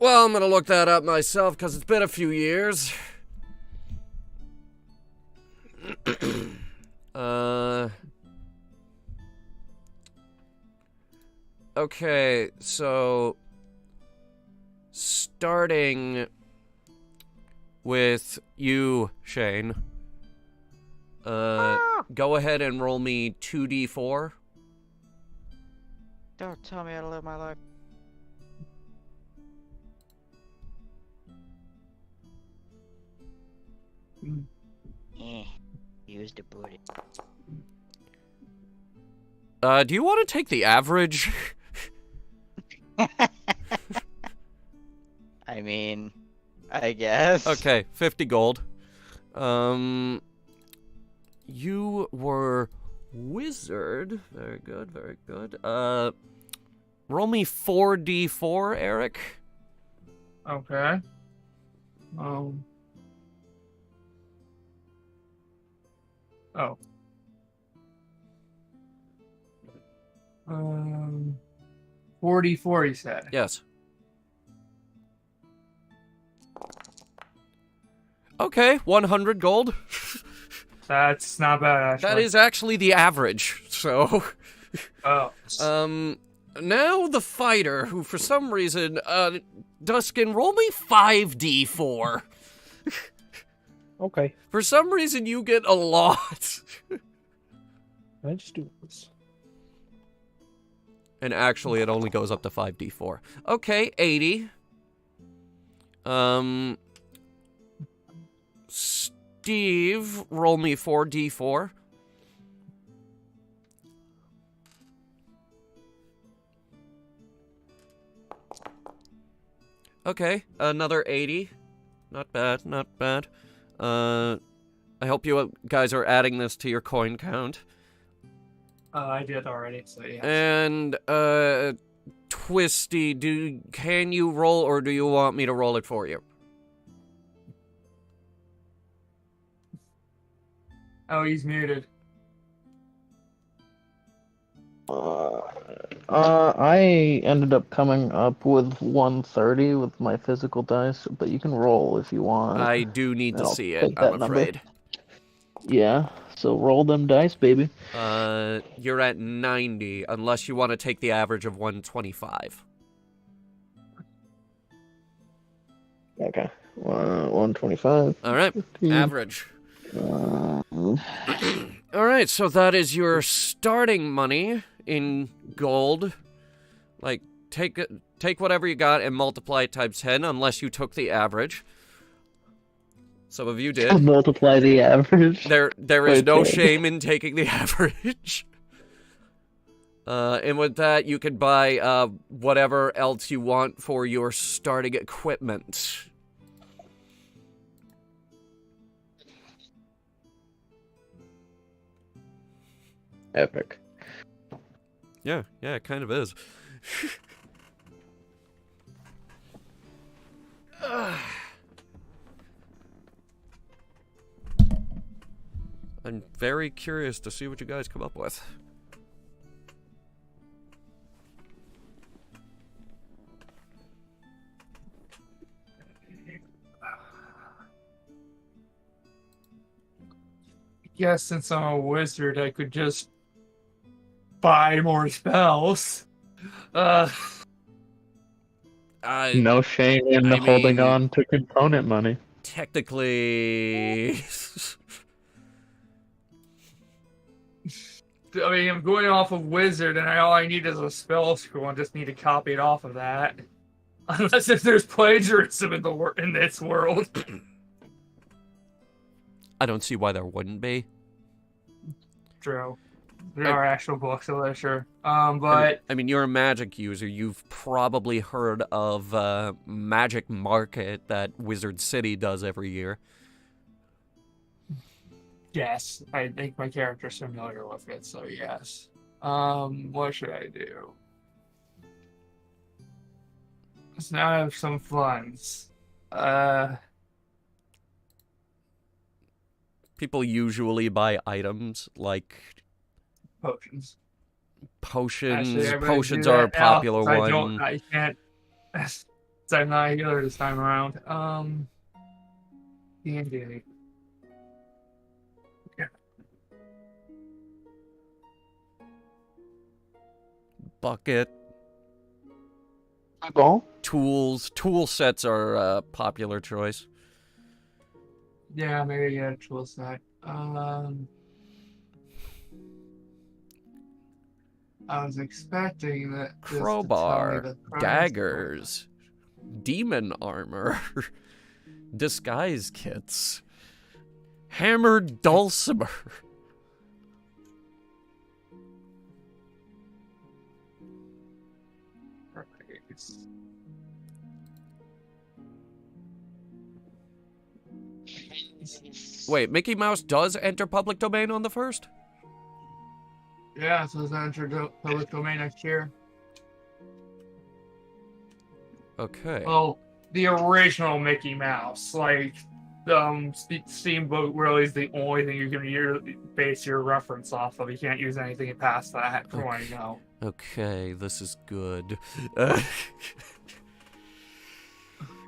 Well, I'm gonna look that up myself because it's been a few years. Okay, so starting with you, Shane. Go ahead and roll me 2d4. Don't tell me how to live my life. Use the booty. Do you want to take the average? I mean, I guess. Okay, 50 gold. You were wizard. Very good, very good. Roll me 4d4, Eric. Okay. Oh. 44, you said. Yes. Okay, 100 gold. That's not bad, actually. That is actually the average, so... Oh. Now the fighter, who for some reason, Duskin, roll me 5d4. Okay. For some reason, you get a lot. I just do this. And actually, it only goes up to 5d4. Okay, 80. Steve, roll me 4d4. Okay, another 80. Not bad, not bad. I hope you guys are adding this to your coin count. I did already, so yeah. And, Twisty, can you roll, or do you want me to roll it for you? Oh, he's muted. I ended up coming up with 130 with my physical dice, but you can roll if you want. I do need to I'll see it, take I'm that number. afraid. Yeah, so roll them dice, baby. You're at 90, unless you want to take the average of 125. Okay, 125. All right, 15. average. All right, so that is your starting money in gold. Like, take whatever you got and multiply it times 10, unless you took the average. Some of you did. Multiply the average. There is no Okay. shame in taking the average. And with that, you can buy whatever else you want for your starting equipment. Epic. Yeah, it kind of is. I'm very curious to see what you guys come up with. Guess since I'm a wizard, I could just buy more spells. I No shame in I holding mean- on to component money. technically... I mean, I'm going off of wizard, and all I need is a spell scroll, and just need to copy it off of that. Unless if there's plagiarism in this world. I don't see why there wouldn't be. True. There are actual books of literature. But I mean, you're a magic user. You've probably heard of Magic Market that Wizard City does every year. yes, I think my character's familiar with it, so yes. What should I do? Let's now have some funds. People usually buy items like Potions. potions. Actually, everybody Potions do are a that now, popular 'cause one. I can't. I'm not a healer this time around. D&D. Bucket. Ball? Tools. Tool sets are a popular choice. Yeah, maybe a tool set. I was expecting that. this to tell me Crowbar. the price. Daggers. Demon armor. Disguise kits. Hammered dulcimer. Wait, Mickey Mouse does enter public domain on the 1st? Yeah, so it's enter public domain next year. Okay. Well, the original Mickey Mouse, like, Steamboat really is the only thing you can base your reference off of. You can't use anything past that, from what I know. Okay, this is good.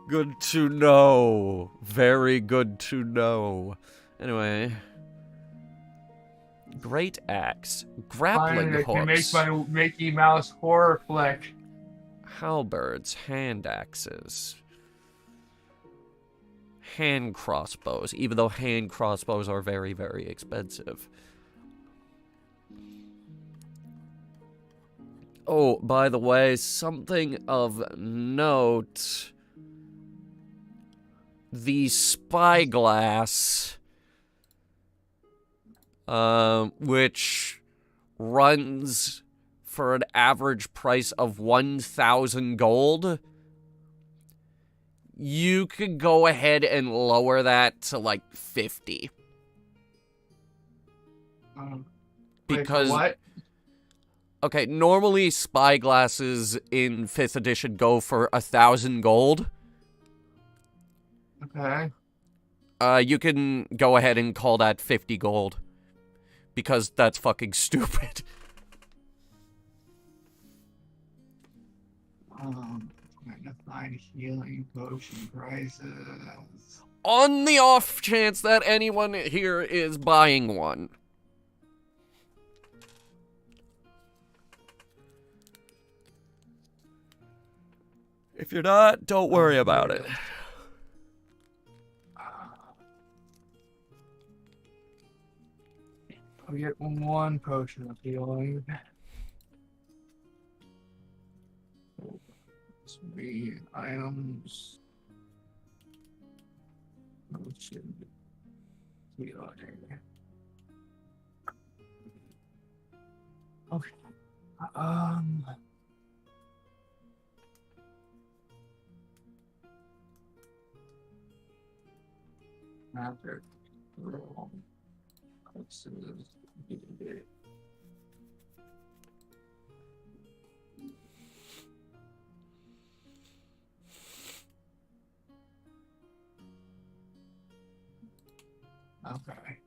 Good to know. Very good to know. Anyway. Great axe. Grappling Finally, I can make hooks. my Mickey Mouse horror flick. Halberds. Hand axes. Hand crossbows. Even though hand crossbows are very, very expensive. Oh, by the way, something of note. The spyglass, which runs for an average price of 1,000 gold, you could go ahead and lower that to like 50. Because what? Okay, normally spyglasses in 5th edition go for 1,000 gold. Okay. You can go ahead and call that 50 gold. Because that's fucking stupid. Trying to find healing potion prices. On the off chance that anyone here is buying one. If you're not, don't worry about it. I'll get one potion of healing. Sweet items. Potion healing. Okay. After roll. This is okay.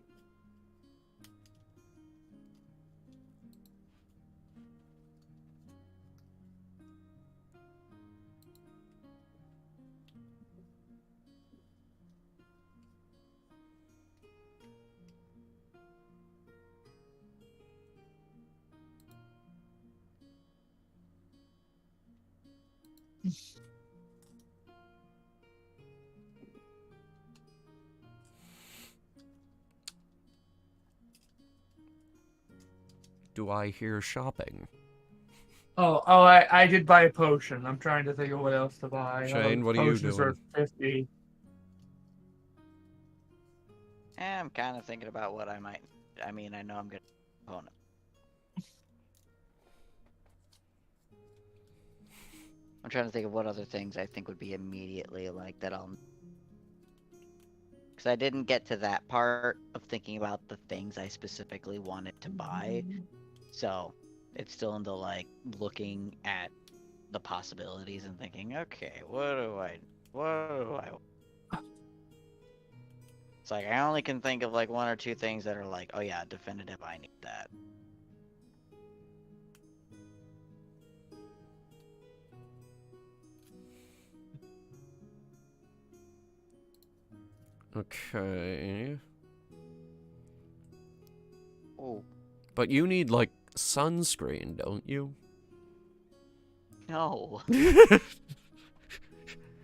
Do I hear shopping? I did buy a potion. I'm trying to think of what else to buy. Shane, what are you Potions doing? are 50. I'm kind of thinking about what I might. I mean, I know I'm gonna opponent. I'm trying to think of what other things I think would be immediately like that I'll. Because I didn't get to that part of thinking about the things I specifically wanted to buy. So it's still in the like looking at the possibilities and thinking, okay, what do I. It's like I only can think of like one or two things that are like, oh yeah, definitive, I need that. Okay. Oh, But you need, like, sunscreen, don't you? no.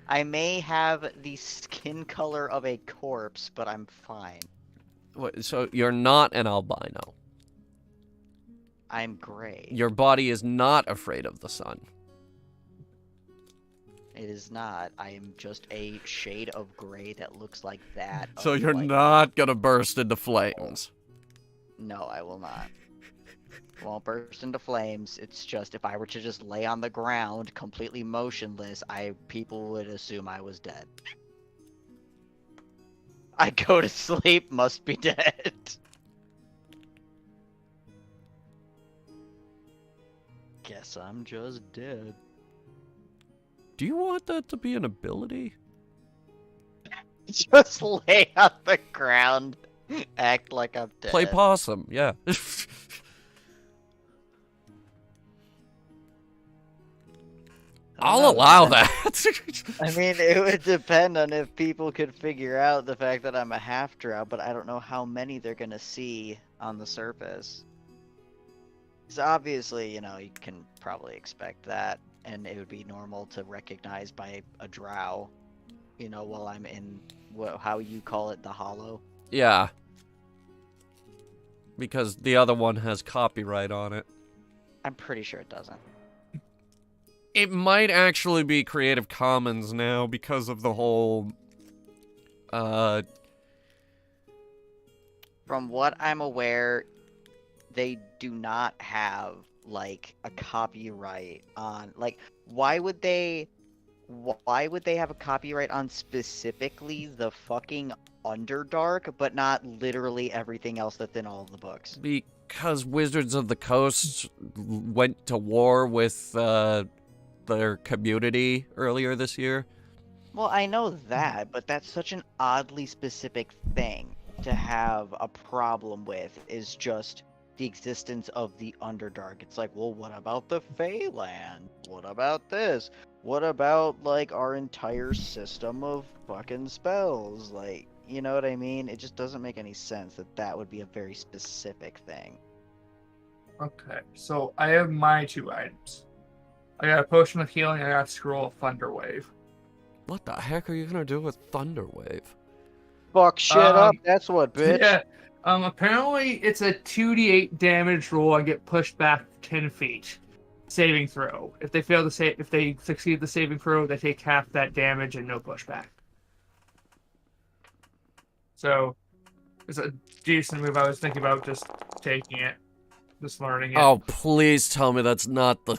I may have the skin color of a corpse, but I'm fine. What, so you're not an albino. I'm gray. Your body is not afraid of the sun. It is not. I am just a shade of gray that looks like that. So of, you're like, not gonna burst into flames. No, I will not. Won't burst into flames. It's just if I were to just lay on the ground completely motionless, people would assume I was dead. I go to sleep, must be dead. Guess I'm just dead. Do you want that to be an ability? Just lay on the ground, act like I'm dead. Play possum, yeah. I'll allow that. I mean, it would depend on if people could figure out the fact that I'm a half drow, but I don't know how many they're gonna see on the surface. So obviously, you know, you can probably expect that, and it would be normal to recognize by a drow, you know, while I'm in how you call it, the hollow. Yeah. Because the other one has copyright on it. I'm pretty sure it doesn't. It might actually be Creative Commons now because of the whole, From what I'm aware, they do not have, like, a copyright on, like, why would they have a copyright on specifically the fucking Underdark, but not literally everything else that's in all of the books? because Wizards of the Coast went to war with, their community earlier this year. Well, I know that, but that's such an oddly specific thing to have a problem with, is just the existence of the Underdark. It's like, well, what about the Feyland? What about this? What about, like, our entire system of fucking spells? Like, you know what I mean? It just doesn't make any sense that that would be a very specific thing. Okay, so I have my 2 items. I got a potion of healing. I got a scroll of Thunderwave. What the heck are you gonna do with Thunderwave? Fuck shit up, that's what, bitch. Yeah. Apparently it's a 2d8 damage roll. I get pushed back 10 feet. Saving throw. If they succeed the saving throw, they take half that damage and no pushback. So it's a decent move. I was thinking about just taking it, just learning it. Oh, please tell me that's not the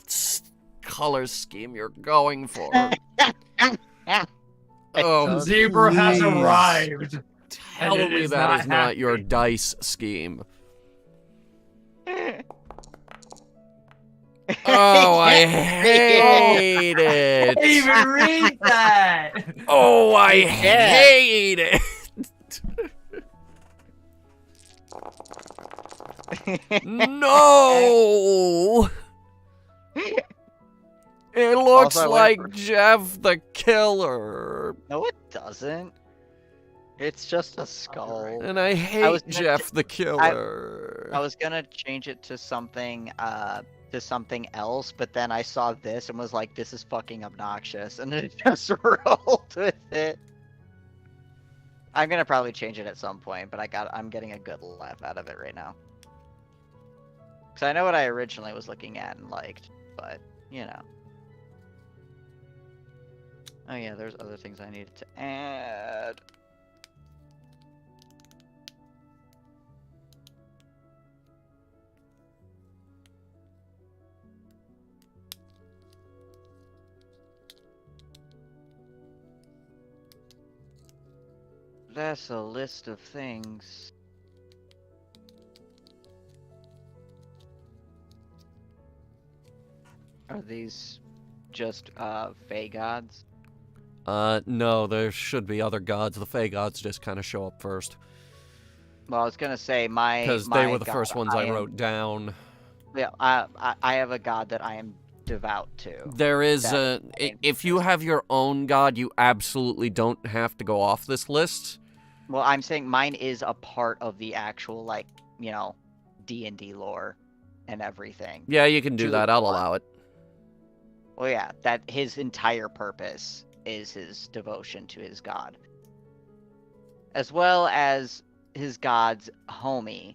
color scheme you're going for. Oh, Zebra has please. arrived. Tell and it me is that not is not your happy. dice scheme. Oh, I hate it. I even read that. Oh, I hate it. No. It looks Also, I went like for- Jeff the Killer. No, it doesn't. It's just a skull. And I was hate gonna Jeff the Killer. I was gonna change it to something else, but then I saw this and was like, this is fucking obnoxious, and then just rolled with it. I'm gonna probably change it at some point, but I'm getting a good laugh out of it right now. Cause I know what I originally was looking at and liked, but you know. Oh yeah, there's other things I needed to add. That's a list of things. Are these just Fey gods? No, there should be other gods. The Fey gods just kind of show up first. Well, I was gonna say Because they were the god, first ones I am- wrote down. Yeah, I have a god that I am devout to. There is That if you have your own god, you absolutely don't have to go off this list. Well, I'm saying mine is a part of the actual, like, you know, D&D lore and everything. Yeah, you can do To that. the I'll core. allow it. Well, yeah, that his entire purpose is his devotion to his god. As well as his god's homie.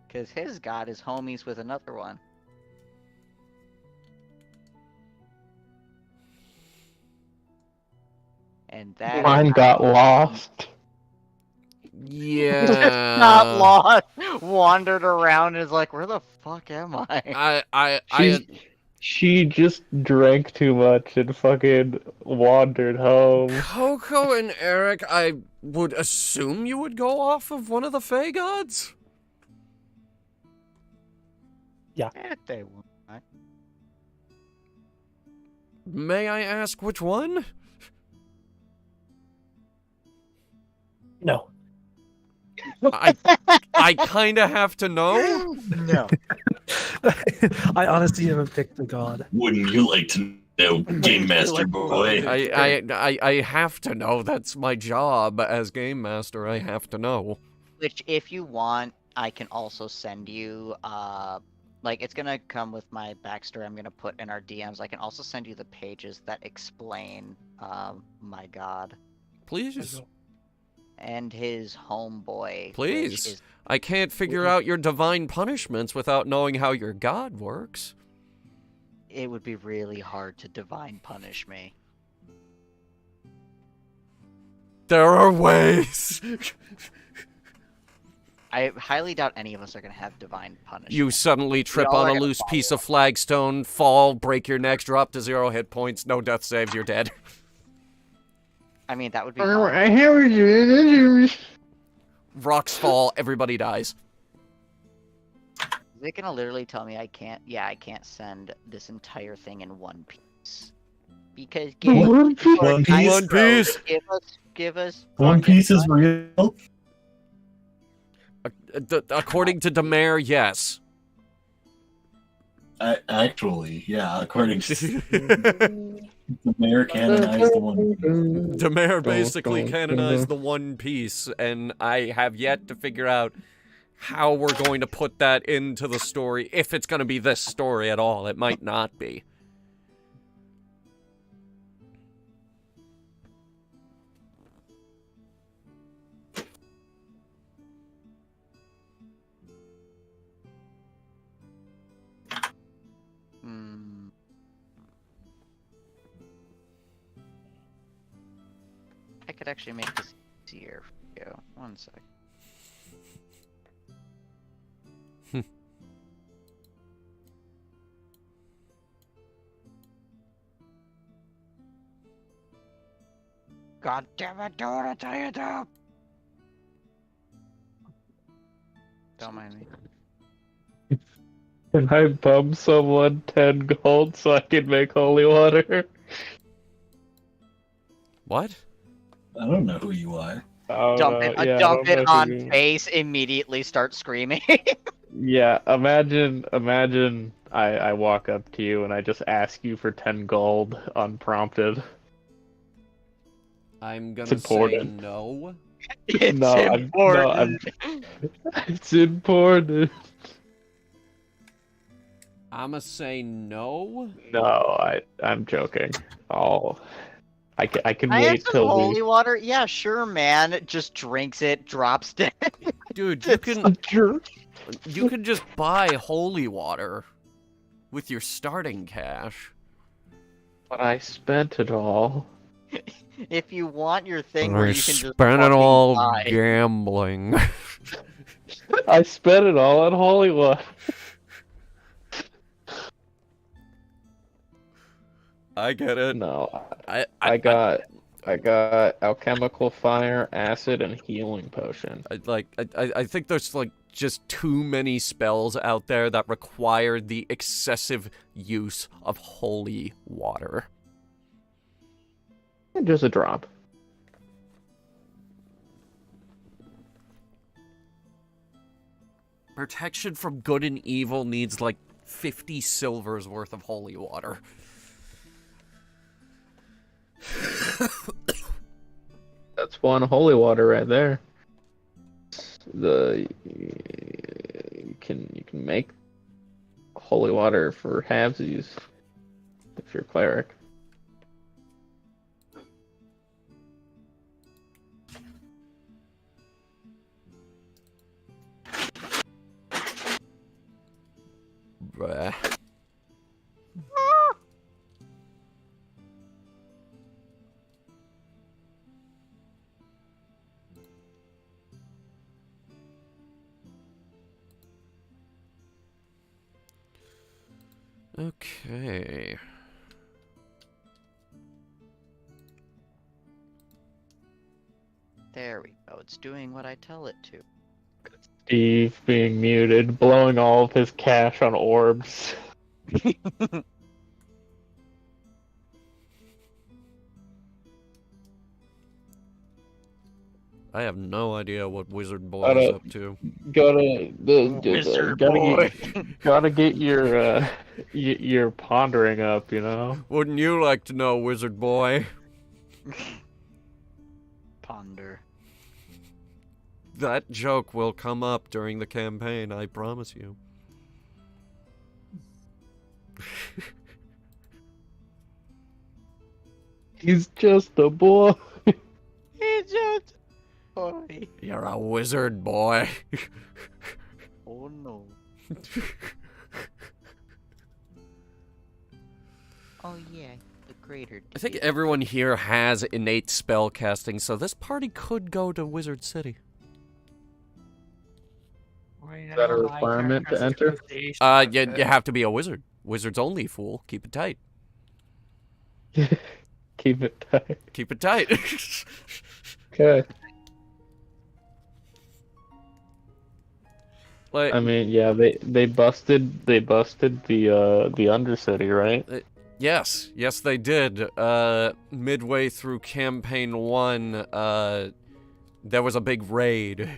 Because his god is homies with another one. And that Mine got lost. Yeah. not lost, wandered around and is like, where the fuck am I? She just drank too much and fucking wandered home. Coco and Eric, I would assume you would go off of one of the Fey gods? They won't. May I ask which one? No. I kind of have to know. No. I honestly haven't picked a god. Wouldn't you like to know, Game Master boy? I have to know. That's my job as game master. I have to know. Which, if you want, I can also send you. Like, it's gonna come with my backstory. I'm gonna put in our DMs. I can also send you the pages that explain my god Please. and his homeboy. Please. Which is, I can't figure out your divine punishments without knowing how your god works. it would be really hard to divine punish me. There are ways. I highly doubt any of us are gonna have divine punishment. You suddenly trip all on are a gonna loose follow piece of flagstone, fall, break your neck, drop to 0 hit points, no death saves, you're dead. I mean, that would be fun. I heard you. Rocks fall, everybody dies. They're gonna literally tell me I can't. Yeah, I can't send this entire thing in one piece because One Piece? One Piece. give us. One Piece is real. According to Demare, yes. Actually, yeah. According to the mayor canonized the One Piece. Demare basically canonized the One Piece, and I have yet to figure out how we're going to put that into the story, if it's going to be this story at all. It might not be. I could actually make this easier for you. One sec. God damn it, do what I tell you to! Don't mind me. Can I bum someone 10 gold so I can make holy water? What? I don't know who you are. Dump it on face, immediately start screaming. Yeah, imagine I walk up to you and I just ask you for 10 gold unprompted. I'm gonna It's say important. no. It's No, important. It's important. I'ma say no. No, I'm joking. I can I have wait some till holy water. Yeah, sure, man. Just drinks it, drops dead. Dude, you can just buy holy water with your starting cash. But I spent it all. If you want your thing where I you can just spent it fucking all buy. gambling. I spent it all on holy water. I get it. No, I got alchemical fire, acid, and healing potion. I think there's like just too many spells out there that require the excessive use of holy water. Just a drop. Protection from good and evil needs like 50 silvers worth of holy water. That's one holy water right there. You can make holy water for halvesies if you're a cleric. Bruh. Okay. There we go. It's doing what I tell it to. Steve being muted, blowing all of his cash on orbs. I have no idea what Wizard Boy Gotta- is up to. Gotta Wizard gotta boy. gotta get your pondering up, you know. Wouldn't you like to know, Wizard Boy? Ponder. That joke will come up during the campaign, I promise you. He's just a boy. He's just boy. You're a wizard boy. Oh no. Oh yeah, the greater. I think everyone here has innate spellcasting, so this party could go to Wizard City. Is that a requirement to enter? You have to be a wizard. Wizards only, fool. Keep it tight. Keep it tight. Keep it tight. Okay. Like, I mean, yeah, they busted the Undercity, right? yes, they did. Midway through campaign 1, there was a big raid.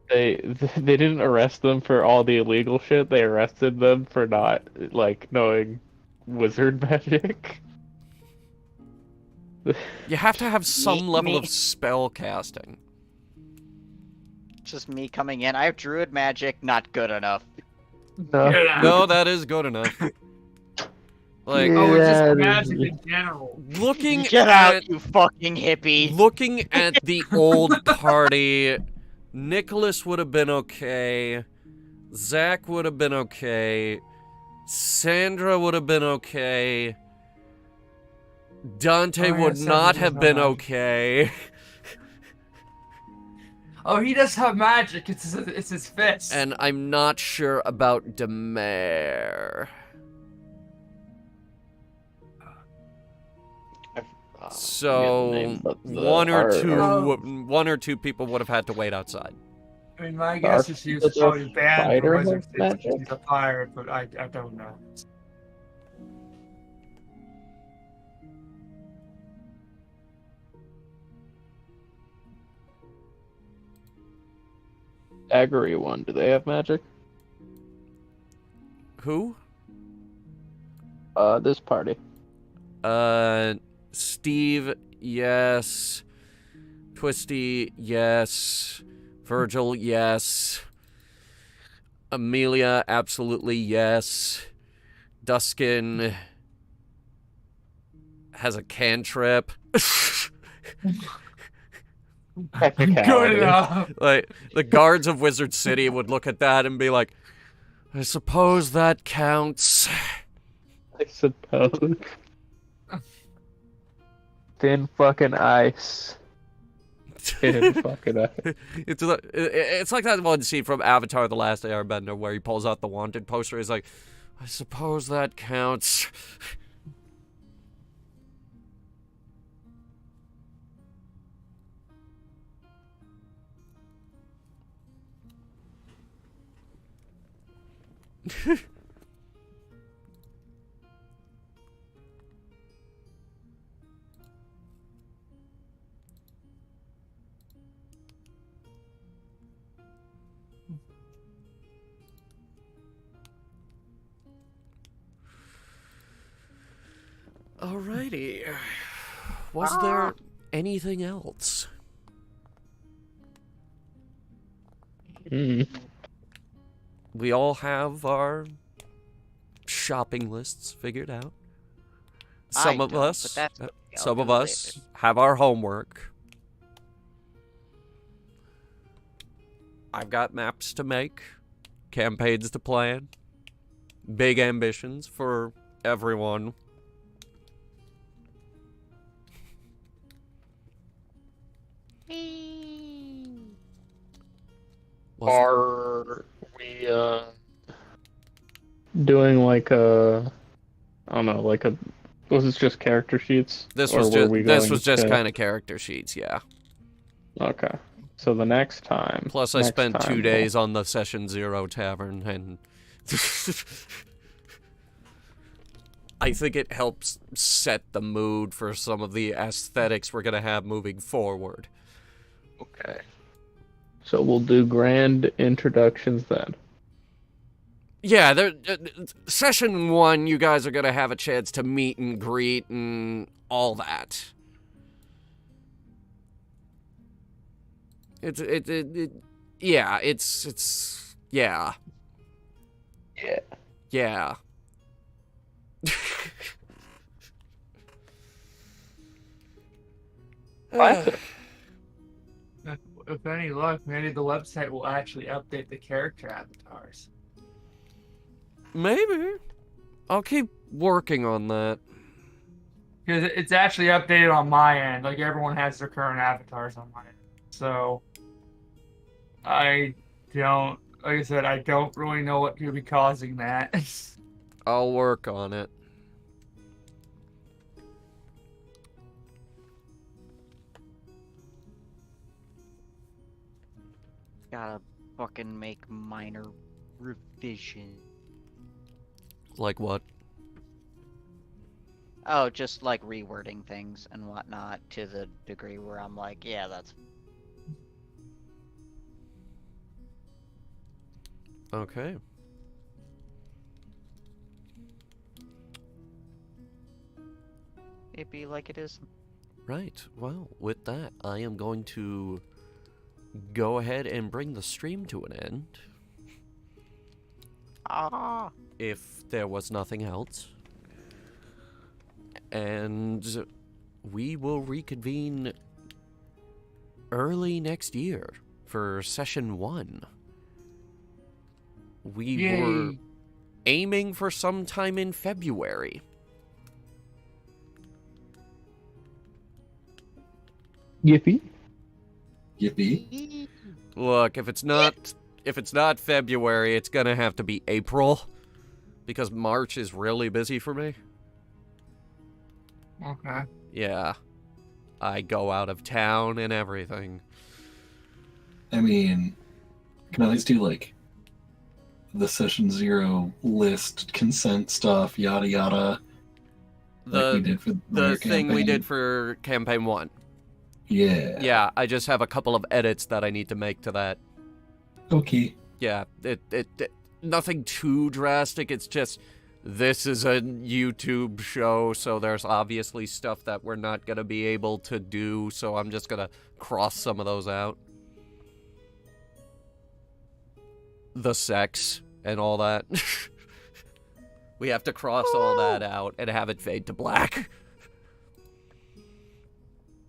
They didn't arrest them for all the illegal shit. They arrested them for not like knowing wizard magic. You have to have some level of Me. spell casting. Just me coming in. I have druid magic, not good enough. No. No, that is good enough. Like, Oh, it's Yeah, just magic in general. looking Get at out, you fucking hippie. looking at the old party, Nicholas would have been okay. Zach would have been okay. Sandra would have been okay. Dante Oh, yeah, would Sandra not was have not been on. okay. Oh, he does have magic. It's his fist. And I'm not sure about Demare. So one or two people would have had to wait outside. I mean, my guess is he was the probably banned fighter from Wizard has City magic? because he's a pirate, but I don't know. Agri one. Do they have magic? Who? This party. Steve, yes. Twisty, yes. Virgil, yes. Amelia, absolutely yes. Duskin has a cantrip. Good enough. Like, the guards of Wizard City would look at that and be like, I suppose that counts. I suppose. Thin fucking ice. Thin fucking ice. It's like that one scene from Avatar: The Last Airbender where he pulls out the wanted poster. He's like, I suppose that counts. Alrighty. Was there anything else? Mm. We all have our shopping lists figured out. Some of us, some of us have our homework. I've got maps to make, campaigns to plan, big ambitions for everyone. Are we doing like a, I don't know, like a, was this just character sheets? This Or was were just we going kind of character sheets, yeah. Okay. So the next time. Plus, I next spent time 2 days on the Session Zero Tavern, and I think it helps set the mood for some of the aesthetics we're gonna have moving forward. Okay. So we'll do grand introductions then. Yeah, session 1, you guys are gonna have a chance to meet and greet and all that. Yeah. Yeah. Yeah. Classic. If any luck, maybe the website will actually update the character avatars. Maybe. I'll keep working on that. Because it's actually updated on my end. Like, everyone has their current avatars on my end. So, like I said, I don't really know what could be causing that. I'll work on it. Gotta fucking make minor revision. Like what? Oh, just like rewording things and whatnot to the degree where I'm like, yeah, that's... Okay. It be like it is. Right. Well, with that, I am going to go ahead and bring the stream to an end. Ah. If there was nothing else. And we will reconvene early next year for session 1. We were aiming for sometime in February. Yippee. Yippee. Look, if it's not February, it's gonna have to be April. Because March is really busy for me. Okay. Yeah. I go out of town and everything. I mean, can I always do like the session 0 list, consent stuff, yada yada. Like we did for The thing we campaign? did for campaign 1. Yeah. Yeah, I just have a couple of edits that I need to make to that. Okay. Yeah, it nothing too drastic. It's just, this is a YouTube show, so there's obviously stuff that we're not going to be able to do, so I'm just going to cross some of those out. The sex and all that. We have to cross all that out and have it fade to black.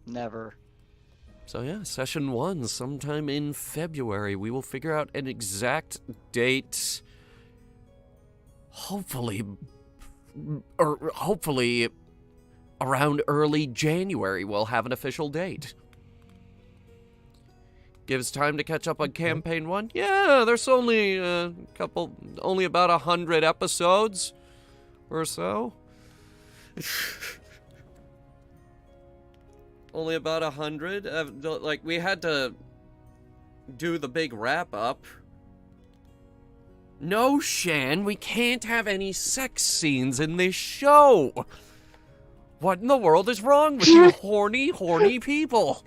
Never. So yeah, session 1, sometime in February. We will figure out an exact date. Hopefully around early January we'll have an official date. Gives time to catch up on campaign 1. Yeah, there's only only about 100 episodes or so. Only about 100. Like, we had to do the big wrap-up. No, Shan, we can't have any sex scenes in this show. What in the world is wrong with you horny people?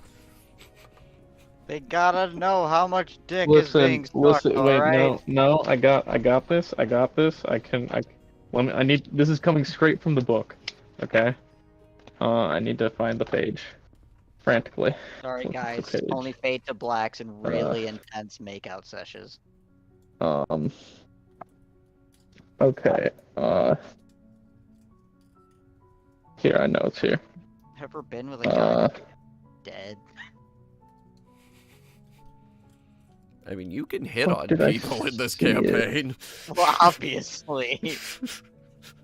They gotta know how much dick is being sucked, alright? No, I got this. This is coming straight from the book. Okay? I need to find the page. Frantically. Sorry, What's the guys. page? Only fade to blacks and really intense makeout sessions. Okay. Here, I know it's here. Ever been with a guy dead? I mean, you can hit Fuck, on did I people in this see it? campaign. Well, obviously.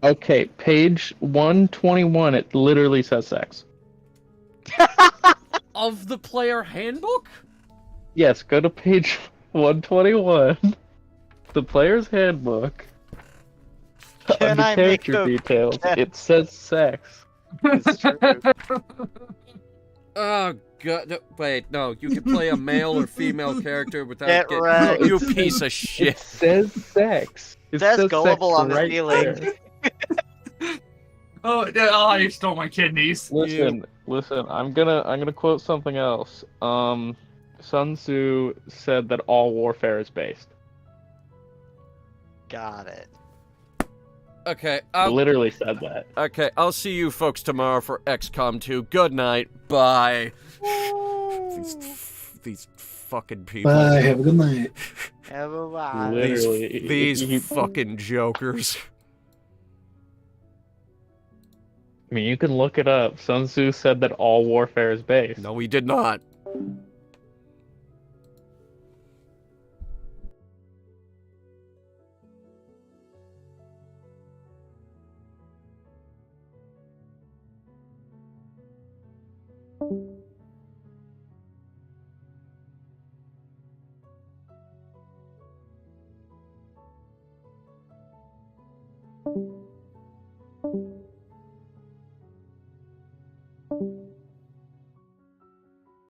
Okay, page 121, it literally says sex. Of the player handbook? Yes, go to page 121. The player's handbook. Can Under I make character a- details, it says sex. It's true. Oh, God. No, wait, no. You can play a male or female character without Get getting... wrecked. You piece of shit. It says sex. It That's says gullible sex on the right feeling. there. you stole my kidneys. Listen. I'm gonna quote something else. Sun Tzu said that all warfare is based. Got it. Okay, Literally said that. okay, I'll see you folks tomorrow for XCOM 2. Good night. Bye. These fucking people. Bye. Have a good night. Bye. Literally, These fucking jokers. I mean, you can look it up. Sun Tzu said that all warfare is based. No, we did not. Thank you.